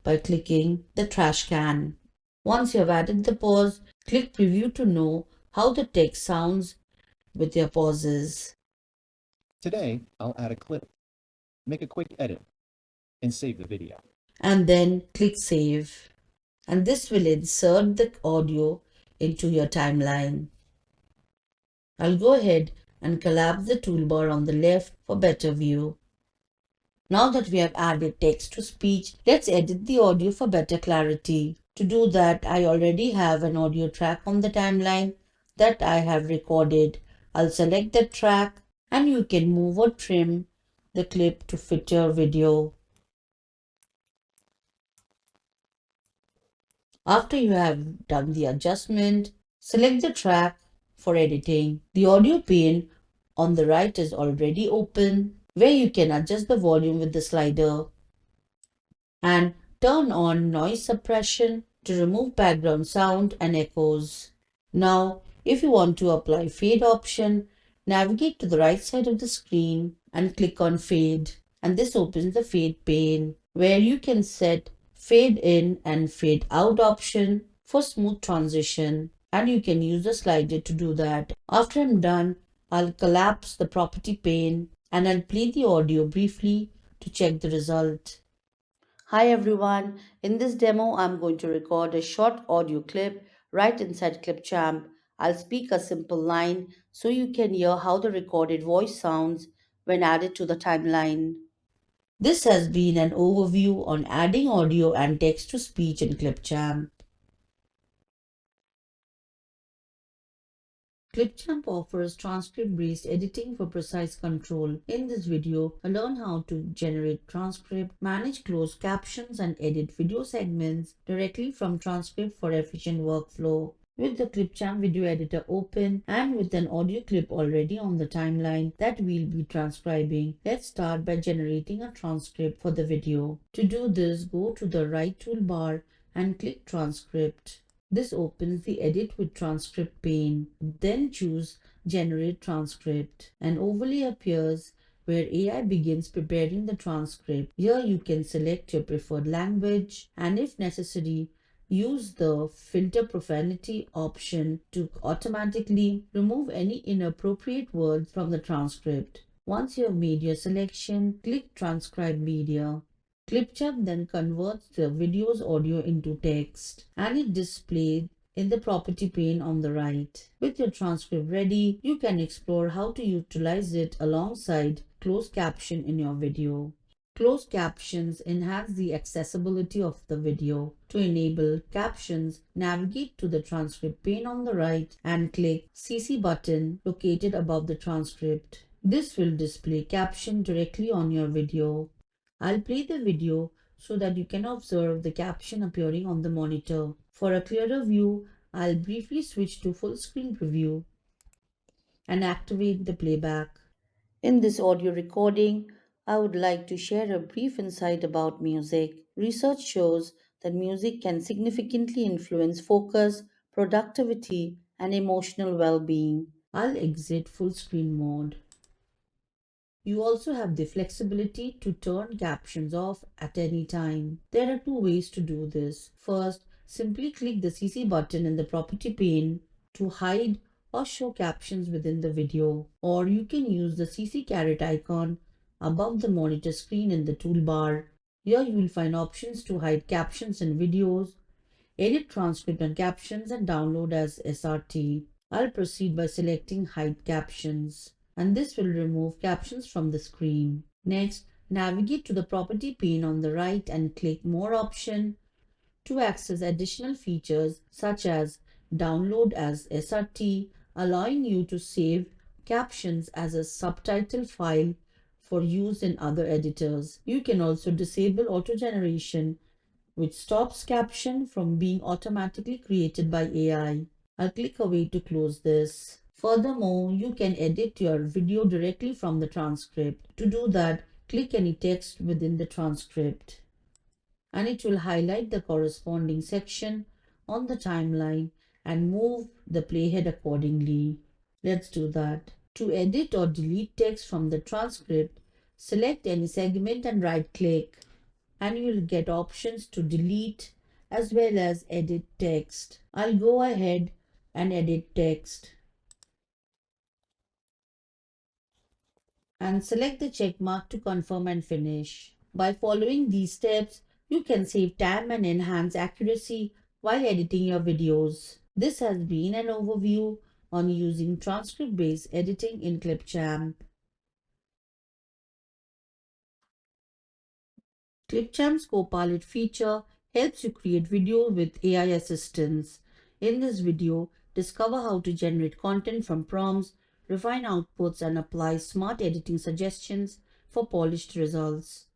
S1: by clicking the trash can. Once you have added the pause, click preview to know how the text sounds with your pauses.
S3: Today, I'll add a clip, make a quick edit, and save the video.
S1: And then click save. And this will insert the audio into your timeline. I'll go ahead and collapse the toolbar on the left for better view. Now that we have added text to speech, let's edit the audio for better clarity. To do that, I already have an audio track on the timeline that I have recorded. I'll select the track and you can move or trim the clip to fit your video. After you have done the adjustment, select the track for editing. The audio pane on the right is already open, where you can adjust the volume with the slider and turn on noise suppression to remove background sound and echoes. Now, if you want to apply fade option, navigate to the right side of the screen and click on fade. And this opens the fade pane where you can set fade in and fade out option for smooth transition. And you can use the slider to do that. After I'm done, I'll collapse the property pane and I'll play the audio briefly to check the result. Hi everyone, in this demo I'm going to record a short audio clip right inside Clipchamp. I'll speak a simple line so you can hear how the recorded voice sounds when added to the timeline. This has been an overview on adding audio and text to speech in Clipchamp. Clipchamp offers transcript-based editing for precise control. In this video, learn how to generate transcript, manage closed captions, and edit video segments directly from transcript for efficient workflow. With the Clipchamp video editor open and with an audio clip already on the timeline that we'll be transcribing, let's start by generating a transcript for the video. To do this, go to the right toolbar and click Transcript. This opens the Edit with Transcript pane. Then choose Generate Transcript. An overlay appears where AI begins preparing the transcript. Here you can select your preferred language and if necessary, use the Filter Profanity option to automatically remove any inappropriate words from the transcript. Once you have made your selection, click Transcribe Media. Clipchamp then converts the video's audio into text and it displayed in the property pane on the right. With your transcript ready, you can explore how to utilize it alongside closed caption in your video. Closed captions enhance the accessibility of the video. To enable captions, navigate to the transcript pane on the right and click CC button located above the transcript. This will display caption directly on your video. I'll play the video so that you can observe the caption appearing on the monitor. For a clearer view, I'll briefly switch to full screen preview and activate the playback. In this audio recording, I would like to share a brief insight about music. Research shows that music can significantly influence focus, productivity, and emotional well-being. I'll exit full screen mode. You also have the flexibility to turn captions off at any time. There are two ways to do this. First, simply click the CC button in the property pane to hide or show captions within the video. Or you can use the CC caret icon above the monitor screen in the toolbar. Here you will find options to hide captions in videos, edit transcript and captions, and download as SRT. I'll proceed by selecting Hide Captions, and this will remove captions from the screen. Next, navigate to the Property pane on the right and click More option to access additional features such as Download as SRT, allowing you to save captions as a subtitle file for use in other editors. You can also disable auto-generation, which stops caption from being automatically created by AI. I'll click away to close this. Furthermore, you can edit your video directly from the transcript. To do that, click any text within the transcript, and it will highlight the corresponding section on the timeline and move the playhead accordingly. Let's do that. To edit or delete text from the transcript, select any segment and right-click, and you will get options to delete as well as edit text. I'll go ahead and edit text and select the check mark to confirm and finish. By following these steps, you can save time and enhance accuracy while editing your videos. This has been an overview on using transcript-based editing in Clipchamp. Clipchamp's Copilot feature helps you create video with AI assistance. In this video, discover how to generate content from prompts, refine outputs, and apply smart editing suggestions for polished results.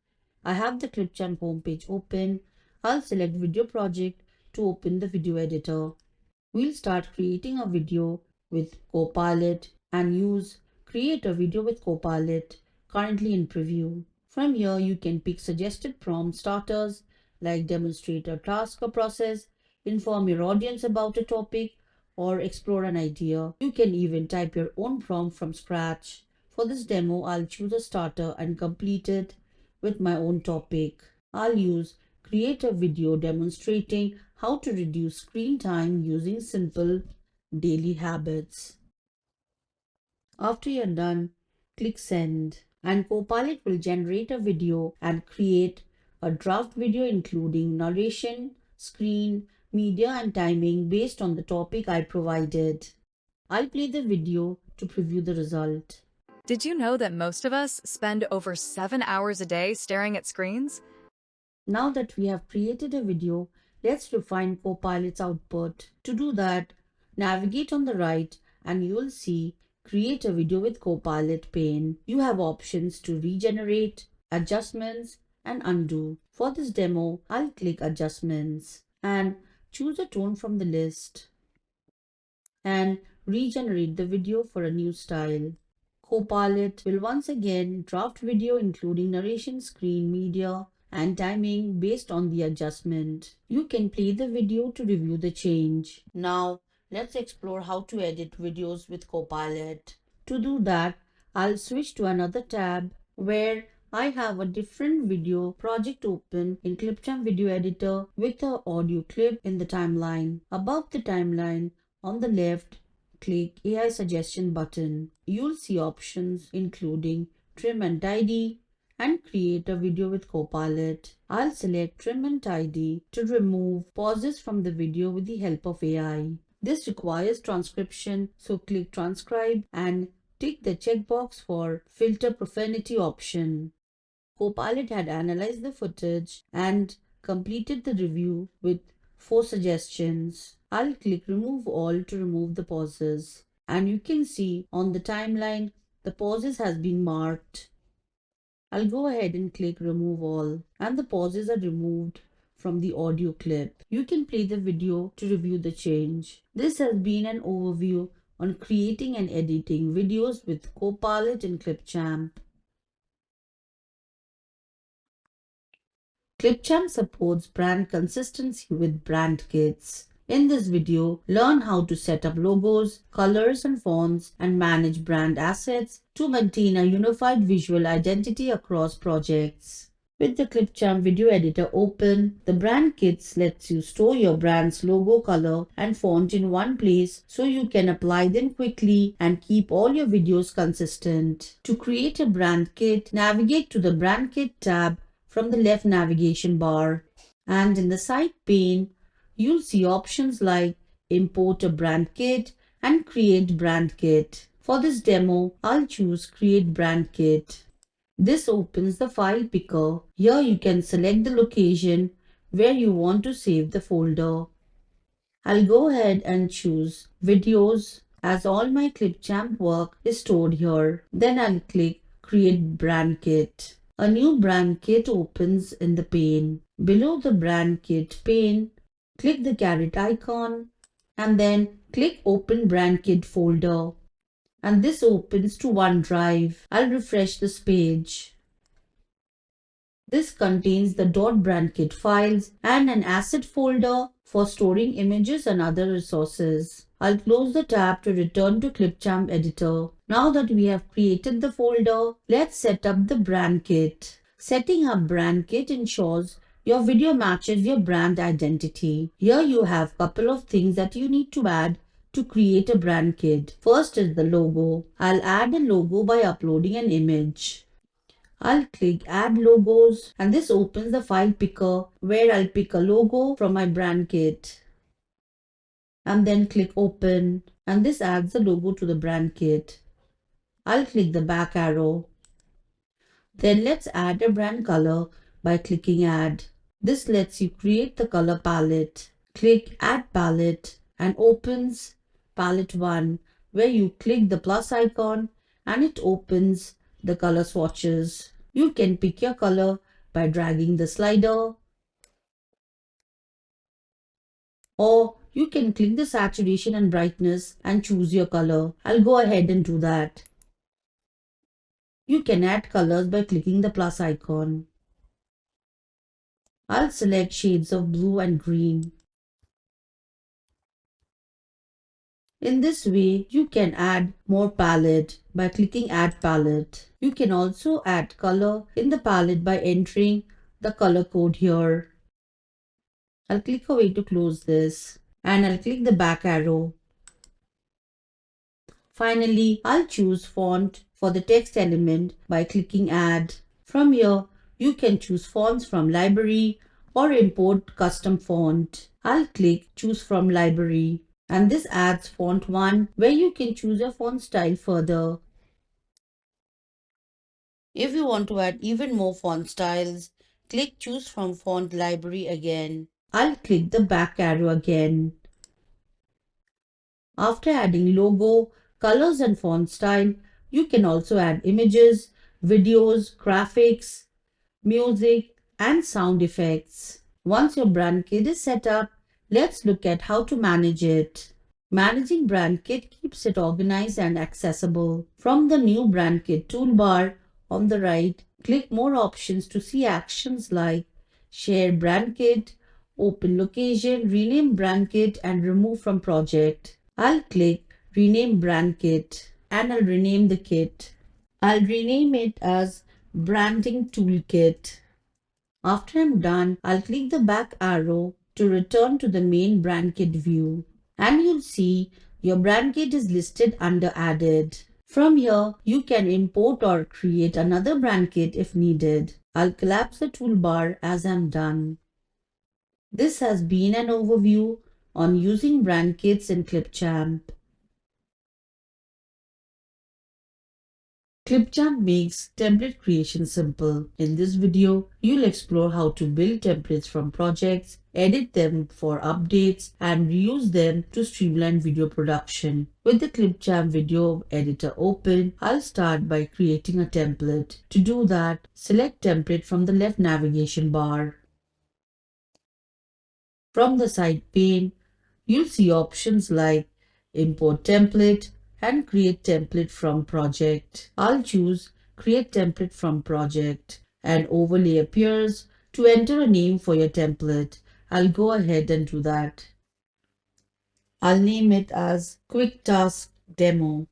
S1: I have the Clipchamp homepage open. I'll select Video Project to open the video editor. We'll start creating a video with Copilot and use Create a Video with Copilot, currently in preview. From here, you can pick suggested prompt starters like demonstrate a task or process, inform your audience about a topic, or explore an idea. You can even type your own prompt from scratch. For this demo, I'll choose a starter and complete it with my own topic. I'll use create a video demonstrating how to reduce screen time using simple daily habits. After you're done, click send, and Copilot will generate a video and create a draft video including narration, screen, media, and timing based on the topic I provided. I'll play the video to preview the result.
S4: Did you know that most of us spend over 7 hours a day staring at screens?
S1: Now that we have created a video, let's refine Copilot's output. To do that, navigate on the right and you will see Create a Video with Copilot pane. You have options to regenerate, adjustments, and undo. For this demo, I'll click Adjustments and choose a tone from the list and regenerate the video for a new style. Copilot will once again draft video including narration, screen, media, and timing based on the adjustment. You can play the video to review the change. Now, let's explore how to edit videos with Copilot. To do that, I'll switch to another tab where I have a different video project open in Clipchamp Video Editor with an audio clip in the timeline. Above the timeline, on the left, click AI Suggestion button. You'll see options including Trim and Tidy and Create a Video with Copilot. I'll select Trim and Tidy to remove pauses from the video with the help of AI. This requires transcription, so click Transcribe and tick the checkbox for Filter Profanity option. Copilot had analyzed the footage and completed the review with 4 suggestions. I'll click Remove All to remove the pauses. And you can see on the timeline, the pauses has been marked. I'll go ahead and click Remove All and the pauses are removed from the audio clip. You can play the video to review the change. This has been an overview on creating and editing videos with Copilot in Clipchamp. Clipchamp supports brand consistency with brand kits. In this video, learn how to set up logos, colors and fonts and manage brand assets to maintain a unified visual identity across projects. With the Clipchamp video editor open, the brand kits lets you store your brand's logo, color and font in one place so you can apply them quickly and keep all your videos consistent. To create a brand kit, navigate to the Brand Kit tab from the left navigation bar. And in the side pane, you'll see options like Import a brand kit, and Create Brand Kit. For this demo, I'll choose Create Brand Kit. This opens the file picker. Here you can select the location where you want to save the folder. I'll go ahead and choose Videos as all my Clipchamp work is stored here. Then I'll click Create Brand Kit. A new brand kit opens in the pane. Below the brand kit pane, click the caret icon and then click Open Brand Kit folder. And this opens to OneDrive. I'll refresh this page. This contains the .brandkit files and an asset folder for storing images and other resources. I'll close the tab to return to Clipchamp editor. Now that we have created the folder, let's set up the brand kit. Setting up brand kit ensures your video matches your brand identity. Here you have a couple of things that you need to add to create a brand kit. First is the logo. I'll add a logo by uploading an image. I'll click Add Logos and this opens the file picker where I'll pick a logo from my brand kit. And then click Open and this adds the logo to the brand kit. I'll click the back arrow. Then let's add a brand color by clicking Add. This lets you create the color palette. Click Add Palette and opens Palette 1 where you click the plus icon and it opens the color swatches. You can pick your color by dragging the slider, or you can click the saturation and brightness and choose your color. I'll go ahead and do that. You can add colors by clicking the plus icon. I'll select shades of blue and green. In this way, you can add more palette by clicking Add Palette. You can also add color in the palette by entering the color code here. I'll click away to close this and I'll click the back arrow. Finally, I'll choose font for the text element by clicking Add. From here, you can choose fonts from library or import custom font. I'll click Choose from Library. And this adds font 1 where you can choose your font style further. If you want to add even more font styles, click Choose from Font Library again. I'll click the back arrow again. After adding logo, colors and font style, you can also add images, videos, graphics, music, and sound effects. Once your brand kit is set up, let's look at how to manage it. Managing brand kit keeps it organized and accessible. From the new brand kit toolbar on the right, click more options to see actions like Share Brand Kit, Open Location, Rename Brand Kit, and Remove from Project. I'll click Rename Brand Kit and I'll rename the kit. I'll rename it as Branding Toolkit. After I'm done, I'll click the back arrow to return to the main brand kit view. And you'll see your brand kit is listed under Added. From here, you can import or create another brand kit if needed. I'll collapse the toolbar as I'm done. This has been an overview on using brand kits in Clipchamp. Clipchamp makes template creation simple. In this video, you'll explore how to build templates from projects, edit them for updates, and reuse them to streamline video production. With the Clipchamp video editor open, I'll start by creating a template. To do that, select Template from the left navigation bar. From the side pane, you'll see options like Import Template and Create Template from Project. I'll choose Create Template from Project. An overlay appears to enter a name for your template. I'll go ahead and do that. I'll name it as Quick Task Demo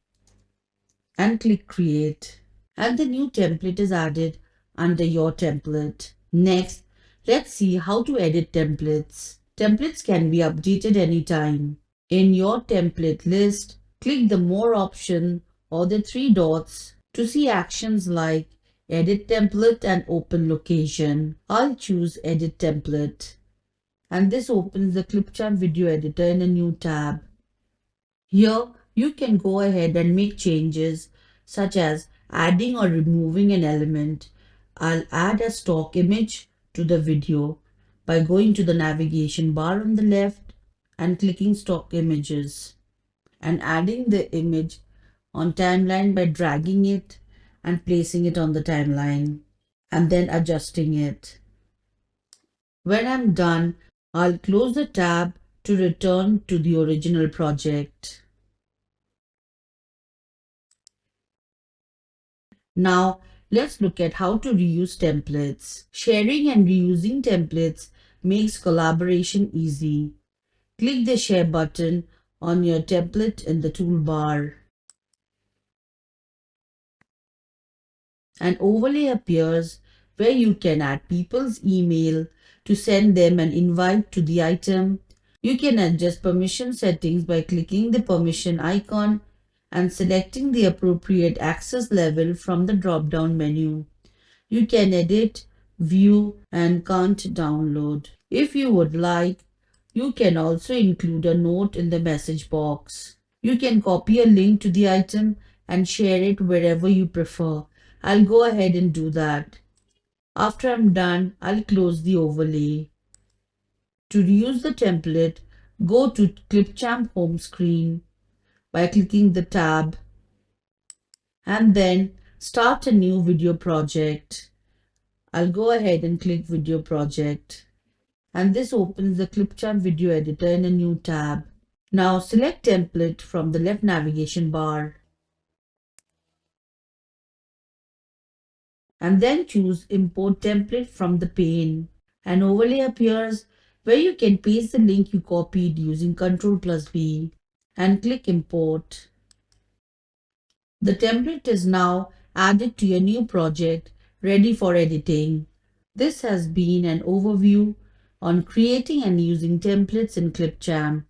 S1: and click Create. And the new template is added under your template. Next, let's see how to edit templates. Templates can be updated anytime. In your template list, click the More option or the three dots to see actions like Edit Template and Open Location. I'll choose Edit Template. And this opens the Clipchamp video editor in a new tab. Here, You can go ahead and make changes such as adding or removing an element. I'll add a stock image to the video by going to the navigation bar on the left and clicking stock images and adding the image on timeline by dragging it and placing it on the timeline and then adjusting it. When I'm done, I'll close the tab to return to the original project. Now, let's look at how to reuse templates. Sharing and reusing templates makes collaboration easy. Click the Share button on your template in the toolbar. An overlay appears where you can add people's email to send them an invite to the item. You can adjust permission settings by clicking the permission icon and selecting the appropriate access level from the drop-down menu. You can edit, view, and can't download. If you would like, you can also include a note in the message box. You can copy a link to the item and share it wherever you prefer. I'll go ahead and do that. After I'm done, I'll close the overlay. To reuse the template, go to Clipchamp home screen by clicking the tab and then start a new video project. I'll go ahead and click video project and this opens the Clipchamp video editor in a new tab. Now select template from the left navigation bar and then choose import template from the pane. An overlay appears where you can paste the link you copied using Ctrl+V and click import. The template is now added to your new project, ready for editing. This has been an overview on creating and using templates in Clipchamp.